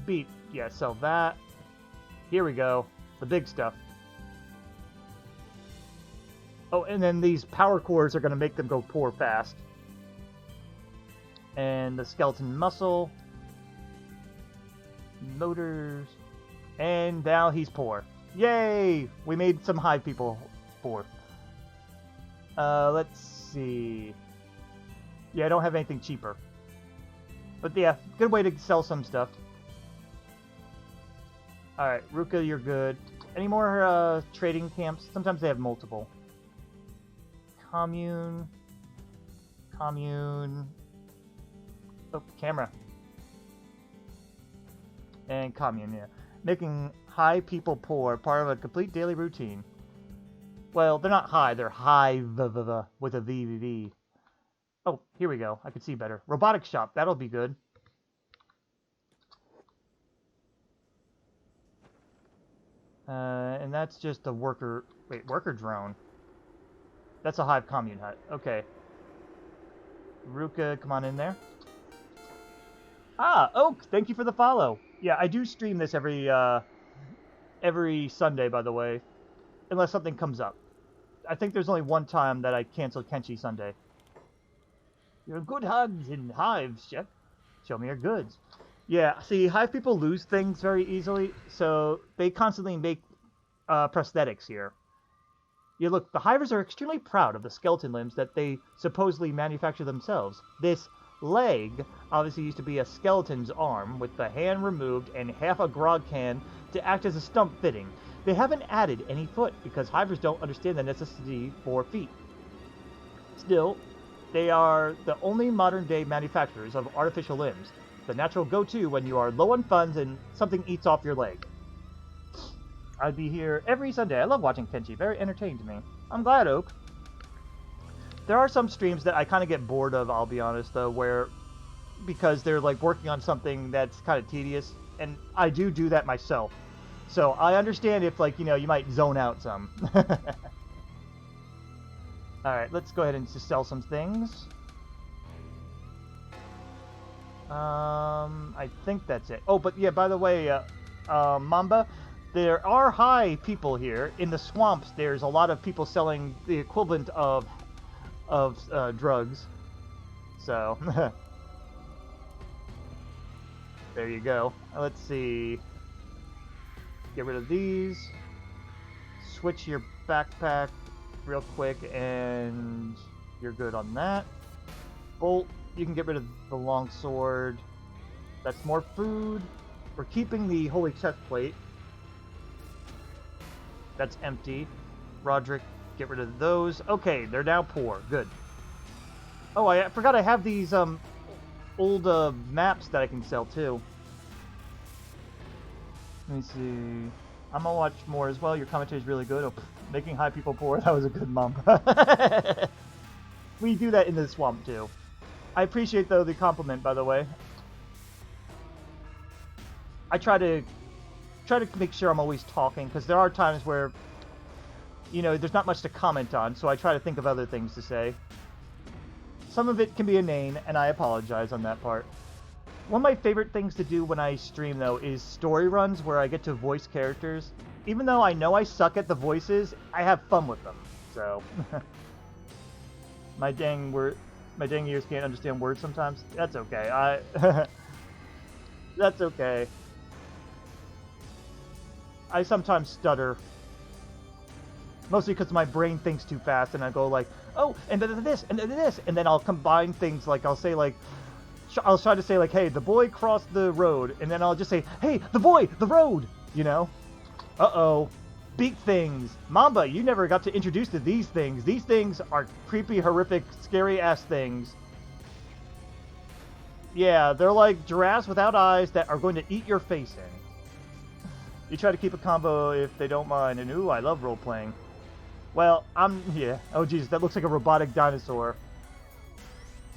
Beep. Yeah, sell that. Here we go. The big stuff. Oh, and then these power cores are going to make them go poor fast. And the skeleton muscle. Motors. And now he's poor. Yay! We made some Hive people poor. Let's see. Yeah, I don't have anything cheaper. But yeah, good way to sell some stuff. Alright, Ruka, you're good. Any more trading camps? Sometimes they have multiple. Commune. Oh, camera. And commune, yeah. Making high people poor, part of a complete daily routine. Well, they're not high, they're hive with a VVV. Oh, here we go. I can see better. Robotics shop, that'll be good. And that's just a worker... Wait, worker drone. That's a Hive commune hut. Okay. Ruka, come on in there. Ah, Oak, thank you for the follow. Yeah, I do stream this every Sunday, by the way. Unless something comes up. I think there's only one time that I canceled Kenshi Sunday. Your good hugs in hives, Chef. Show me your goods. Yeah, see, Hive people lose things very easily, so they constantly make prosthetics here. Yeah, look, the Hivers are extremely proud of the skeleton limbs that they supposedly manufacture themselves. This leg obviously used to be a skeleton's arm, with the hand removed and half a grog can to act as a stump fitting. They haven't added any foot, because Hivers don't understand the necessity for feet. Still, they are the only modern-day manufacturers of artificial limbs, the natural go-to when you are low on funds and something eats off your leg. I'd be here every Sunday. I love watching Kenshi. Very entertaining to me. I'm glad, Oak. There are some streams that I kind of get bored of, I'll be honest, though, because they're like working on something that's kind of tedious, and I do that myself. So I understand if, like, you know, you might zone out some. Alright, let's go ahead and just sell some things. I think that's it. Oh, but yeah, by the way, Mamba, there are high people here. In the swamps, there's a lot of people selling the equivalent of drugs. So, there you go. Let's see. Get rid of these. Switch your backpack real quick, and you're good on that. Bolt, you can get rid of the long sword. That's more food. We're keeping the holy chest plate. That's empty. Roderick, get rid of those. Okay, they're now poor. Good. Oh, I forgot I have these old maps that I can sell too. Let me see. I'm gonna watch more as well. Your commentary is really good. Oh, making high people poor. That was a good Mamba. We do that in the swamp too. I appreciate though the compliment, by the way. I try to make sure I'm always talking, because there are times where, you know, there's not much to comment on, so I try to think of other things to say. Some of it can be inane, and I apologize on that part. One of my favorite things to do when I stream, though, is story runs where I get to voice characters. Even though I know I suck at the voices, I have fun with them, so... my dang ears can't understand words sometimes. That's okay. That's okay. I sometimes stutter. Mostly because my brain thinks too fast, and I go like, oh, and then this, and then this, and then I'll combine things, like, I'll say, like, I'll try to say, like, hey, the boy crossed the road, and then I'll just say, hey, the boy, the road, you know? Uh-oh. Big things. Mamba, you never got to introduce to these things. These things are creepy, horrific, scary-ass things. Yeah, they're like giraffes without eyes that are going to eat your face in. You try to keep a combo if they don't mind, and ooh, I love role-playing. Well, yeah. Oh, jeez, that looks like a robotic dinosaur.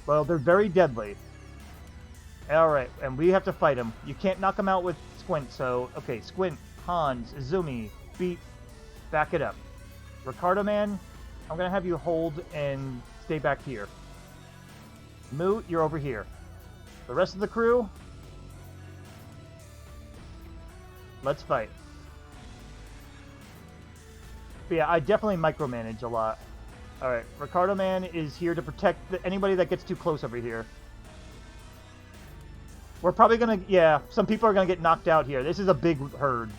Well, they're very deadly. Alright, and we have to fight him. You can't knock him out with Squint, so... Okay, Squint, Hans, Izumi, Beat, back it up. Ricardo Man, I'm gonna have you hold and stay back here. Moo, you're over here. The rest of the crew... Let's fight. But yeah, I definitely micromanage a lot. Alright, Ricardo Man is here to protect anybody that gets too close over here. We're probably gonna... Yeah, some people are gonna get knocked out here. This is a big herd.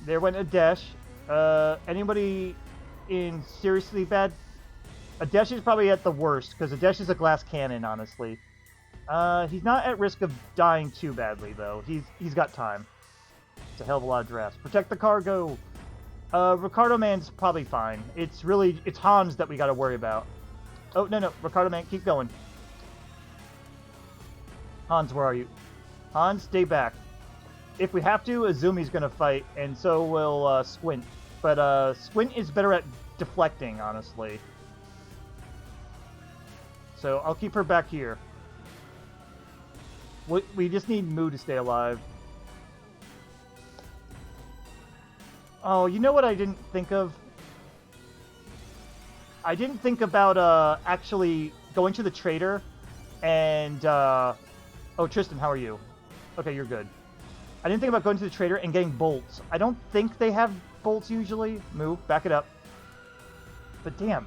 There went Adesh. Anybody in seriously bad... Adesh is probably at the worst, because Adesh is a glass cannon, honestly. He's not at risk of dying too badly, though. He's got time. It's a hell of a lot of drafts. Protect the cargo! Ricardo Man's probably fine. It's Hans that we gotta worry about. Oh, no, Ricardo Man, keep going. Hans, where are you? Hans, stay back. If we have to, Izumi's gonna fight, and so will, Squint. But, Squint is better at deflecting, honestly. So, I'll keep her back here. We just need Moo to stay alive. Oh, you know what I didn't think of? I didn't think about, actually going to the trader and, Oh, Tristan, how are you? Okay, you're good. I didn't think about going to the trader and getting bolts. I don't think they have bolts usually. Moo, back it up. But damn.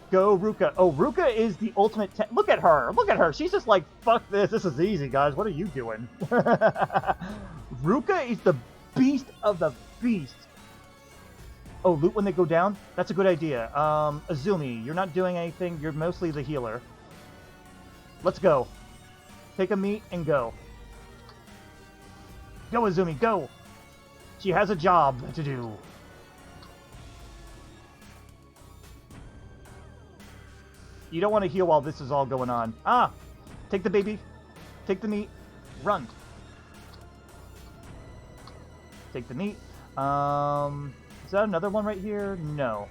Go, Ruka. Oh, Ruka is the ultimate... Look at her. Look at her. She's just like, fuck this. This is easy, guys. What are you doing? Ruka is the beast of the beast. Oh, loot when they go down? That's a good idea. Izumi, you're not doing anything. You're mostly the healer. Let's go. Take a meat and go. Go, Izumi, go! She has a job to do. You don't want to heal while this is all going on. Ah! Take the baby. Take the meat. Run. Take the meat. Is that another one right here? No.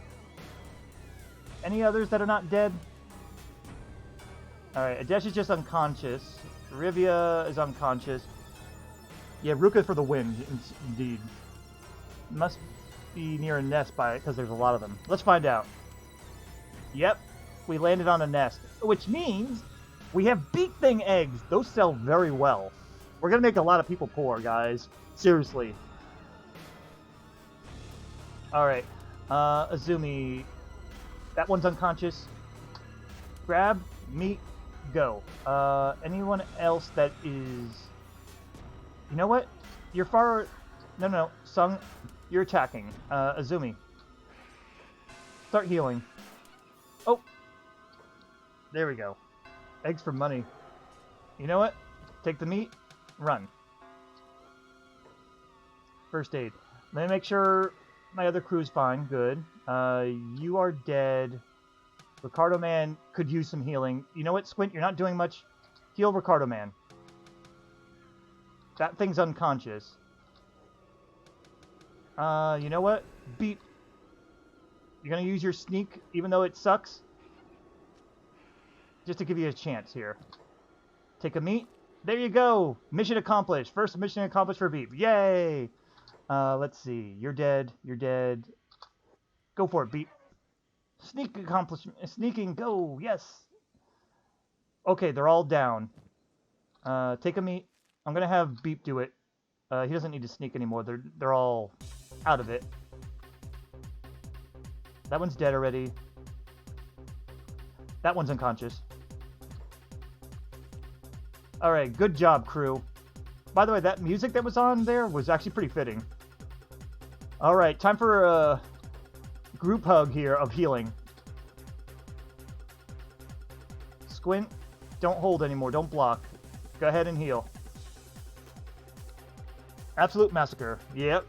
Any others that are not dead? Alright, Adesh is just unconscious. Rivia is unconscious. Yeah, Ruka for the win, indeed. Must be near a nest because there's a lot of them. Let's find out. Yep, we landed on a nest, which means we have beet thing eggs. Those sell very well. We're gonna make a lot of people poor, guys. Seriously. All right, Azumi, that one's unconscious. Grab, meat, go. Anyone else that is... You know what? You're far... No. Sung, you're attacking. Azumi. Start healing. Oh! There we go. Eggs for money. You know what? Take the meat, run. First aid. Let me make sure my other crew's fine. Good. You are dead. Ricardo Man could use some healing. You know what, Squint? You're not doing much. Heal Ricardo Man. That thing's unconscious. You know what? Beat. You're gonna use your sneak, even though it sucks? Just to give you a chance here. Take a meat. There you go! Mission accomplished. First mission accomplished for Beep. Yay! Let's see. You're dead. You're dead. Go for it, Beep. Sneak accomplishment. Sneaking. Go. Yes. Okay, they're all down. Take a meat. I'm gonna have Beep do it. He doesn't need to sneak anymore. They're all out of it. That one's dead already. That one's unconscious. Alright, good job, crew. By the way, that music that was on there was actually pretty fitting. Alright, time for a group hug here of healing. Squint, don't hold anymore, don't block. Go ahead and heal. Absolute massacre. Yep.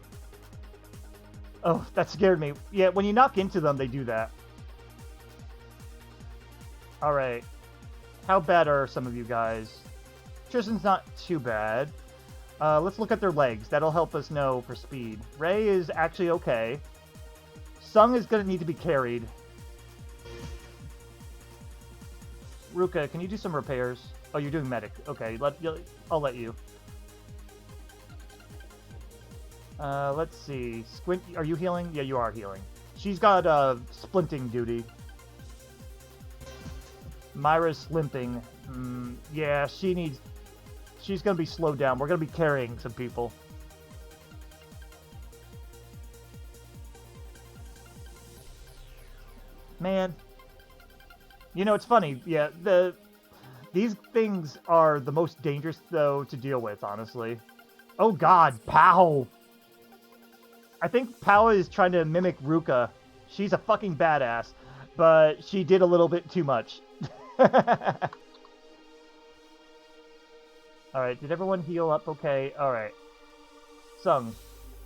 Oh, that scared me. Yeah, when you knock into them, they do that. Alright. How bad are some of you guys? Tristan's not too bad. Let's look at their legs. That'll help us know for speed. Ray is actually okay. Sung is going to need to be carried. Ruka, can you do some repairs? Oh, you're doing medic. Okay, I'll let you. Let's see. Squint, are you healing? Yeah, you are healing. She's got splinting duty. Myra's limping. Yeah, she's gonna be slowed down. We're gonna be carrying some people. Man. You know, it's funny. Yeah, these things are the most dangerous, though, to deal with, honestly. Oh god, Pow! I think Pow is trying to mimic Ruka. She's a fucking badass, but she did a little bit too much. Alright, did everyone heal up okay? Alright. Sung,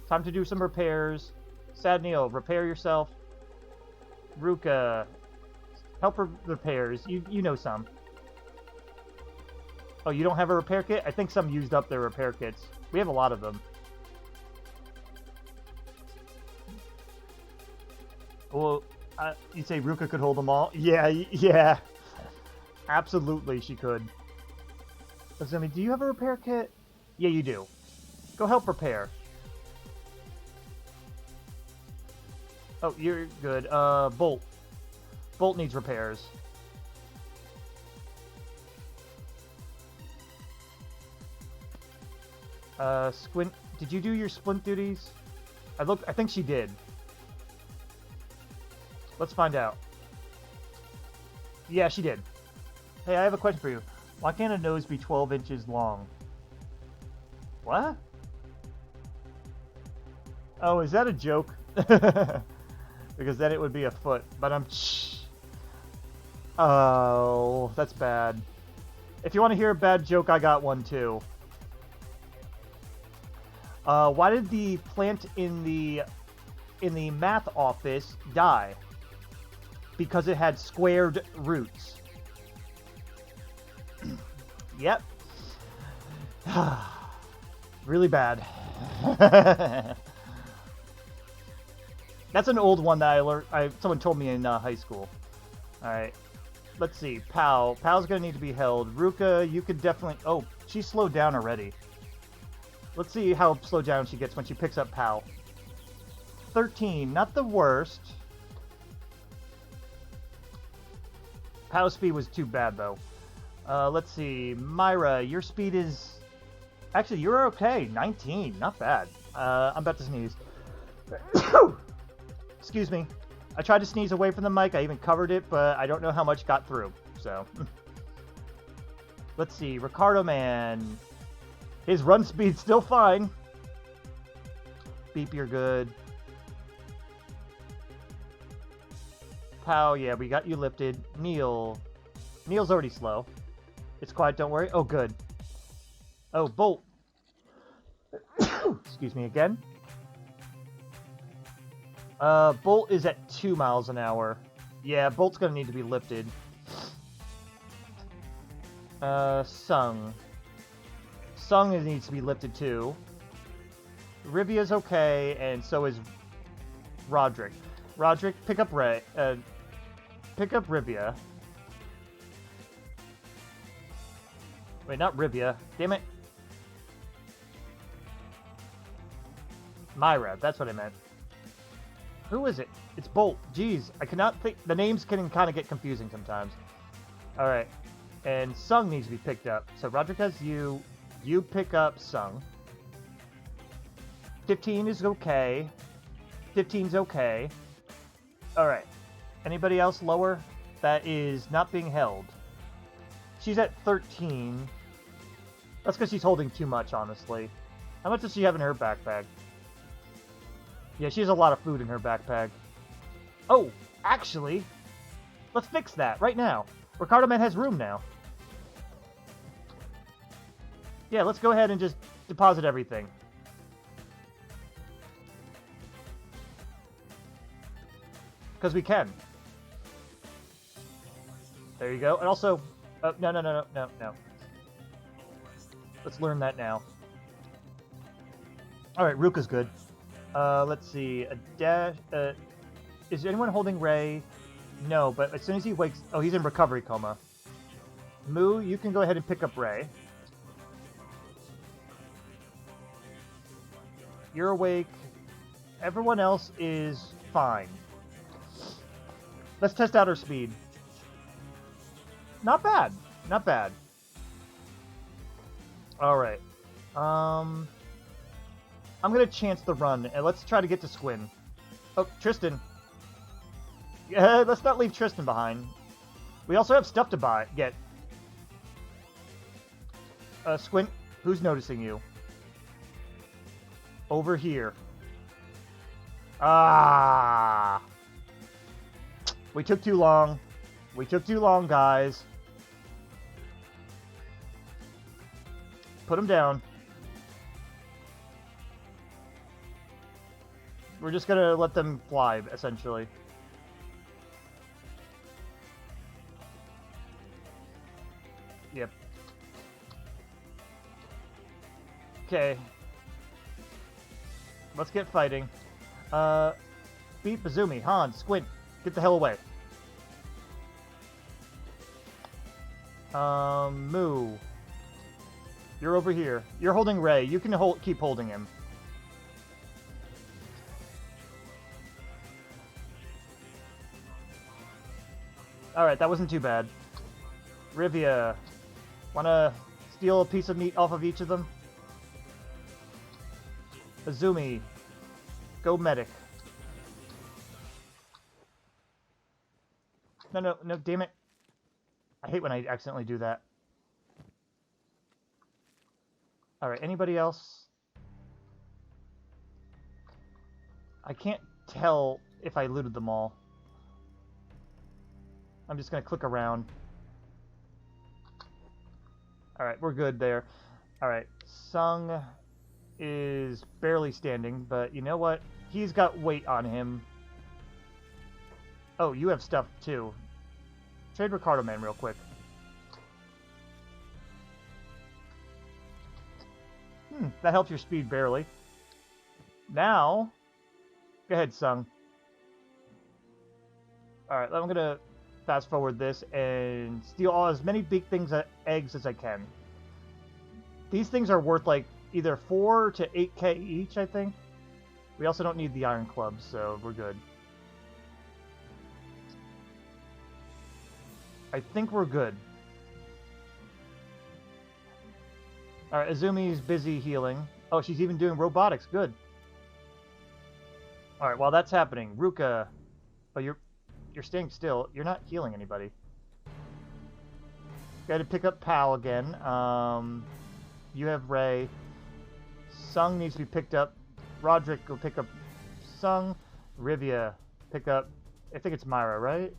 time to do some repairs. Sad Neil, repair yourself. Ruka, help her repairs. You know some. Oh, you don't have a repair kit? I think some used up their repair kits. We have a lot of them. Well, you'd say Ruka could hold them all? Yeah. Absolutely, she could. Azumi, do you have a repair kit? Yeah, you do. Go help repair. Oh, you're good. Bolt. Bolt needs repairs. Squint, did you do your splint duties? I think she did. Let's find out. Yeah, she did. Hey, I have a question for you. Why can't a nose be 12 inches long? What? Oh, is that a joke? Because then it would be a foot. But oh, that's bad. If you want to hear a bad joke, I got one too. Why did the plant in the math office die? Because it had squared roots. Yep. Really bad. That's an old one that I learned. Someone told me in high school. All right. Let's see. Pow's gonna need to be held. Ruka, you could definitely. Oh, she slowed down already. Let's see how slowed down she gets when she picks up Pal. 13, not the worst. Pal's speed was too bad, though. Let's see. Myra, your speed is... Actually, you're okay. 19, not bad. I'm about to sneeze. Excuse me. I tried to sneeze away from the mic. I even covered it, but I don't know how much got through. So, let's see. Ricardo Man. His run speed's still fine. Beep, you're good. Pow, yeah, we got you lifted. Neil. Neil's already slow. It's quiet, don't worry. Oh, good. Oh, Bolt. Excuse me again. Bolt is at 2 miles an hour. Yeah, Bolt's gonna need to be lifted. Sung. Sung needs to be lifted too. Rivia's okay, and so is Roderick. Roderick, pick up pick up Rivia. Wait, not Rivia. Damn it. Myra, that's what I meant. Who is it? It's Bolt. Jeez, I cannot think. The names can kind of get confusing sometimes. Alright. And Sung needs to be picked up. So Roderick has you. You pick up Sung. 15 is okay. 15's okay. Alright. Anybody else lower? That is not being held. She's at 13. That's because she's holding too much, honestly. How much does she have in her backpack? Yeah, she has a lot of food in her backpack. Oh, actually, let's fix that right now. Ricardo Man has room now. Yeah, let's go ahead and just deposit everything. Because we can. There you go. And also, no. Let's learn that now. Alright, Ruka's good. Let's see. A dash. Is anyone holding Ray? No, but as soon as he wakes... Oh, he's in recovery coma. Moo, you can go ahead and pick up Ray. You're awake. Everyone else is fine. Let's test out her speed. Not bad. Not bad. Alright. I'm gonna chance the run, and let's try to get to Squin. Oh, Tristan. Yeah, let's not leave Tristan behind. We also have stuff to get. Squint, who's noticing you? Over here. Ah! We took too long. We took too long, guys. Put him down. We're just gonna let them fly, essentially. Yep. Okay. Let's get fighting. Beat Bazoomi, Hans, Squint, get the hell away. Moo. You're over here. You're holding Ray. You can keep holding him. Alright, that wasn't too bad. Rivia. Wanna steal a piece of meat off of each of them? Azumi. Go medic. No, damn it. I hate when I accidentally do that. Alright, anybody else? I can't tell if I looted them all. I'm just gonna click around. Alright, we're good there. Alright, Sung is barely standing, but you know what? He's got weight on him. Oh, you have stuff too. Trade Ricardo Man real quick. That helps your speed barely. Now, go ahead, Sung. Alright, I'm gonna fast forward this and steal as many big eggs as I can. These things are worth like either 4 to 8k each, I think. We also don't need the iron clubs, so we're good. I think we're good. Alright, Azumi's busy healing. Oh, she's even doing robotics. Good. Alright, while that's happening, Ruka... Oh, you're staying still. You're not healing anybody. Gotta pick up Pal again. You have Ray. Sung needs to be picked up. Roderick will pick up Sung. Rivia, pick up... I think it's Myra, right?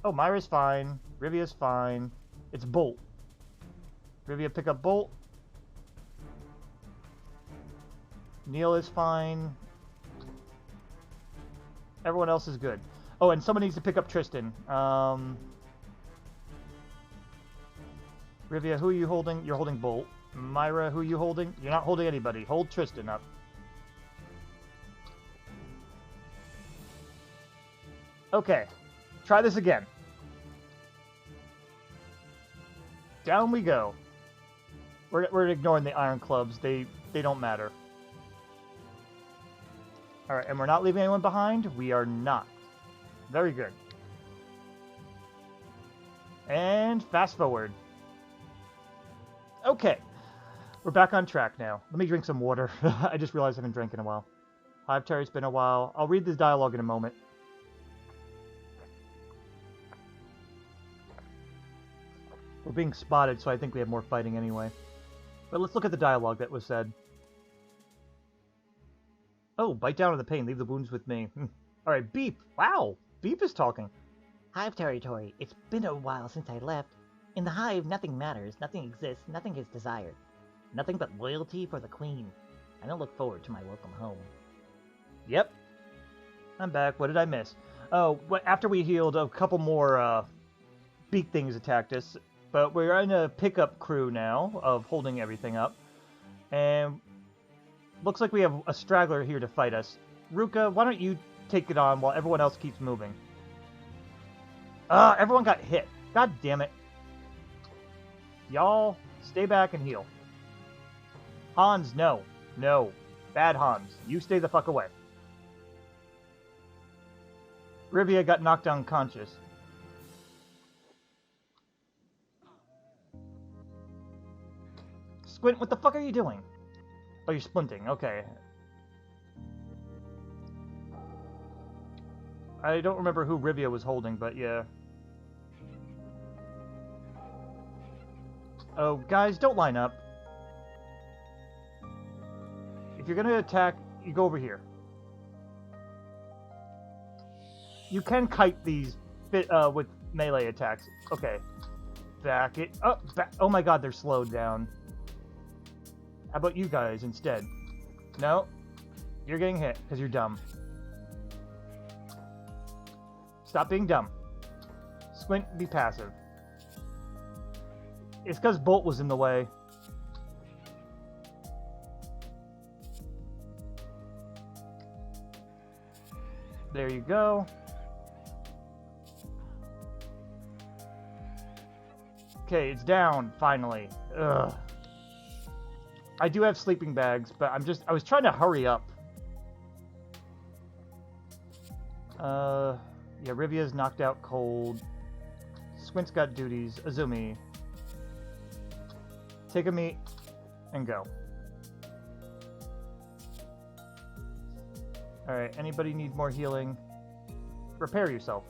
Oh, Myra's fine. Rivia's fine. It's Bolt. Rivia, pick up Bolt. Neil is fine. Everyone else is good. Oh, and someone needs to pick up Tristan. Rivia, who are you holding? You're holding Bolt. Myra, who are you holding? You're not holding anybody. Hold Tristan up. Okay. Try this again. Down we go. We're ignoring the iron clubs. They don't matter. Alright, and we're not leaving anyone behind? We are not. Very good. And fast forward. Okay. We're back on track now. Let me drink some water. I just realized I haven't drank in a while. Hive Terry, it's been a while. I'll read this dialogue in a moment. We're being spotted, so I think we have more fighting anyway. But let's look at the dialogue that was said. Oh, bite down on the pain. Leave the wounds with me. Alright, Beep. Wow. Beep is talking. Hive territory. It's been a while since I left. In the hive, nothing matters, nothing exists, nothing is desired. Nothing but loyalty for the queen. I don't look forward to my welcome home. Yep. I'm back. What did I miss? Oh, after we healed, a couple more beak things attacked us. But we're in a pickup crew now of holding everything up. And looks like we have a straggler here to fight us. Ruka, why don't you take it on while everyone else keeps moving? Everyone got hit. God damn it. Y'all, stay back and heal. Hans, no. No. Bad Hans. You stay the fuck away. Rivia got knocked unconscious. Squint, what the fuck are you doing? Oh, you're splinting. Okay. I don't remember who Rivia was holding, but yeah. Oh, guys, don't line up. If you're gonna attack, you go over here. You can kite these with melee attacks. Okay. Back it up. Oh my god, they're slowed down. How about you guys instead? No. You're getting hit because you're dumb. Stop being dumb. Squint, be passive. It's because Bolt was in the way. There you go. Okay, it's down, finally. Ugh. I do have sleeping bags, but I was trying to hurry up. Yeah, Rivia's knocked out cold. Squint's got duties. Azumi. Take a meat and go. Alright, anybody need more healing? Repair yourself.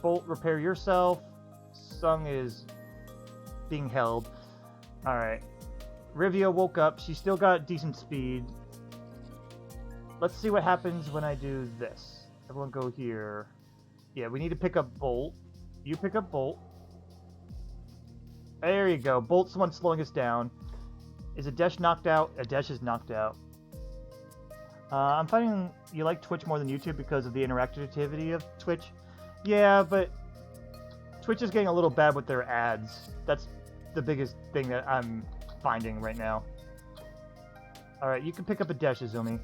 Bolt, repair yourself. Sung is being held. Alright. Rivia woke up. She still got decent speed. Let's see what happens when I do this. Everyone go here. Yeah, we need to pick up Bolt. You pick up Bolt. There you go. Bolt's the one slowing us down. Is Adesh knocked out? Adesh is knocked out. I'm finding you like Twitch more than YouTube because of the interactivity of Twitch. Yeah, but Twitch is getting a little bad with their ads. That's the biggest thing that I'm finding right now. Alright, you can pick up Adesh, Azumi.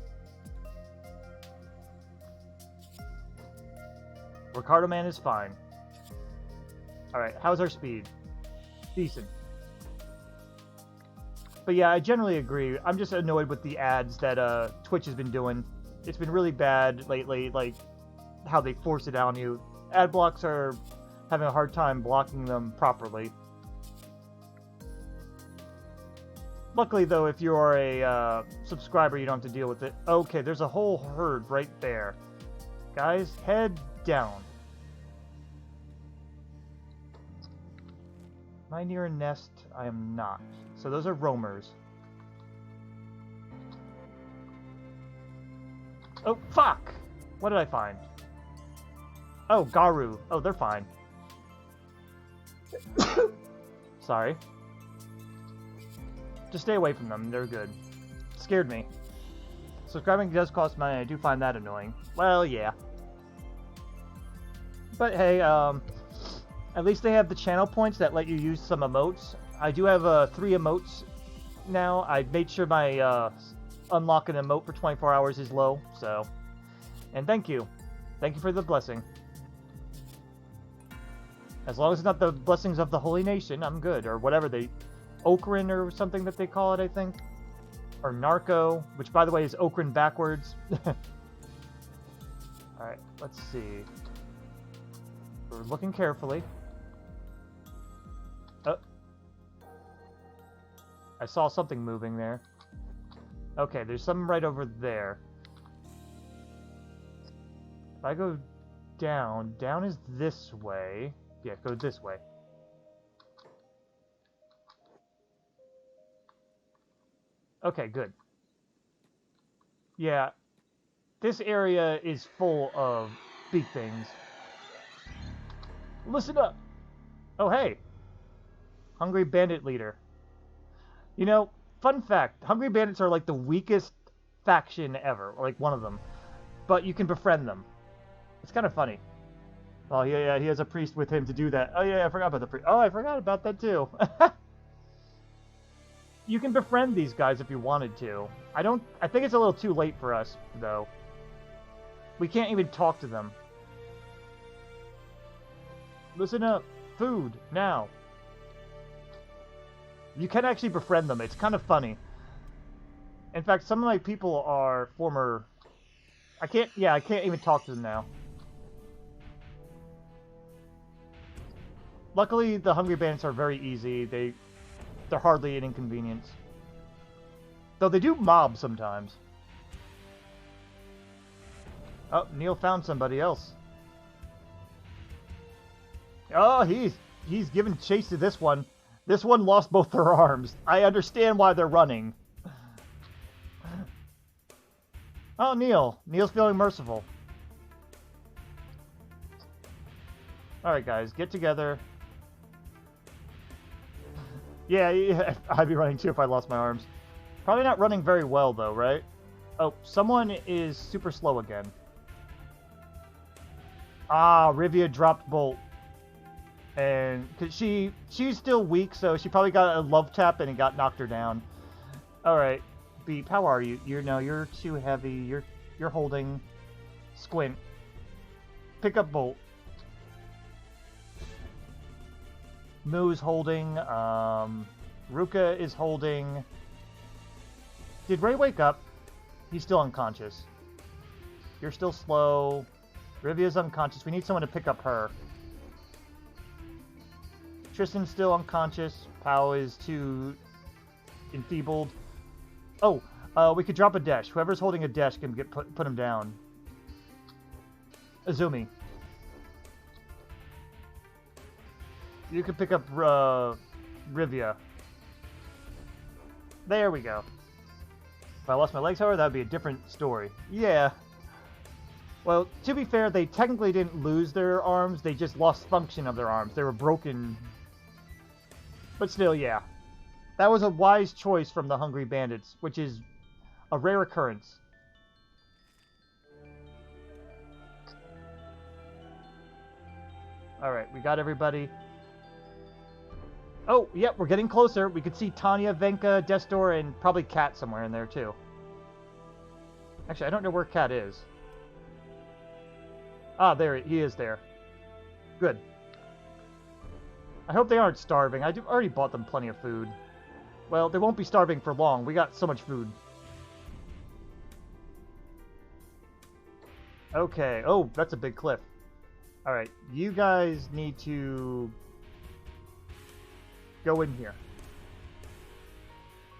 Ricardo Man is fine. Alright, how's our speed? Decent. But yeah, I generally agree. I'm just annoyed with the ads that Twitch has been doing. It's been really bad lately, like how they force it on you. Ad blocks are having a hard time blocking them properly. Luckily, though, if you are a subscriber, you don't have to deal with it. Okay, there's a whole herd right there. Guys, head down. Am I near a nest? I am not. So those are roamers. Oh, fuck! What did I find? Oh, Garu. Oh, they're fine. Sorry. Just stay away from them. They're good. Scared me. Subscribing does cost money. I do find that annoying. Well, yeah. But hey, at least they have the channel points that let you use some emotes. I do have 3 emotes now. I made sure my unlock an emote for 24 hours is low, so... And thank you. Thank you for the blessing. As long as it's not the blessings of the Holy Nation, I'm good. Or whatever they... Okrin or something that they call it, I think. Or Narco, which by the way is Okrin backwards. Alright, let's see. We're looking carefully. Oh. I saw something moving there. Okay, there's something right over there. If I go down, down is this way. Yeah, go this way. Okay, good. Yeah, this area is full of big things. Listen up! Oh, hey! Hungry Bandit Leader. You know, fun fact, Hungry Bandits are like the weakest faction ever, or like one of them. But you can befriend them. It's kind of funny. Oh, yeah, he has a priest with him to do that. Oh, yeah, I forgot about the priest. Oh, I forgot about that, too. You can befriend these guys if you wanted to. I think it's a little too late for us, though. We can't even talk to them. Listen up. Food, now. You can actually befriend them. It's kind of funny. In fact, some of my people are former... I can't even talk to them now. Luckily, the Hungry Bandits are very easy. They're hardly an inconvenience. Though they do mob sometimes. Oh, Neil found somebody else. Oh, he's giving chase to this one. This one lost both their arms. I understand why they're running. Oh, Neil. Neil's feeling merciful. Alright, guys. Get together. Yeah, I'd be running too if I lost my arms. Probably not running very well, though, right? Oh, someone is super slow again. Ah, Rivia dropped Bolt. And cause she's still weak, so she probably got a love tap and it got knocked her down. Alright. Beep, how are you? You're too heavy. You're holding. Squint. Pick up Bolt. Moo's holding. Ruka is holding. Did Ray wake up? He's still unconscious. You're still slow. Rivia's unconscious. We need someone to pick up her. Tristan's still unconscious. Pao is too enfeebled. Oh, we could drop a dash. Whoever's holding a dash can put him down. Azumi. You can pick up Rivia. There we go. If I lost my legs, however, that would be a different story. Yeah. Well, to be fair, they technically didn't lose their arms. They just lost function of their arms. They were broken. But still, yeah. That was a wise choice from the Hungry Bandits, which is a rare occurrence. Alright, we got everybody. Oh, yep, we're getting closer. We could see Tanya, Venka, Destor, and probably Kat somewhere in there, too. Actually, I don't know where Kat is. Ah, there, he is there. Good. I hope they aren't starving. Already bought them plenty of food. Well, they won't be starving for long. We got so much food. Okay. Oh, that's a big cliff. Alright, you guys need to go in here.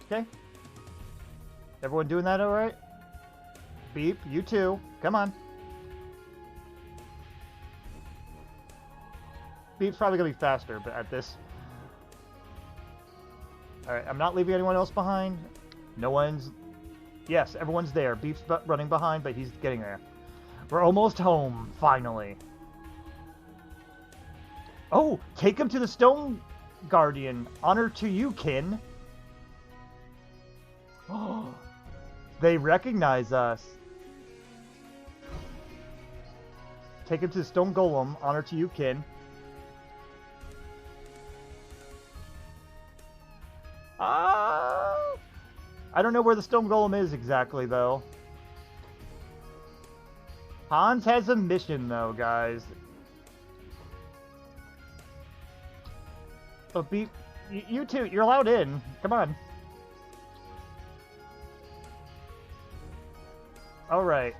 Okay? Everyone doing that alright? Beep, you too. Come on. Beep's probably gonna be faster but at this. Alright, I'm not leaving anyone else behind. No one's... Yes, everyone's there. Beep's running behind, but he's getting there. We're almost home, finally. Oh, take him to the Stone Guardian. Honor to you, kin. Oh, they recognize us. Take him to the Stone Golem. Honor to you, kin. I don't know where the Stone Golem is exactly, though. Hans has a mission, though, guys. Oh, Beep, you two, you're allowed in. Come on. Alright.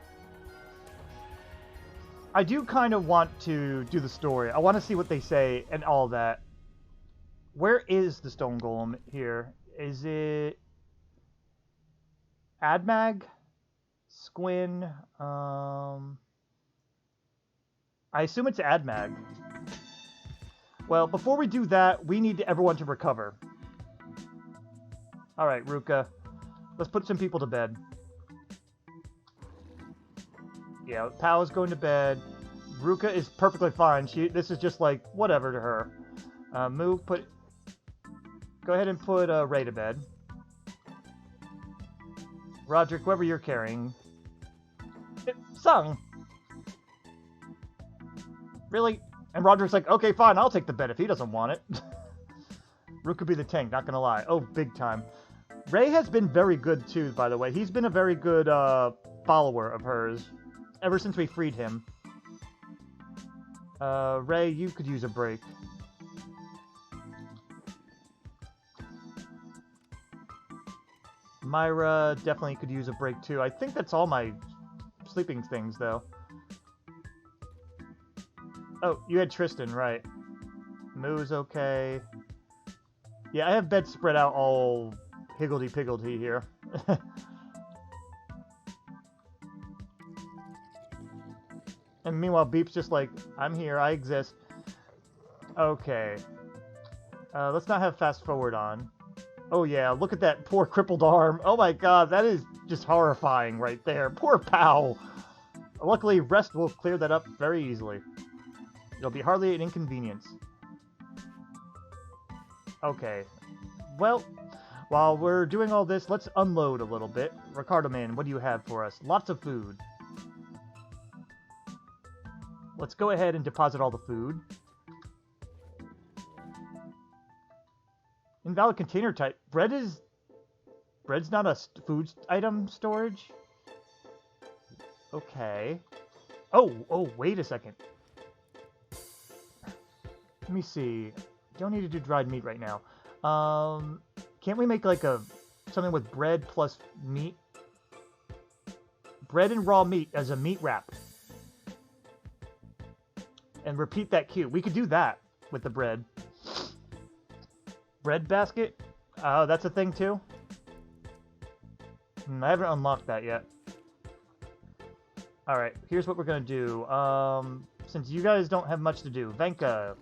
I do kind of want to do the story. I want to see what they say and all that. Where is the Stone Golem here? Is it... Admag? Squin? I assume it's Admag. Well, before we do that, we need everyone to recover. Alright, Ruka. Let's put some people to bed. Yeah, Pow's going to bed. Ruka is perfectly fine. This is just like, whatever to her. Go ahead and put Ray to bed. Roderick, whoever you're carrying. Sung! Really? And Roderick's like, okay, fine, I'll take the bed if he doesn't want it. Rook could be the tank, not gonna lie. Oh, big time. Ray has been very good, too, by the way. He's been a very good follower of hers ever since we freed him. Ray, you could use a break. Myra definitely could use a break, too. I think that's all my sleeping things, though. Oh, you had Tristan, right. Moo's okay. Yeah, I have beds spread out all higgledy-piggledy here. And meanwhile, Beep's just like, I'm here, I exist. Okay. Let's not have fast forward on. Oh yeah, look at that poor crippled arm. Oh my god, that is just horrifying right there. Poor Pow. Luckily, rest will clear that up very easily. It'll be hardly an inconvenience. Okay. Well, while we're doing all this, let's unload a little bit. Ricardo Man, what do you have for us? Lots of food. Let's go ahead and deposit all the food. Invalid container type. Bread's not a food item storage? Okay. Oh, wait a second. Let me see. Don't need to do dried meat right now. Can't we make like something with bread plus meat? Bread and raw meat as a meat wrap. And repeat that cue. We could do that with the bread. Bread basket? Oh, that's a thing too? I haven't unlocked that yet. Alright, here's what we're gonna do. Since you guys don't have much to do, Venka.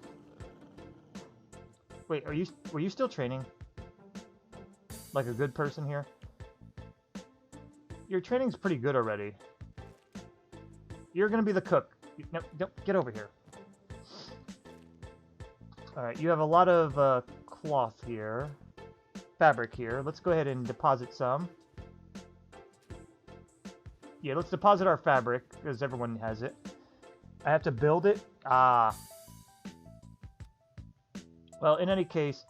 Wait, were you still training? Like a good person here? Your training's pretty good already. You're gonna be the cook. No, don't get over here. Alright, you have a lot of cloth here. Fabric here. Let's go ahead and deposit some. Yeah, let's deposit our fabric, because everyone has it. I have to build it? Ah. Well, in any case,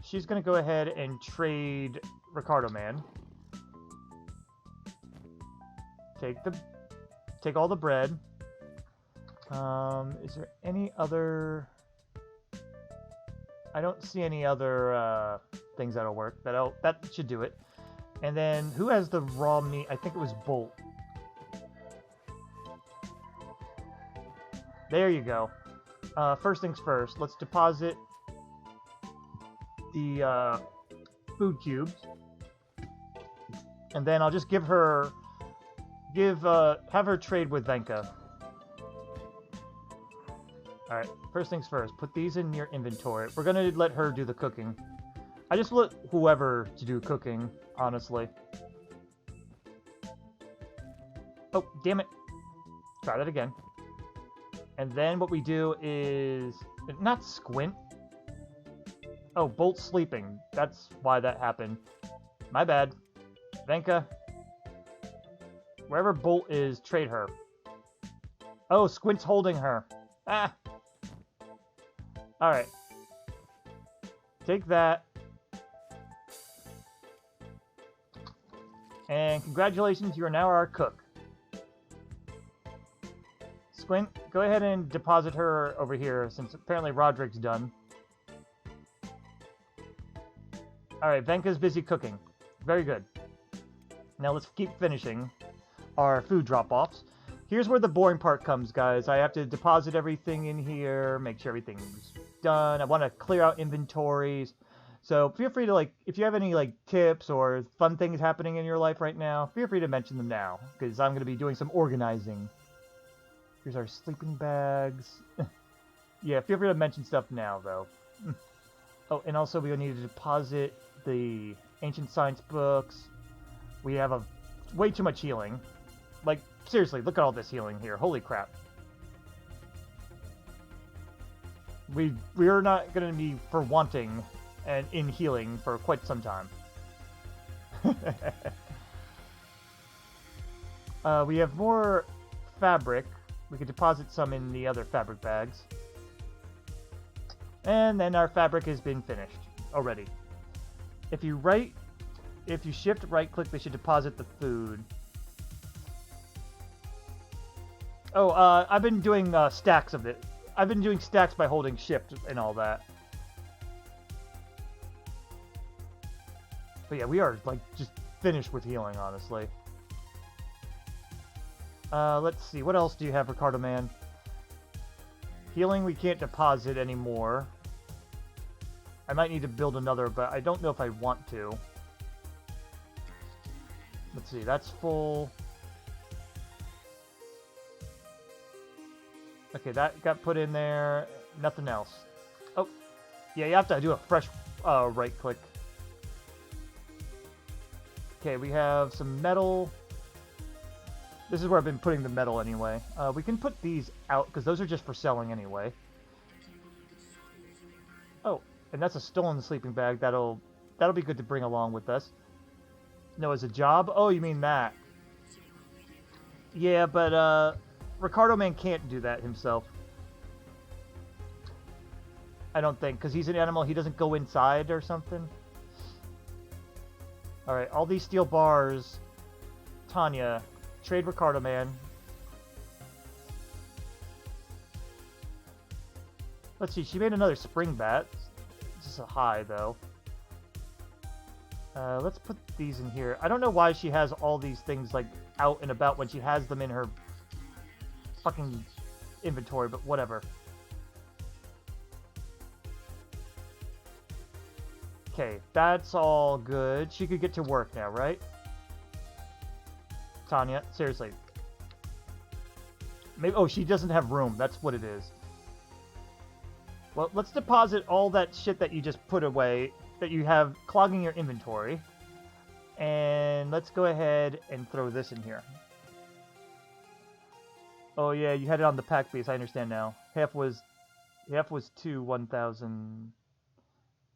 she's going to go ahead and trade Ricardo Man. Take all the bread. Is there any other... I don't see any other things that'll work. That should do it. And then who has the raw meat? I think it was Bolt. There you go. First things first, let's deposit the food cubes. And then I'll just have her trade with Venka. Alright, first things first, put these in your inventory. We're gonna let her do the cooking. I just let whoever to do cooking, honestly. Oh, damn it. Try that again. And then what we do is... Not Squint. Oh, Bolt's sleeping. That's why that happened. My bad. Venka. Wherever Bolt is, trade her. Oh, Squint's holding her. Ah! Alright. Take that. And congratulations, you are now our cook. Squint, go ahead and deposit her over here, since apparently Roderick's done. Alright, Venka's busy cooking. Very good. Now let's keep finishing our food drop-offs. Here's where the boring part comes, guys. I have to deposit everything in here, make sure everything's done. I want to clear out inventories. So feel free to, if you have any, tips or fun things happening in your life right now, feel free to mention them now, because I'm going to be doing some organizing. Here's our sleeping bags. Yeah, feel free to mention stuff now, though. Oh, and also we need to deposit the ancient science books. We have way too much healing. Seriously, look at all this healing here. Holy crap. We're not going to be for wanting and in healing for quite some time. We have more fabric. We could deposit some in the other fabric bags. And then our fabric has been finished already. If you shift right click, they should deposit the food. Oh, I've been doing stacks of it. I've been doing stacks by holding shift and all that. But yeah, we are, just finished with healing, honestly. Let's see. What else do you have, Ricardo Man? Healing we can't deposit anymore. I might need to build another, but I don't know if I want to. Let's see. That's full. Okay, that got put in there. Nothing else. Oh, yeah, you have to do a fresh right click. Okay, we have some metal. This is where I've been putting the metal anyway. We can put these out, because those are just for selling anyway. Oh, and that's a stolen sleeping bag. That'll be good to bring along with us. No, as a job? Oh, you mean that. Yeah, but, Ricardo Man can't do that himself. I don't think, because he's an animal, he doesn't go inside or something. Alright, all these steel bars. Tanya, trade Ricardo Man. Let's see, she made another spring bat. This is a high, though. Let's put these in here. I don't know why she has all these things, out and about when she has them in her fucking inventory, but whatever. Okay, that's all good. She could get to work now, right? Tanya, seriously. Maybe. Oh, she doesn't have room. That's what it is. Well, let's deposit all that shit that you just put away, that you have clogging your inventory. And let's go ahead and throw this in here. Oh yeah, you had it on the pack base. I understand now. Half was to 1,000.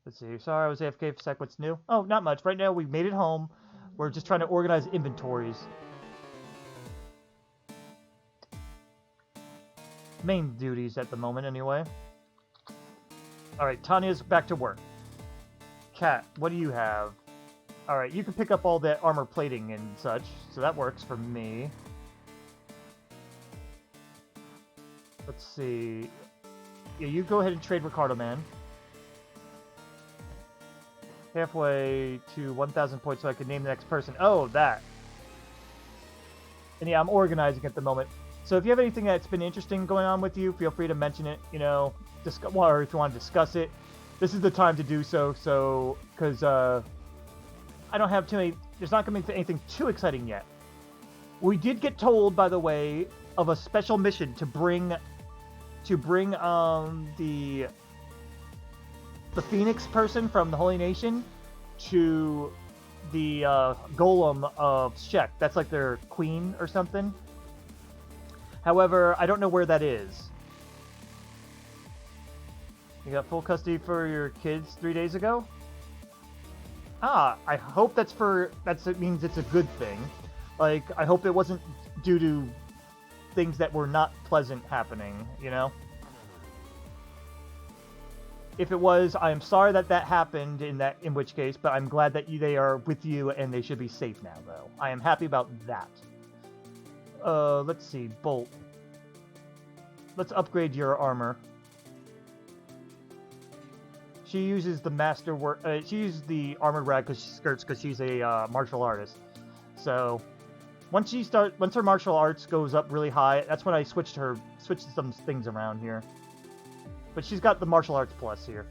Let's see. Sorry, I was AFK for a sec. What's new? Oh, not much. Right now, we made it home. We're just trying to organize inventories. Main duties at the moment, anyway. Alright, Tanya's back to work. Cat, what do you have? Alright, you can pick up all that armor plating and such, so that works for me. Let's see. Yeah, you go ahead and trade Ricardo Man. Halfway to 1,000 points so I can name the next person. Oh, that. And yeah, I'm organizing at the moment. So if you have anything that's been interesting going on with you, feel free to mention it, you know, or if you want to discuss it, this is the time to do so. So, because I don't have too many, there's not going to be anything too exciting yet. We did get told, by the way, of a special mission to bring the Phoenix person from the Holy Nation to the Golem of Shek. That's like their queen or something. However, I don't know where that is. You got full custody for your kids 3 days ago? Ah, I hope it means it's a good thing. Like, I hope it wasn't due to things that were not pleasant happening, you know? If it was, I am sorry that happened in which case, but I'm glad that they are with you and they should be safe now, though. I am happy about that. Let's see, Bolt. Let's upgrade your armor. She uses the she uses the armored rag skirts because she's a martial artist. So once her martial arts goes up really high, that's when I switched some things around here. But she's got the martial arts plus here.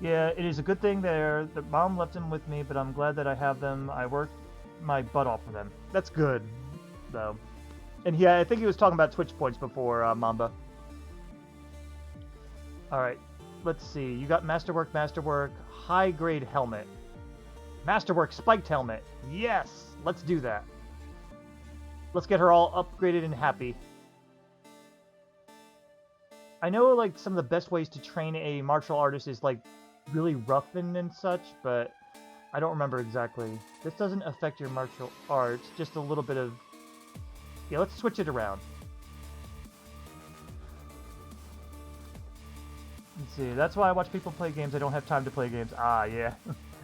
Yeah, it is a good thing that Mom left them with me, but I'm glad that I have them. I worked my butt off for them. That's good, though. And yeah, I think he was talking about Twitch points before, Mamba. Alright, let's see. You got Masterwork, high-grade helmet. Masterwork spiked helmet. Yes! Let's do that. Let's get her all upgraded and happy. I know, like, some of the best ways to train a martial artist is, like, really roughened and such, but I don't remember exactly. This doesn't affect your martial arts, just a little bit of... Yeah, let's switch it around. Let's see, that's why I watch people play games. I don't have time to play games. Ah, yeah.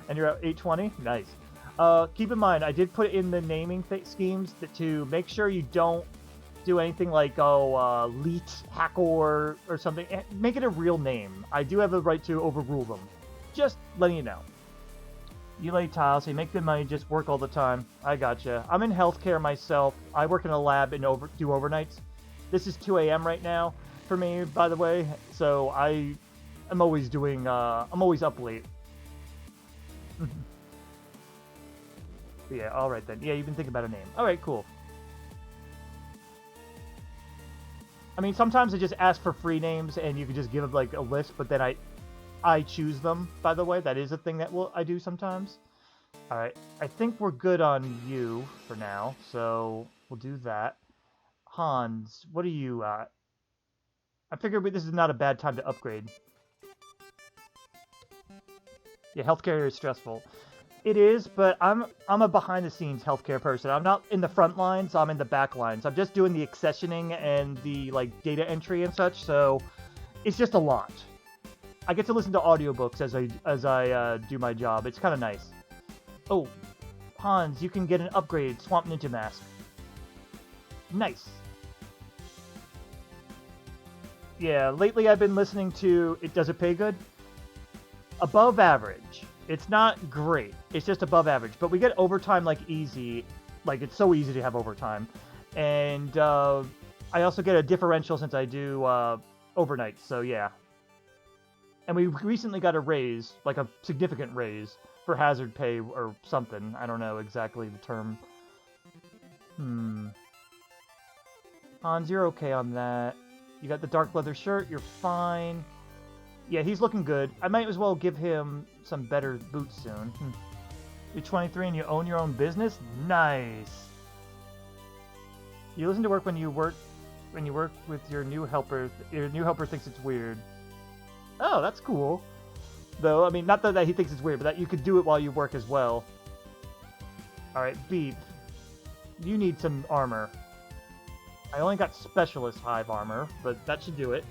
And you're at 820? Nice. Keep in mind, I did put in the naming schemes to make sure you don't do anything like, Leet, Hackor, or something. Make it a real name. I do have the right to overrule them. Just letting you know. You lay tiles, so you make good money, just work all the time. I gotcha. I'm in healthcare myself. I work in a lab and do overnights. This is 2 a.m. right now for me, by the way. So I'm always I'm always up late. Yeah, alright then. Yeah, you've been thinking about a name. Alright, cool. I mean, sometimes I just ask for free names, and you can just give them, like, a list, but then I choose them, by the way. That is a thing that I do sometimes. Alright, I think we're good on you for now, so we'll do that. Hans, what are you at? I figured this is not a bad time to upgrade. Yeah, healthcare is stressful. It is, but I'm a behind-the-scenes healthcare person. I'm not in the front lines, I'm in the back lines. I'm just doing the accessioning and the, like, data entry and such, so it's just a lot. I get to listen to audiobooks as I do my job. It's kind of nice. Oh, Hans, you can get an upgraded Swamp Ninja Mask. Nice. Yeah, lately I've been listening to Does It Pay Good? Above average. It's not great. It's just above average. But we get overtime like easy. Like, it's so easy to have overtime. And I also get a differential since I do overnight. So, yeah. And we recently got a raise, like a significant raise, for hazard pay or something. I don't know exactly the term. Hans, you're okay on that. You got the dark leather shirt. You're fine. Yeah, he's looking good. I might as well give him some better boots soon. You're 23 and you own your own business? Nice. You listen to work when you work with your new helper. Your new helper thinks it's weird. Oh, that's cool. Though, I mean, not that he thinks it's weird, but that you could do it while you work as well. Alright, Beep. You need some armor. I only got Specialist Hive armor, but that should do it.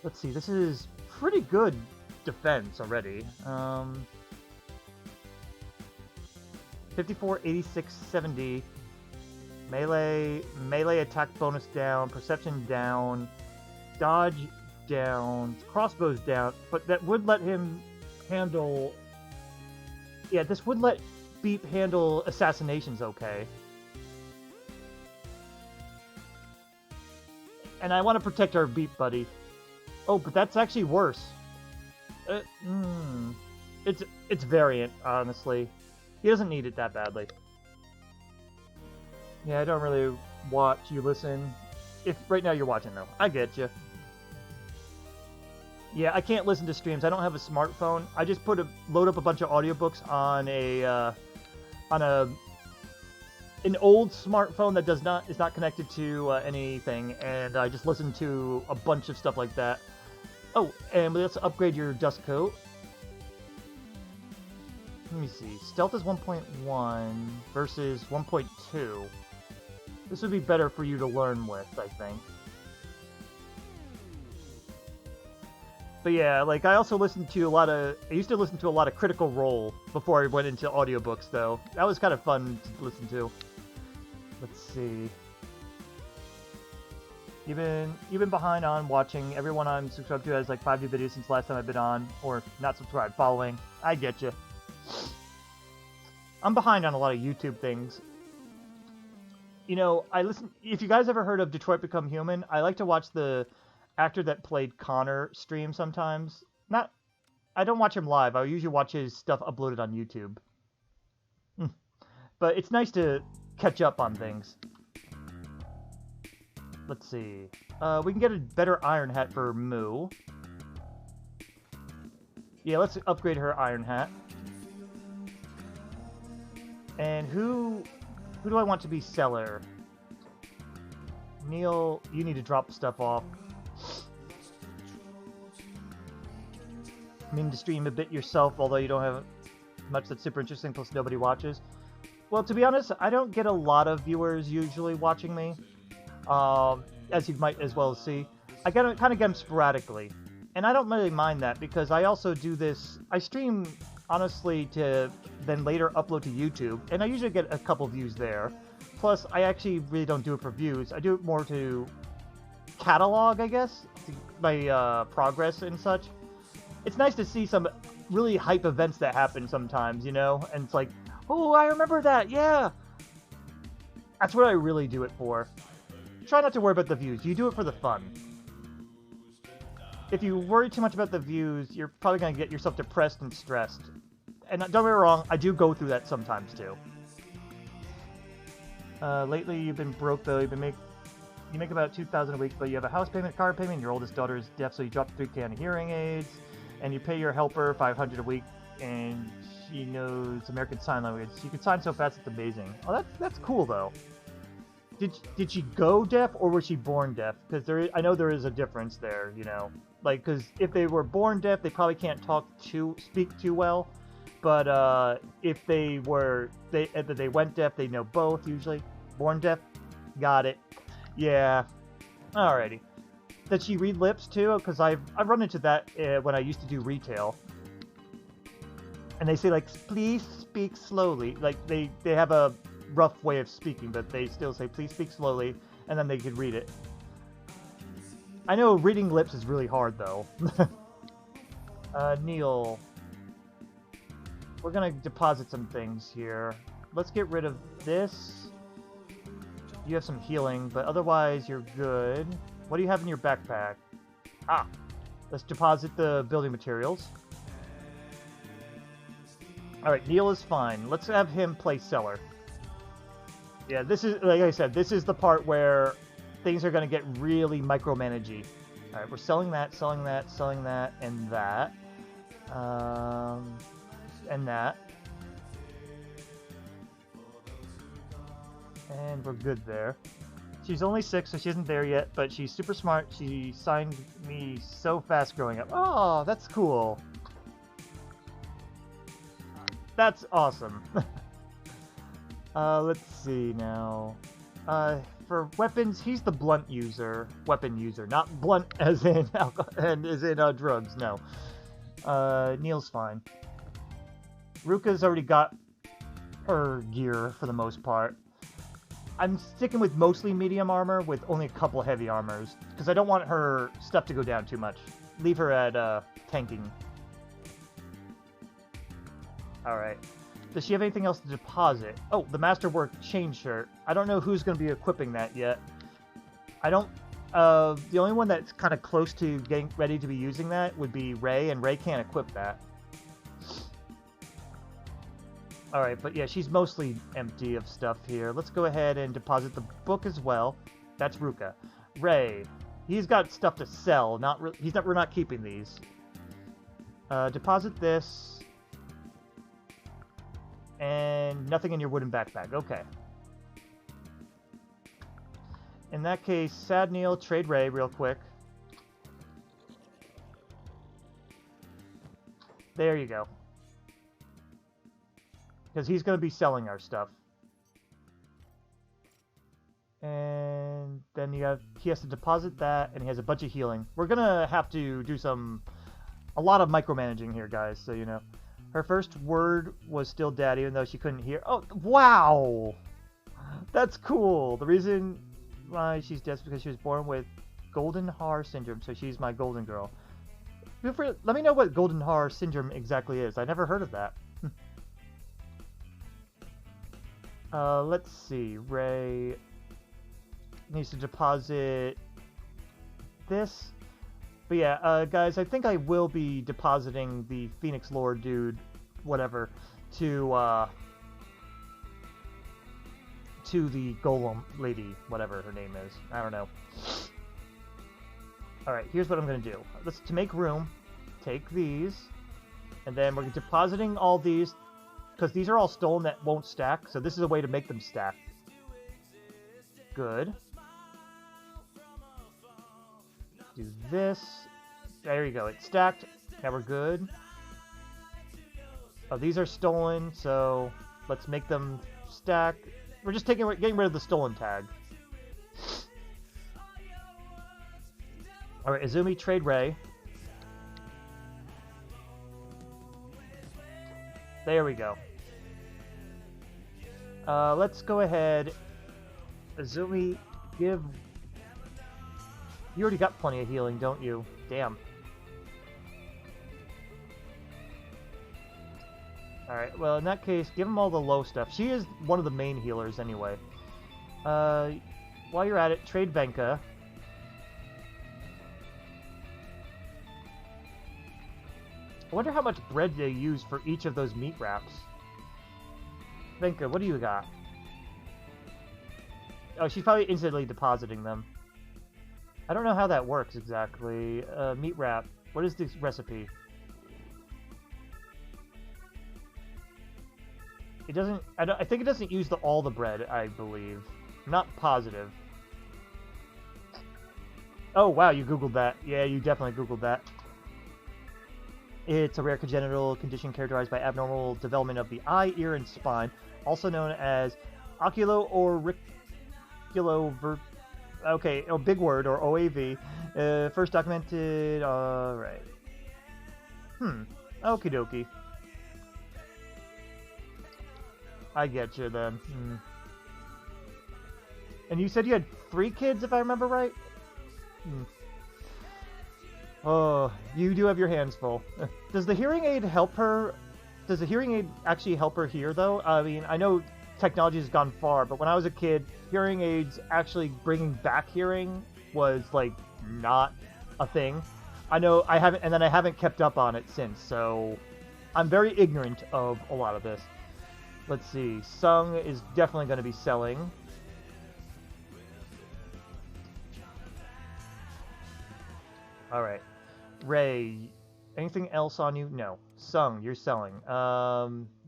Let's see, this is pretty good defense already. 54, 86, 70. Melee attack bonus down, perception down, dodge down, crossbow's down, but that would let him handle... Yeah, this would let Beep handle assassinations okay. And I want to protect our Beep buddy. Oh, but that's actually worse. It's variant, honestly. He doesn't need it that badly. Yeah, I don't really watch you listen. If right now you're watching though, I get you. Yeah, I can't listen to streams. I don't have a smartphone. I just load up a bunch of audiobooks on an old smartphone that is not connected to anything, and I just listen to a bunch of stuff like that. Oh, and let's upgrade your dust coat. Let me see. Stealth is 1.1 versus 1.2. This would be better for you to learn with, I think. But yeah, like I also listened to I used to listen to a lot of Critical Role before I went into audiobooks though. That was kind of fun to listen to. Let's see. You've been behind on watching. Everyone I'm subscribed to has like 5 new videos since last time I've been on, or not subscribed, following. I get you. I'm behind on a lot of YouTube things. You know, if you guys ever heard of Detroit Become Human, I like to watch the actor that played Connor stream sometimes. I don't watch him live. I usually watch his stuff uploaded on YouTube. But it's nice to catch up on things. Let's see. We can get a better iron hat for Moo. Yeah, let's upgrade her iron hat. And who do I want to be seller? Neil, you need to drop stuff off. I mean to stream a bit yourself, although you don't have much that's super interesting, plus nobody watches. Well, to be honest, I don't get a lot of viewers usually watching me, as you might as well see. I kind of get them sporadically, and I don't really mind that because I also do this. I stream honestly to then later upload to YouTube, and I usually get a couple views there. Plus, I actually really don't do it for views. I do it more to catalog, I guess, my progress and such. It's nice to see some really hype events that happen sometimes, you know? And it's like, oh, I remember that, yeah! That's what I really do it for. Try not to worry about the views. You do it for the fun. If you worry too much about the views, you're probably going to get yourself depressed and stressed. And don't get me wrong, I do go through that sometimes, too. Lately, you've been broke, though. You make about $2,000 a week, but you have a house payment, car payment, your oldest daughter is deaf, so you drop $3K on hearing aids, and you pay your helper $500 a week, and she knows American Sign Language. She can sign so fast, it's amazing. Oh, that's cool, though. Did she go deaf, or was she born deaf? Because I know there is a difference there, you know. Like, because if they were born deaf, they probably can't speak too well. But if they went deaf, they know both usually. Born deaf, got it. Yeah, alrighty. Does she read lips too? Because I've run into that when I used to do retail. And they say like, please speak slowly. Like they have a rough way of speaking, but they still say please speak slowly, and then they could read it. I know reading lips is really hard though. Neil, we're gonna deposit some things here. Let's get rid of this. You have some healing, but otherwise you're good. What do you have in your backpack? Ah, let's deposit the building materials. Alright, Neil is fine. Let's have him play seller. Yeah, this is, like I said, this is the part where things are going to get really micromanagey. Alright, we're selling that, selling that, selling that, and that. And that. And we're good there. She's only 6, so she isn't there yet, but she's super smart. She signed me so fast growing up. Oh, that's cool. That's awesome. Let's see now. For weapons, he's the blunt user. Weapon user. Not blunt as in alcohol, and as in drugs, no. Neil's fine. Ruka's already got her gear for the most part. I'm sticking with mostly medium armor with only a couple heavy armors because I don't want her stuff to go down too much. Leave her at tanking. All right. Does she have anything else to deposit? Oh, the Masterwork chain shirt. I don't know who's going to be equipping that yet. I don't... the only one that's kind of close to getting ready to be using that would be Ray, and Ray can't equip that. Alright, but yeah, she's mostly empty of stuff here. Let's go ahead and deposit the book as well. That's Ruka. Ray, he's got stuff to sell. We're not keeping these. Deposit this. And nothing in your wooden backpack. Okay. In that case, Sad Neil, trade Ray real quick. There you go. Because he's going to be selling our stuff. And then he has to deposit that, and he has a bunch of healing. We're going to have to do a lot of micromanaging here, guys, so you know. Her first word was still daddy, even though she couldn't hear. Oh, wow! That's cool. The reason why she's dead is because she was born with golden Haar syndrome, so she's my golden girl. Let me know what golden Haar syndrome exactly is. I never heard of that. Let's see. Ray needs to deposit this. But yeah, guys, I think I will be depositing the Phoenix Lord dude, whatever, to the Golem lady, whatever her name is. I don't know. Alright, here's what I'm going to do. To make room, take these, and then we're depositing all these, because these are all stolen that won't stack, so this is a way to make them stack. Good. Do this. There you go, it's stacked. Now we're good. Oh, these are stolen, so let's make them stack. We're just getting rid of the stolen tag. Alright, Izumi, trade Ray. There we go. Let's go ahead. Izumi, give... You already got plenty of healing, don't you? Damn. Alright, well, in that case, give him all the low stuff. She is one of the main healers, anyway. While you're at it, trade Venka. I wonder how much bread they use for each of those meat wraps. Venka, what do you got? Oh, she's probably instantly depositing them. I don't know how that works exactly. Meat wrap. What is this recipe? It doesn't... I think it doesn't use all the bread, I believe. I'm not positive. Oh, wow, you Googled that. Yeah, you definitely Googled that. It's a rare congenital condition characterized by abnormal development of the eye, ear, and spine, also known as oculoauriculover... Okay, a big word, or OAV. First documented... Alright. Okie dokie. I get you, then. And you said you had 3 kids, if I remember right? Oh, you do have your hands full. Does the hearing aid help her? Does the hearing aid actually help her hear, though? I mean, I know technology has gone far, but when I was a kid, hearing aids actually bringing back hearing was, like, not a thing. I know I haven't kept up on it since, so I'm very ignorant of a lot of this. Let's see. Sung is definitely going to be selling. Alright. Ray, anything else on you? No. Sung, you're selling.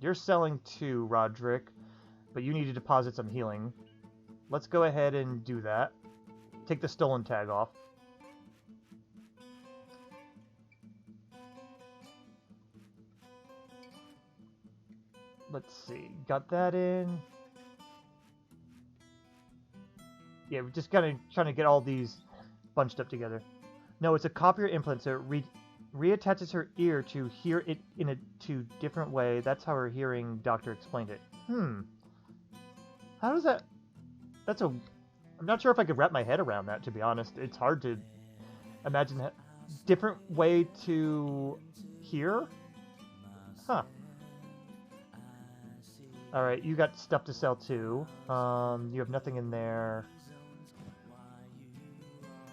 You're selling too, Roderick, but you need to deposit some healing. Let's go ahead and do that. Take the stolen tag off. Let's see. Got that in. Yeah, we're just kind of trying to get all these bunched up together. No, it's a copier implant, so it reattaches her ear to hear it in a different way. That's how her hearing doctor explained it. How does that... That's a... I'm not sure if I could wrap my head around that, to be honest. It's hard to imagine a different way to hear? Huh. Alright, you got stuff to sell too. You have nothing in there.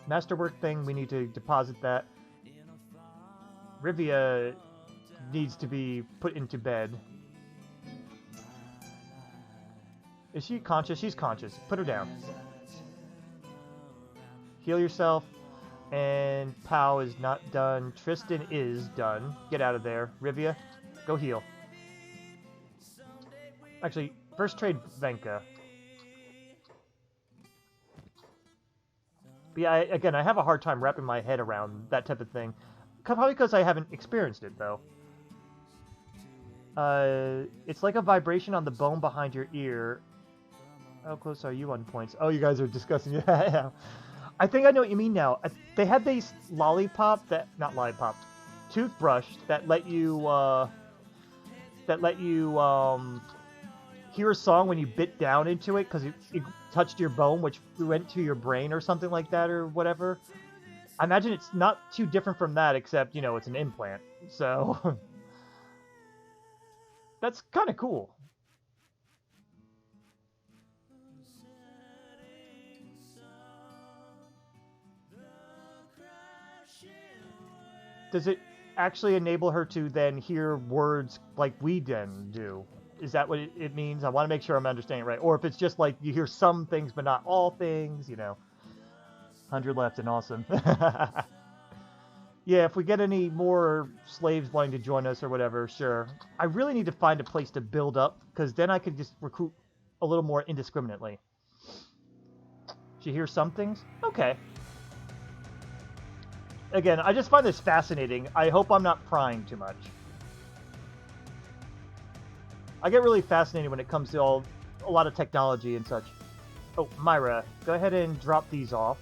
Masterwork thing, we need to deposit that. Rivia needs to be put into bed. Is she conscious? She's conscious. Put her down. Heal yourself. And Pow is not done. Tristan is done. Get out of there. Rivia, go heal. Actually, first trade Venka. But yeah, again, I have a hard time wrapping my head around that type of thing. Probably because I haven't experienced it, though. It's like a vibration on the bone behind your ear. How close are you on points? Oh, you guys are discussing it. Yeah. I think I know what you mean now. They had these lollipop that... Not lollipop. Toothbrush that let you, hear a song when you bit down into it because it touched your bone, which went to your brain or something like that or whatever. I imagine it's not too different from that, except, you know, it's an implant. So... That's kind of cool. Does it actually enable her to then hear words like we then do? Is that what it means? I want to make sure I'm understanding it right. Or if it's just like you hear some things but not all things, you know. 100 left and awesome. Yeah, if we get any more slaves wanting to join us or whatever, sure. I really need to find a place to build up, because then I could just recruit a little more indiscriminately. She hears some things? Okay. Again, I just find this fascinating. I hope I'm not prying too much. I get really fascinated when it comes to a lot of technology and such. Oh, Myra, go ahead and drop these off.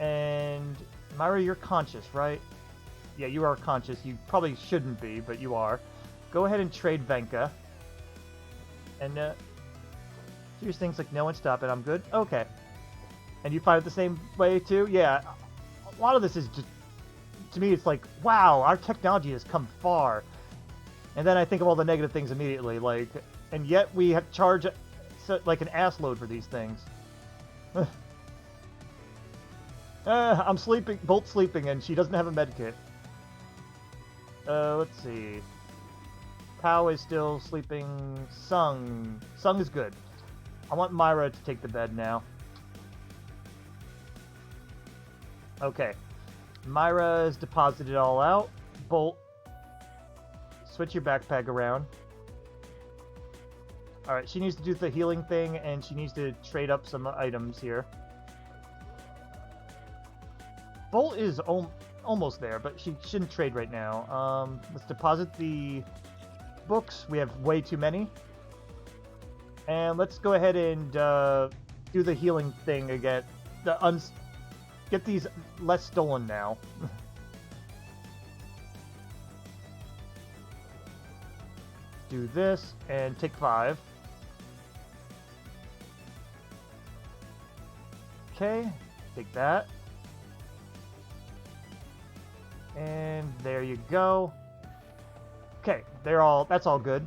And Myra, you're conscious, right? Yeah, you are conscious. You probably shouldn't be, but you are. Go ahead and trade Venka. And here's things like no one stop it. I'm good. Okay. And you find it the same way too? Yeah. A lot of this is just, to me, it's like, wow, our technology has come far. And then I think of all the negative things immediately, like, and yet we have to charge like an ass load for these things. I'm sleeping, Bolt sleeping, and she doesn't have a medkit. Let's see. Pow is still sleeping. Sung is good. I want Myra to take the bed now. Okay. Myra has deposited it all out. Bolt, switch your backpack around. Alright, she needs to do the healing thing, and she needs to trade up some items here. Bolt is almost there, but she shouldn't trade right now. Let's deposit the books. We have way too many. And let's go ahead and do the healing thing again. Get these less stolen now. Do this and take 5. Okay, take that. And there you go. Okay, that's all good.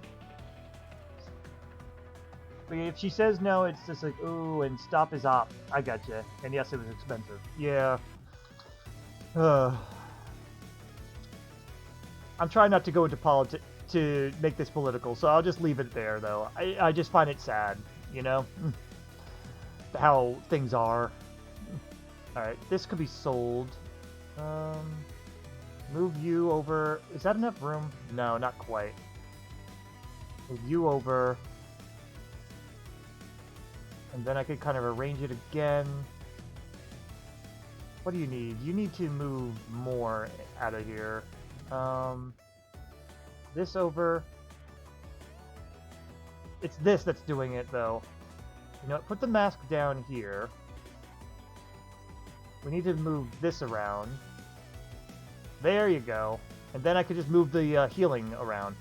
But if she says no, it's just like, ooh, and stop is op. I gotcha. And yes, it was expensive. Yeah. I'm trying not to go into politics to make this political, so I'll just leave it there, though. I just find it sad, you know? How things are. Alright, this could be sold. Move you over. Is that enough room? No, not quite. Move you over. And then I could kind of arrange it again. What do you need? You need to move more out of here. This over. It's this that's doing it, though. You know, put the mask down here. We need to move this around. There you go. And then I could just move the healing around.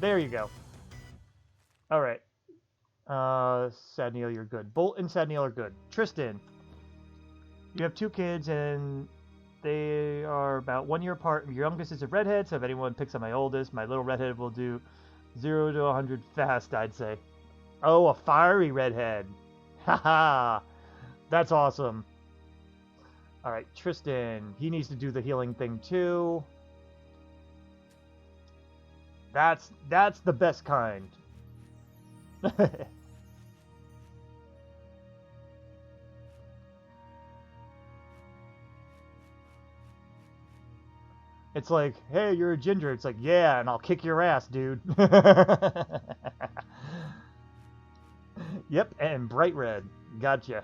There you go. Alright. Sadniel, you're good. Bolt and Sadniel are good. Tristan, you have 2 kids and they are about 1 year apart. Your youngest is a redhead, so if anyone picks up my oldest, my little redhead will do 0 to 100 fast, I'd say. Oh, a fiery redhead. Haha. That's awesome. Alright, Tristan, he needs to do the healing thing too. That's the best kind. It's like, hey, you're a ginger. It's like, yeah, and I'll kick your ass, dude. Yep, and bright red. Gotcha.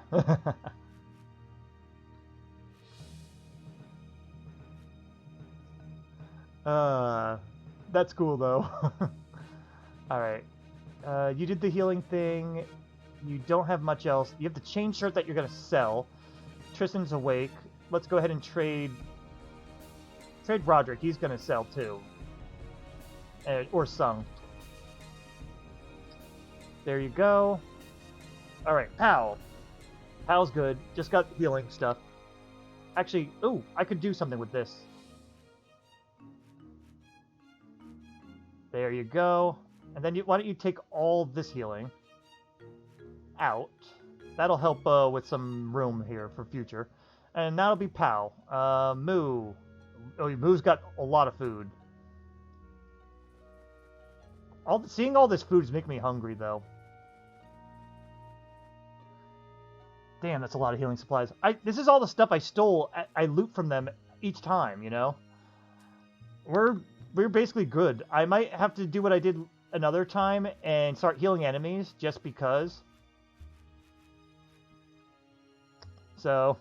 That's cool though. Alright. You did the healing thing. You don't have much else. You have the chain shirt that you're gonna sell. Tristan's awake. Let's go ahead and trade Roderick. He's gonna sell too. Or Sung. There you go. Alright, Pal. Pal's good. Just got healing stuff. Actually, ooh, I could do something with this. There you go. And then why don't you take all this healing out. That'll help with some room here for future. And that'll be Pal. Moo. Oh, Moo's got a lot of food. Seeing all this food is making me hungry, though. Damn, that's a lot of healing supplies. This is all the stuff I stole. I loot from them each time, you know? We're basically good. I might have to do what I did another time and start healing enemies just because. So,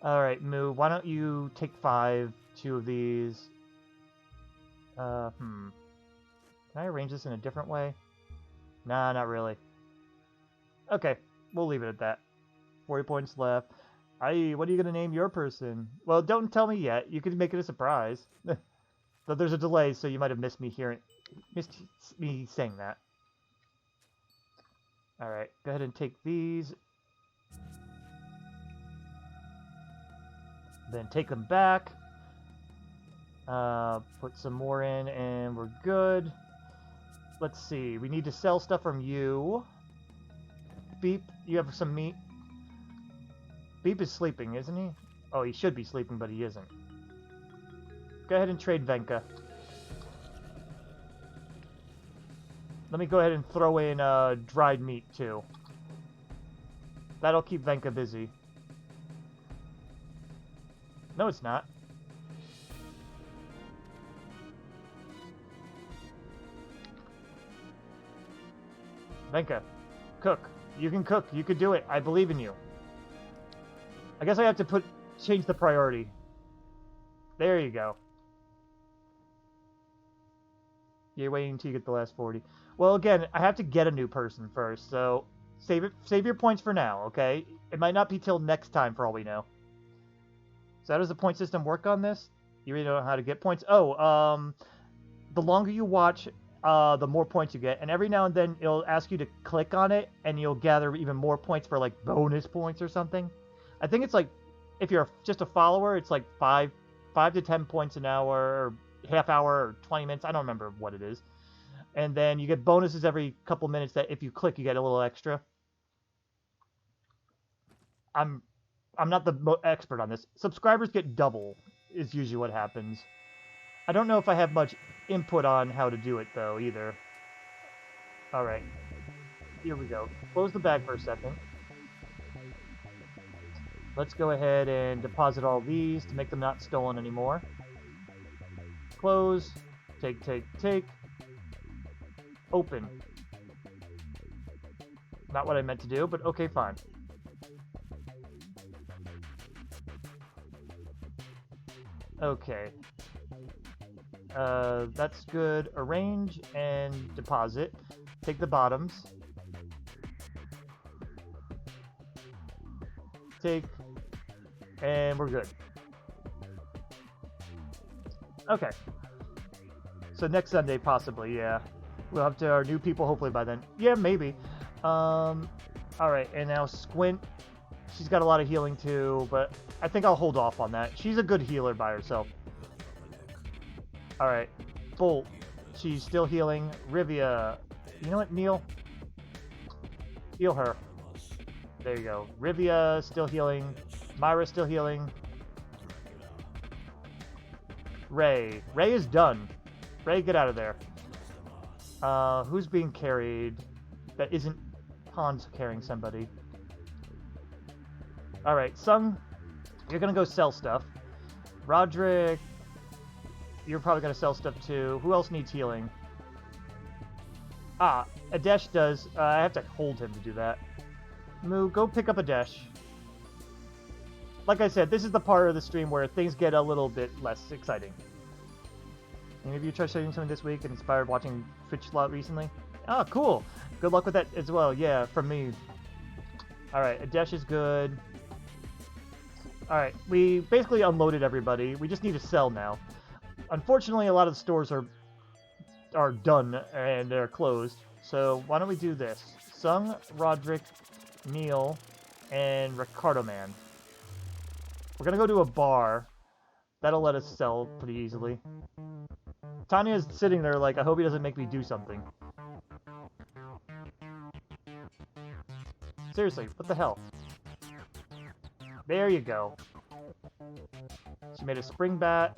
alright, Moo, why don't you take 2 of these? Can I arrange this in a different way? Nah, not really. Okay, we'll leave it at that. 40 points left. What are you going to name your person? Well, don't tell me yet. You can make it a surprise. Though there's a delay, so you might have missed me saying that. Alright, go ahead and take these. Then take them back. Put some more in, and we're good. Let's see. We need to sell stuff from you. Beep, you have some meat. Beep is sleeping, isn't he? Oh, he should be sleeping, but he isn't. Go ahead and trade Venka. Let me go ahead and throw in dried meat, too. That'll keep Venka busy. No, it's not. Venka, cook. You can cook. You can do it. I believe in you. I guess I have to change the priority. There you go. You're waiting until you get the last 40. Well, again, I have to get a new person first, so save your points for now, okay? It might not be till next time for all we know. So how does the point system work on this? You really don't know how to get points? Oh, the longer you watch, the more points you get. And every now and then, it'll ask you to click on it, and you'll gather even more points for, like, bonus points or something. I think it's like, if you're just a follower, it's like 5 to 10 points an hour, or half hour, or 20 minutes. I don't remember what it is. And then you get bonuses every couple minutes that if you click, you get a little extra. I'm not the expert on this. Subscribers get double, is usually what happens. I don't know if I have much input on how to do it, though, either. Alright. Here we go. Close the bag for a second. Let's go ahead and deposit all these to make them not stolen anymore. Close. Take. Open. Not what I meant to do, but okay, fine. Okay. That's good. Arrange and deposit. Take the bottoms. Take. And we're good. Okay. So next Sunday, possibly, yeah. We'll have to our new people hopefully by then. Yeah, maybe. Alright, and now Squint. She's got a lot of healing too, but I think I'll hold off on that. She's a good healer by herself. Alright, Bolt. She's still healing. Rivia. You know what, Neil? Heal her. There you go. Rivia still healing. Myra still healing. Ray. Ray is done. Ray, get out of there. Who's being carried? That isn't Hans carrying somebody. Alright, Sung, you're gonna go sell stuff. Roderick, you're probably gonna sell stuff too. Who else needs healing? Ah, Adesh does. I have to hold him to do that. Moo, go pick up Adesh. Like I said, this is the part of the stream where things get a little bit less exciting. Any of you tried studying something this week and inspired watching Twitch a lot recently? Oh, cool. Good luck with that as well. Yeah, from me. Alright, Adesh is good. Alright, we basically unloaded everybody. We just need to sell now. Unfortunately, a lot of the stores are done and they're closed. So why don't we do this? Sung, Roderick, Neil, and Ricardo Man. We're gonna go to a bar. That'll let us sell pretty easily. Tanya's sitting there like, I hope he doesn't make me do something. Seriously, what the hell? There you go. She made a spring bat.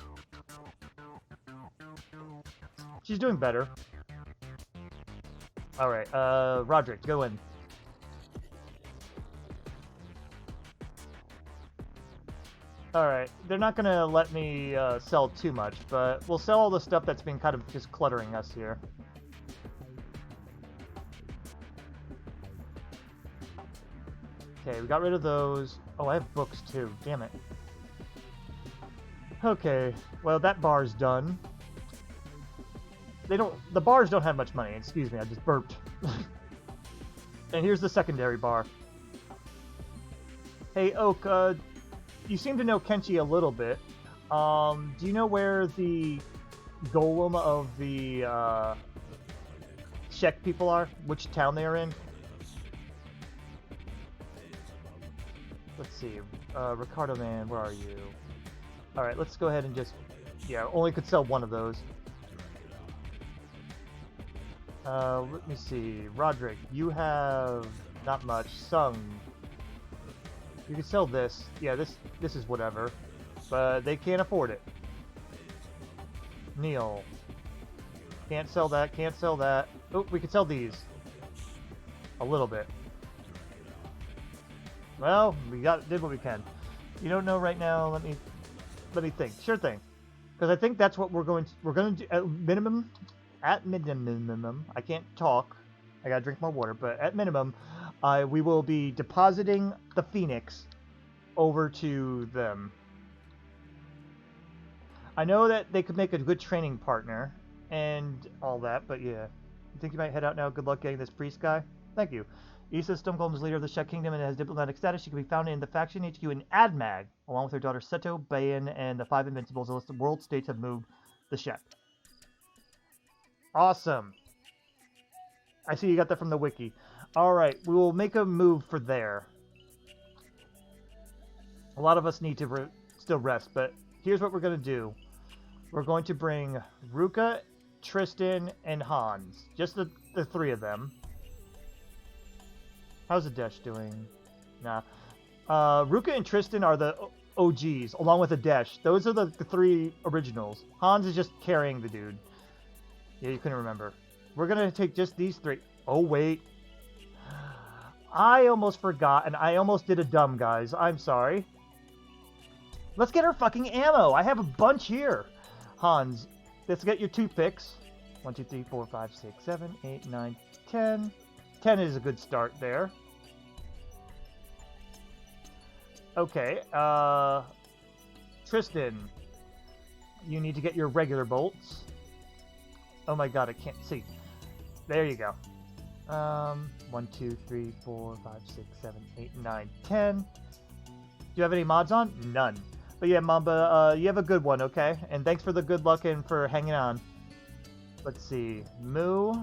She's doing better. Alright, Roderick, go in. Alright, they're not gonna let me sell too much, but we'll sell all the stuff that's been kind of just cluttering us here. Okay, we got rid of those. Oh, I have books too. Damn it. Okay, well that bar's done. The bars don't have much money. Excuse me, I just burped. And here's the secondary bar. Hey, Oak, you seem to know Kenshi a little bit. Do you know where the golem of the Czech people are? Which town they are in? Let's see. Ricardo Man, where are you? Alright, let's go ahead and just... Yeah, only could sell one of those. Let me see. Roderick, you have not much. Sung, you can sell this. Yeah, this is whatever. But they can't afford it. Neil, can't sell that, can't sell that. Oh, we could sell these. A little bit. Well, we did what we can. You don't know right now, let me think. Sure thing. Because I think that's what we're going to do at minimum, I can't talk, I gotta drink more water, but at minimum, we will be depositing the Phoenix over to them. I know that they could make a good training partner and all that, but yeah. You think you might head out now? Good luck getting this priest guy. Thank you. Issa Stonecombs is leader of the Czech Kingdom and has diplomatic status. She can be found in the faction HQ in Admag, along with her daughter Seto, Bayan, and the 5 Invincibles. The list of world states have moved the Czech. Awesome. I see you got that from the wiki. Alright, we will make a move for there. A lot of us need to still rest, but here's what we're going to do. We're going to bring Ruka, Tristan, and Hans. Just the three of them. How's Adesh doing? Nah. Ruka and Tristan are the OGs, along with Adesh. Those are the three originals. Hans is just carrying the dude. Yeah, you couldn't remember. We're going to take just these three. Oh, wait. I almost forgot, and I almost did a dumb, guys. I'm sorry. Let's get our fucking ammo. I have a bunch here. Hans, let's get your toothpicks. 1, 2, 3, 4, 5, 6, 7, 8, 9, 10. 10 is a good start there. Okay, Tristan, you need to get your regular bolts. Oh my god, I can't see. There you go. 1, 2, 3, 4, 5, 6, 7, 8, 9, 10. Do you have any mods on? None. But yeah, Mamba, you have a good one, okay? And thanks for the good luck and for hanging on. Let's see. Moo.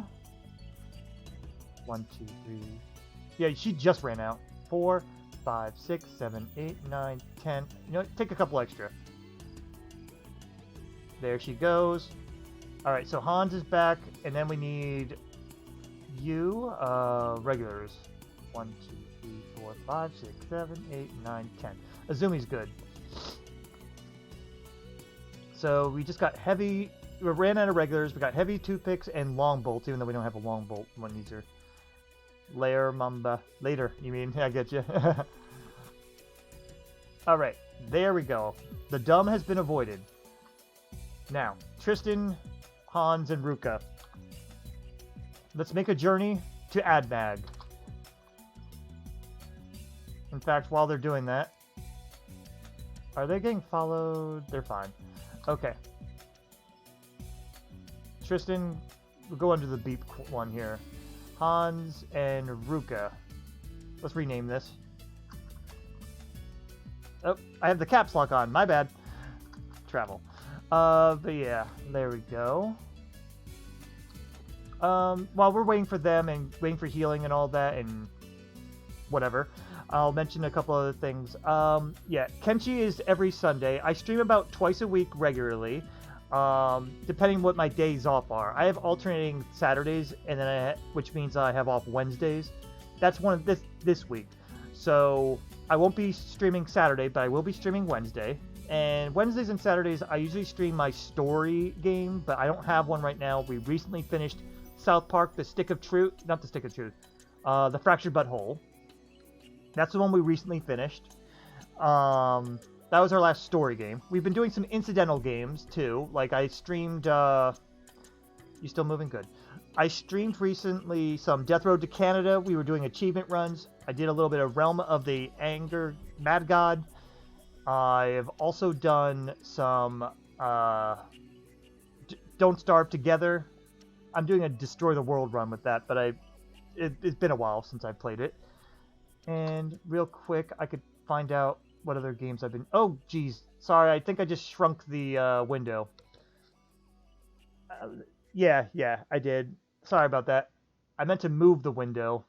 1, 2, 3. Yeah, she just ran out. 4, 5, 6, 7, 8, 9, 10. You know what? Take a couple extra. There she goes. Alright, so Hans is back, and then we need you, regulars. 1, 2, 3, 4, 5, 6, 7, 8, 9, 10. Azumi's good. So we just got heavy. We ran out of regulars. We got heavy toothpicks and long bolts, even though we don't have a long bolt one user. Layer Mamba. Later, you mean? I get you. Alright, there we go. The dumb has been avoided. Now, Tristan, Hans, and Ruka. Let's make a journey to Admag. In fact, while they're doing that... Are they getting followed? They're fine. Okay. Tristan, we'll go under the beep one here. Hans and Ruka. Let's rename this. Oh, I have the caps lock on. My bad. Travel. But yeah, there we go. While we're waiting for them and waiting for healing and all that and whatever, I'll mention a couple other things. Yeah, Kenshi is every Sunday. I stream about twice a week regularly, depending what my days off are. I have alternating Saturdays, and then which means I have off Wednesdays. That's one of this week. So I won't be streaming Saturday, but I will be streaming Wednesday. And Wednesdays and Saturdays, I usually stream my story game, but I don't have one right now. We recently finished South Park, The Stick of Truth. Not The Stick of Truth. The Fractured Butthole. That's the one we recently finished. That was our last story game. We've been doing some incidental games, too. Like, I streamed, You still moving? Good. I streamed recently some Death Road to Canada. We were doing achievement runs. I did a little bit of Realm of the Anger Mad God. I've also done some Don't Starve Together. I'm doing a Destroy the World run with that, but it's been a while since I played it. And real quick, I could find out what other games I've been... Oh, geez. Sorry, I think I just shrunk the window. Yeah, I did. Sorry about that. I meant to move the window.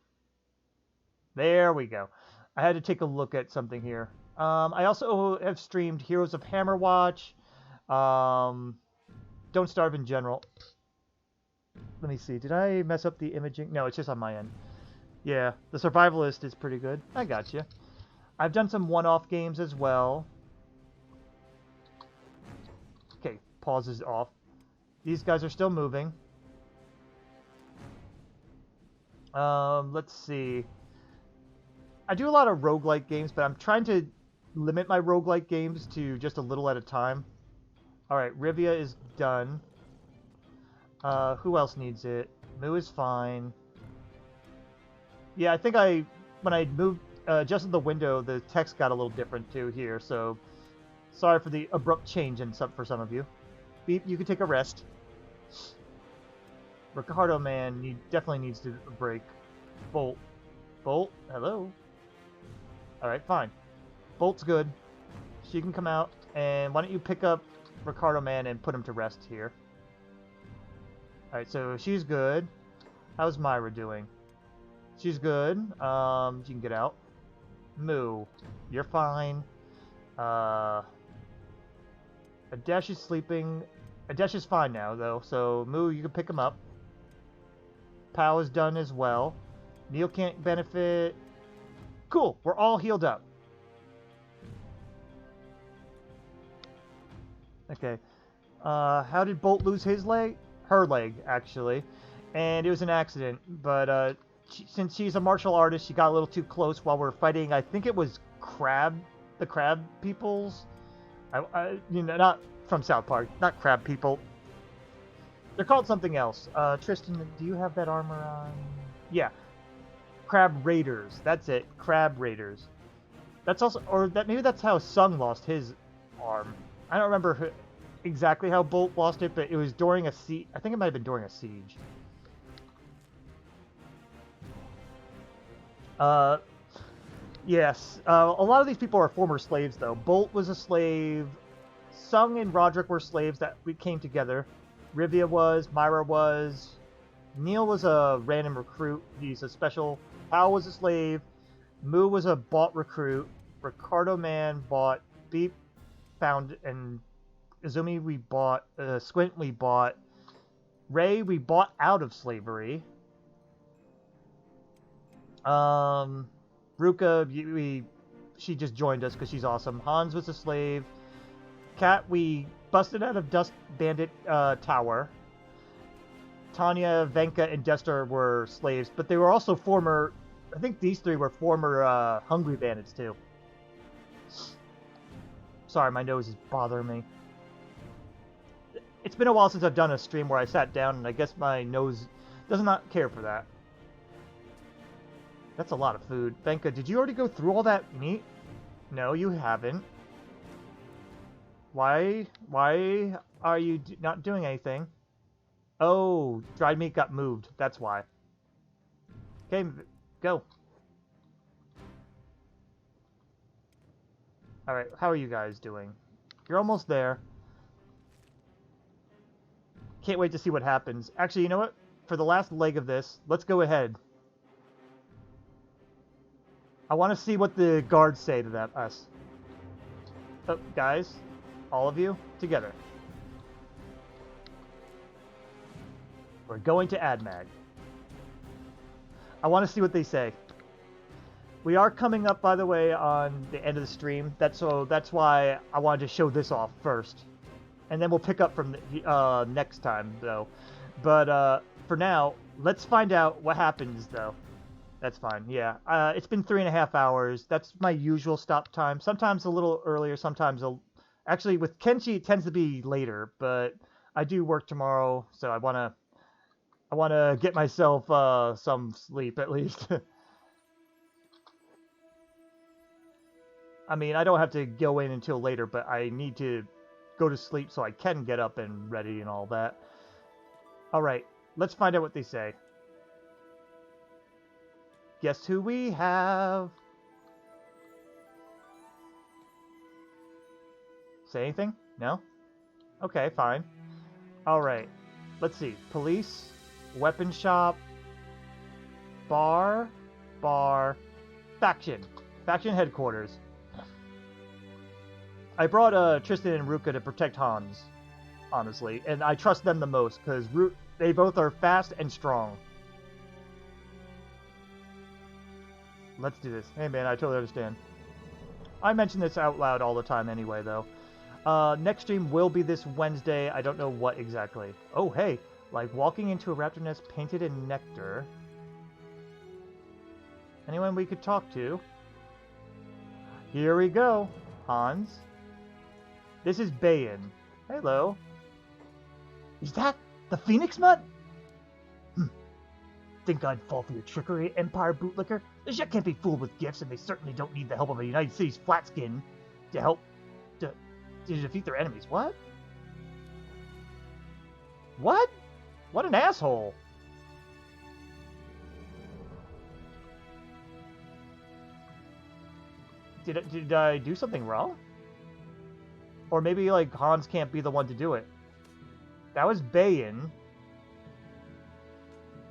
There we go. I had to take a look at something here. I also have streamed Heroes of Hammerwatch. Don't Starve in general. Let me see. Did I mess up the imaging? No, it's just on my end. Yeah, the Survivalist is pretty good. I got you. I've done some one-off games as well. Okay, pause is off. These guys are still moving. Let's see. I do a lot of roguelike games, but I'm trying to limit my roguelike games to just a little at a time. Alright, Rivia is done. Who else needs it? Moo is fine. Yeah, I think when I moved, adjusted the window, the text got a little different too here, so sorry for the abrupt change for some of you. Beep, you can take a rest. Ricardo, man, he definitely needs to break. Bolt, hello? Alright, fine. Bolt's good. She can come out, and why don't you pick up Ricardo, man, and put him to rest here. Alright, so she's good. How's Myra doing? She's good. She can get out. Moo, you're fine. Adesh is sleeping. Adesh is fine now, though, so Moo, you can pick him up. Pow is done as well. Neil can't benefit. Cool, we're all healed up. Okay. How did Bolt lose his leg? Her leg, actually. And it was an accident, but since she's a martial artist, she got a little too close while we're fighting. I think it was the crab peoples. You know, not from South Park, not crab people. They're called something else. Tristan, do you have that armor on? Yeah. Crab Raiders. That's it. Crab Raiders. That's also, or that maybe that's how Sung lost his arm. I don't remember exactly how Bolt lost it, but it was during a siege. I think it might have been during a siege. Yes. A lot of these people are former slaves, though. Bolt was a slave. Sung and Roderick were slaves that we came together. Rivia was, Myra was, Neil was a random recruit. He's a special. Hal was a slave. Moo was a bought recruit. Ricardo Man bought. Beep found, and Izumi we bought. Squint we bought. Ray we bought out of slavery. Ruka she just joined us because she's awesome. Hans was a slave. Kat we busted out of Dust Bandit Tower. Tanya, Venka, and Jester were slaves, but they were also former. I think these three were former Hungry Bandits too. Sorry, my nose is bothering me. It's been a while since I've done a stream where I sat down, and I guess my nose does not care for that. That's a lot of food. Venka, did you already go through all that meat? No, you haven't. Why are you not doing anything? Oh, dried meat got moved. That's why. Okay, go. Alright, how are you guys doing? You're almost there. Can't wait to see what happens. Actually, you know what? For the last leg of this, let's go ahead. I want to see what the guards say to us. Oh, guys, all of you, together. We're going to AdMag. I want to see what they say. We are coming up, by the way, on the end of the stream. That's why I wanted to show this off first, and then we'll pick up from the, next time, though. But for now, let's find out what happens, though. That's fine. Yeah, it's been 3.5 hours. That's my usual stop time. Sometimes a little earlier. Sometimes actually with Kenshi it tends to be later. But I do work tomorrow, so I wanna get myself some sleep at least. I mean, I don't have to go in until later, but I need to go to sleep so I can get up and ready and all that. All right, let's find out what they say. Guess who we have? Say anything? No? Okay, fine. Alright. Let's see. Police, weapon shop, bar, faction. Faction headquarters. I brought Tristan and Ruka to protect Hans, honestly, and I trust them the most because they both are fast and strong. Let's do this. Hey man, I totally understand. I mention this out loud all the time anyway, though. Next stream will be this Wednesday. I don't know what exactly. Oh, hey. Like walking into a raptor nest painted in nectar. Anyone we could talk to? Here we go. Hans. This is Bayan. Hello. Is that the Phoenix Mutt? Think I'd fall for your trickery, Empire bootlicker? The Zhek can't be fooled with gifts, and they certainly don't need the help of a United States flatskin to help to defeat their enemies. What? What? What an asshole! Did I do something wrong? Or maybe like Hans can't be the one to do it. That was Bayan.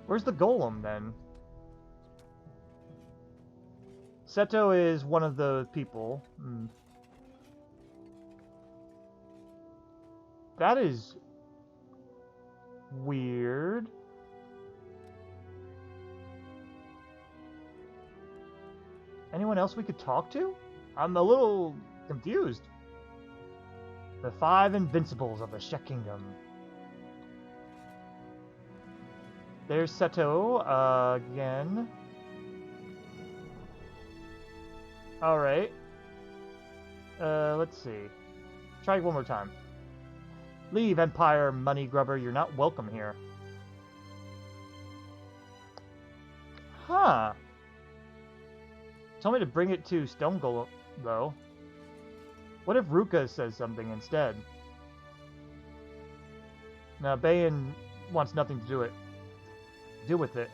Where's the golem, then? Seto is one of the people. That is weird. Anyone else we could talk to? I'm a little confused. The 5 Invincibles of the Zhek Kingdom. There's Seto, again. Alright. Let's see. Try one more time. Leave, Empire Money Grubber. You're not welcome here. Huh. Tell me to bring it to Stone Golem, though. What if Ruka says something instead? Now, Bayan wants nothing to do with it.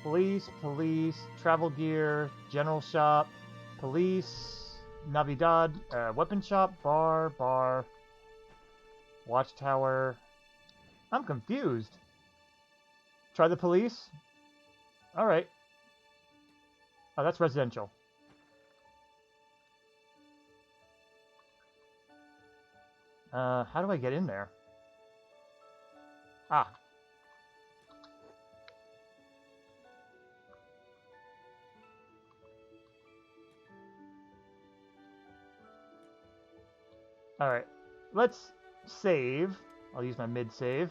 Police, travel gear, general shop, police, Navidad, weapon shop, bar, watchtower. I'm confused. Try the police? Alright. Oh, that's residential. How do I get in there? Ah. Alright. Let's save. I'll use my mid-save.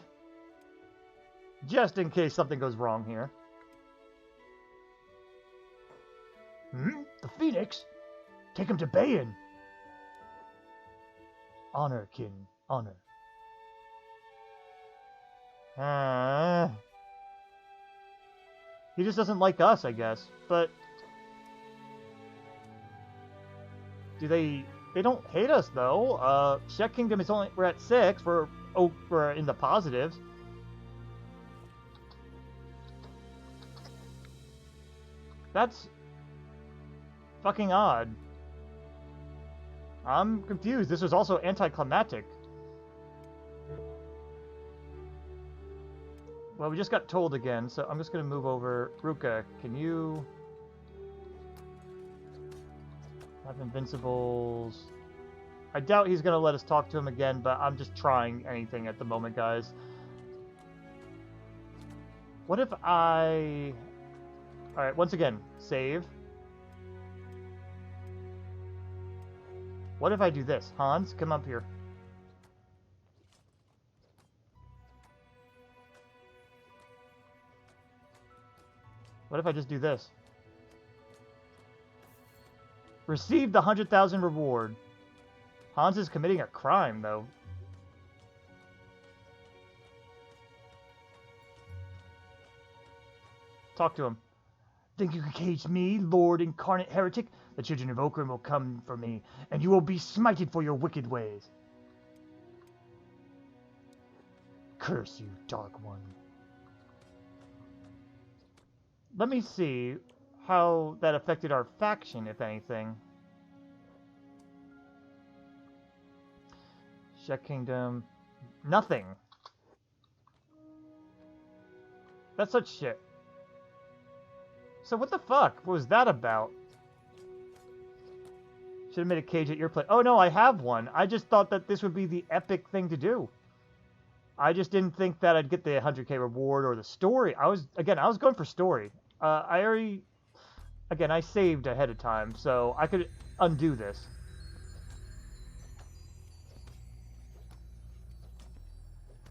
Just in case something goes wrong here. The Phoenix? Take him to Bayan. Honor, kin. Honor. He just doesn't like us, I guess. But do they don't hate us though. Czech Kingdom is only we're at 6. We're in the positives. That's fucking odd. I'm confused. This was also anticlimactic. Well, we just got told again, so I'm just going to move over. Ruka, can you have Invincibles? I doubt he's going to let us talk to him again, but I'm just trying anything at the moment, guys. What if I... Alright, once again, save. What if I do this? Hans, come up here. What if I just do this? Receive the 100,000 reward. Hans is committing a crime, though. Talk to him. Think you can cage me, Lord Incarnate Heretic? The children of Okran will come for me, and you will be smited for your wicked ways. Curse you, Dark One. Let me see how that affected our faction, if anything. Czech Kingdom. Nothing. That's such shit. So what the fuck was that about? Should have made a cage at your place. Oh no, I have one. I just thought that this would be the epic thing to do. I just didn't think that I'd get the 100k reward or the story. I was going for story. I saved ahead of time, so I could undo this.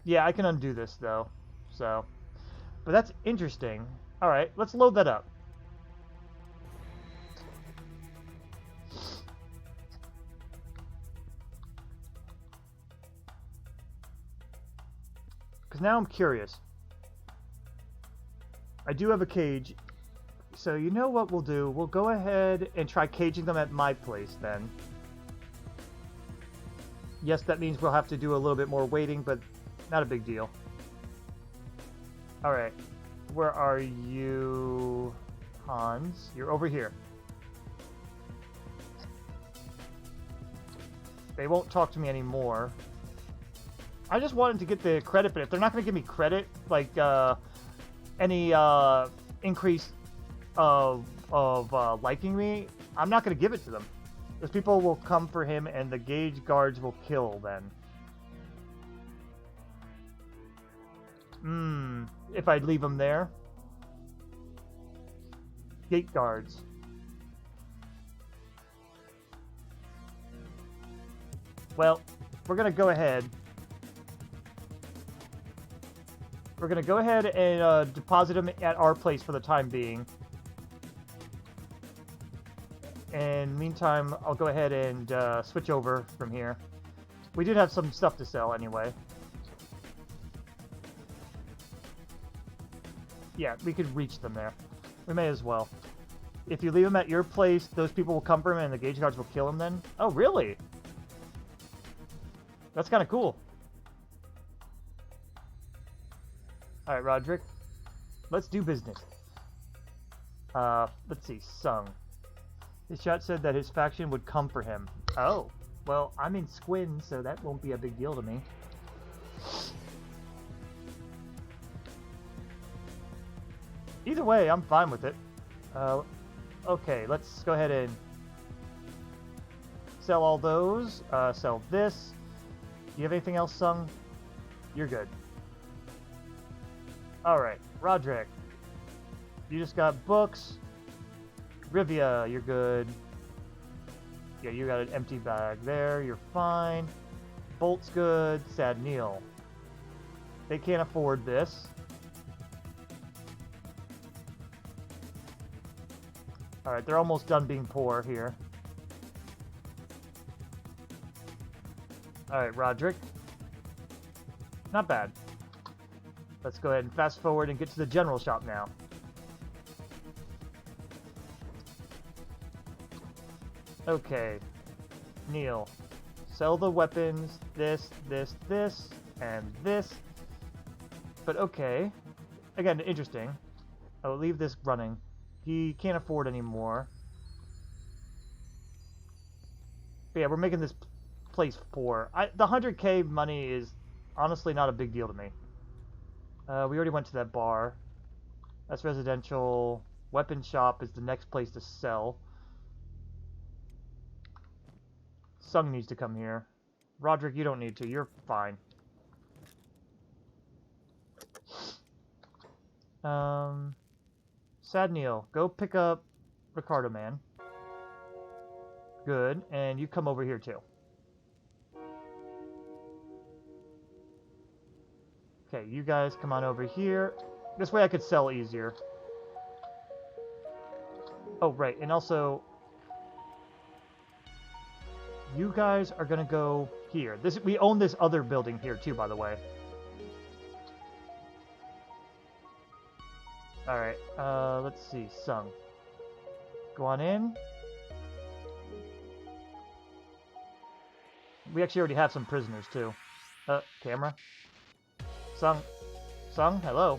Yeah, I can undo this though. So, but that's interesting. All right, let's load that up. Because now I'm curious. I do have a cage. So you know what we'll do? We'll go ahead and try caging them at my place then. Yes, that means we'll have to do a little bit more waiting, but not a big deal. Alright. Where are you, Hans? You're over here. They won't talk to me anymore. I just wanted to get the credit, but if they're not going to give me credit, like any increase of liking me, I'm not going to give it to them. Because people will come for him and the gauge guards will kill then. If I'd leave them there. Gate guards. Well, we're going to go ahead. We're going to go ahead and deposit them at our place for the time being. And meantime, I'll go ahead and switch over from here. We did have some stuff to sell anyway. Yeah, we could reach them there. We may as well. If you leave them at your place, those people will come for him and the gauge guards will kill him then? Oh, really? That's kind of cool. Alright, Roderick. Let's do business. Let's see. Sung. His shot said that his faction would come for him. Oh, well, I'm in Squin, so that won't be a big deal to me. Either way, I'm fine with it. Okay, let's go ahead and sell all those. Sell this. Do you have anything else, Sung? You're good. Alright, Roderick. You just got books. Rivia, you're good. Yeah, you got an empty bag there. You're fine. Bolt's good. Sad Neil. They can't afford this. Alright, they're almost done being poor here. Alright, Roderick. Not bad. Let's go ahead and fast forward and get to the general shop now. Okay. Neil. Sell the weapons, this, and this. But okay. Again, interesting. I'll leave this running. He can't afford anymore. But yeah, we're making this place poor. The 100k money is honestly not a big deal to me. We already went to that bar. That's residential. Weapon shop is the next place to sell. Sung needs to come here. Roderick, you don't need to. You're fine. Sad Neil, go pick up Ricardo Man. Good, and you come over here too. Okay, you guys come on over here. This way I could sell easier. Oh, right, and also... you guys are gonna go here. We own this other building here too, by the way. Alright, let's see. Sung. Go on in. We actually already have some prisoners too. Camera. Sung. Sung, hello.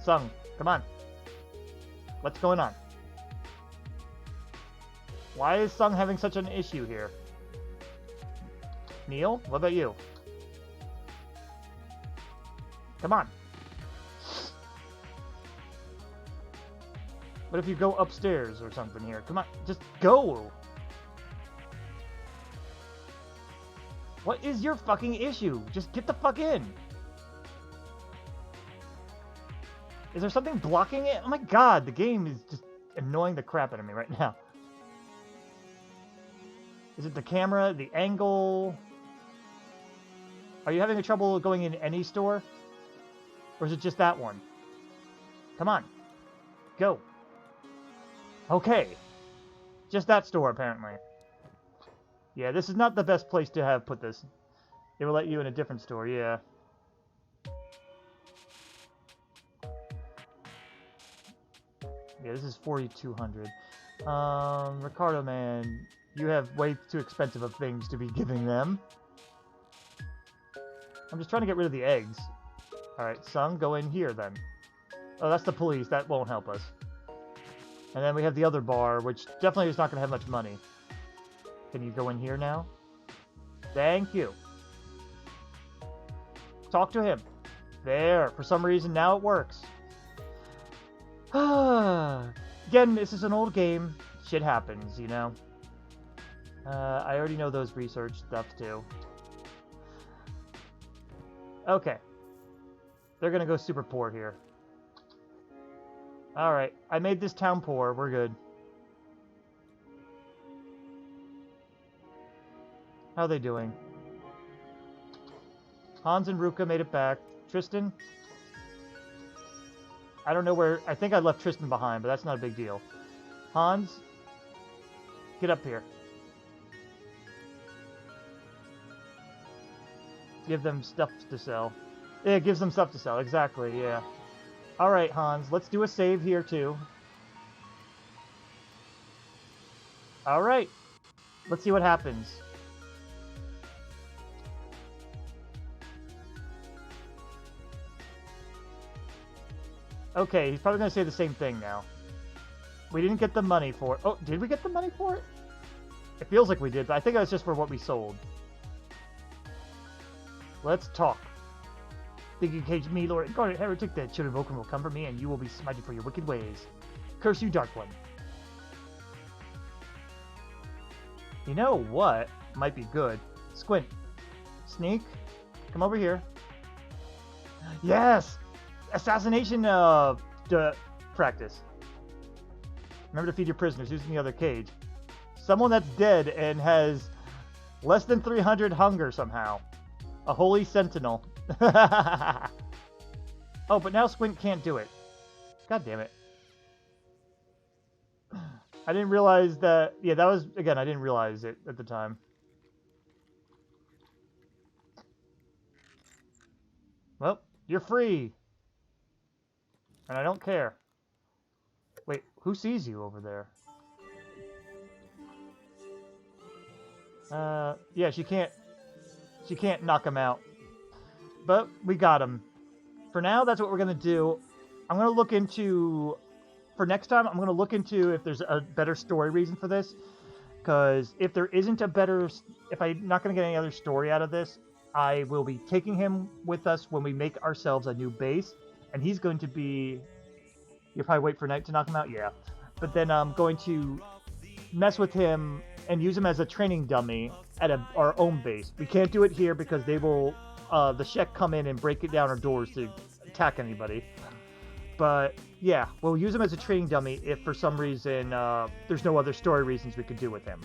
Sung, come on. What's going on? Why is Sung having such an issue here? Neil, what about you? Come on. What if you go upstairs or something here? Come on, just go! What is your fucking issue? Just get the fuck in! Is there something blocking it? Oh my god, the game is just annoying the crap out of me right now. Is it the camera? The angle? Are you having trouble going in any store? Or is it just that one? Come on. Go. Okay. Just that store, apparently. Yeah, this is not the best place to have put this. They will let you in a different store, yeah. Yeah, this is 4,200. Ricardo, man, you have way too expensive of things to be giving them. I'm just trying to get rid of the eggs. Alright, Sung, go in here, then. Oh, that's the police. That won't help us. And then we have the other bar, which definitely is not going to have much money. Can you go in here now? Thank you. Talk to him. There. For some reason, now it works. Again, this is an old game. Shit happens, you know? I already know those research stuff, too. Okay. They're gonna go super poor here. Alright, I made this town poor. We're good. How are they doing? Hans and Ruka made it back. Tristan? I don't know where... I think I left Tristan behind, but that's not a big deal. Hans? Get up here. Give them stuff to sell. Yeah, it gives them stuff to sell. Exactly, yeah. Alright, Hans. Let's do a save here, too. Alright. Let's see what happens. Okay, he's probably going to say the same thing now. We didn't get the money for it. Oh, did we get the money for it? It feels like we did, but I think that was just for what we sold. Let's talk. Think you caged me, Lord Incarnate Heretic? The children of Oakham will come for me, and you will be smited for your wicked ways. Curse you, Dark One. You know what might be good? Squint. Sneak. Come over here. Yes! Assassination practice. Remember to feed your prisoners using the other cage. Someone that's dead and has less than 300 hunger somehow. A holy sentinel. Oh, but now Squint can't do it. God damn it. I didn't realize that... Yeah, that was... Again, I didn't realize it at the time. Well, you're free. And I don't care. Wait, who sees you over there? Yeah, she can't knock him out. But we got him. For now, that's what we're going to do. I'm going to look into... For next time, I'm going to look into if there's a better story reason for this. Because if there isn't a better... If I'm not going to get any other story out of this, I will be taking him with us when we make ourselves a new base. And he's going to be... You'll probably wait for night to knock him out? Yeah. But then I'm going to mess with him and use him as a training dummy at our own base. We can't do it here because they will... the Shek come in and break it down our doors to attack anybody. But, yeah, we'll use him as a training dummy if for some reason there's no other story reasons we could do with him.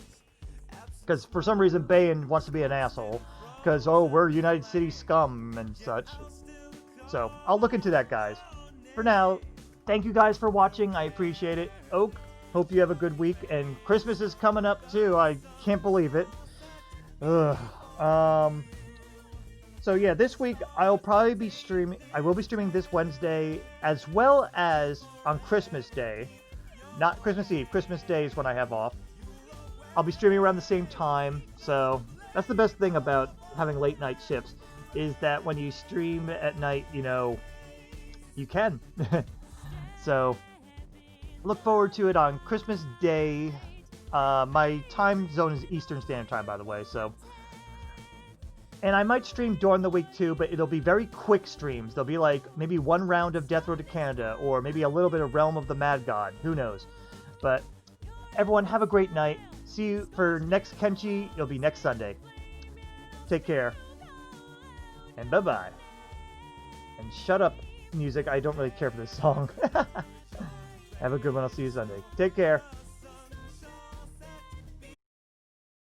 Because for some reason Bayan wants to be an asshole. Because, oh, we're United City scum and such. So, I'll look into that, guys. For now, thank you guys for watching. I appreciate it. Oak, hope you have a good week. And Christmas is coming up, too. I can't believe it. Ugh. So yeah, this week I will be streaming this Wednesday as well as on Christmas Day. Not Christmas Eve, Christmas Day is when I have off. I'll be streaming around the same time, so that's the best thing about having late night shifts, is that when you stream at night, you know, you can. So, look forward to it on Christmas Day. My time zone is Eastern Standard Time, by the way, so... And I might stream during the week too, but it'll be very quick streams. There'll be like maybe one round of Death Road to Canada, or maybe a little bit of Realm of the Mad God. Who knows? But everyone, have a great night. See you for next Kenshi. It'll be next Sunday. Take care. And bye-bye. And shut up, music. I don't really care for this song. Have a good one. I'll see you Sunday. Take care.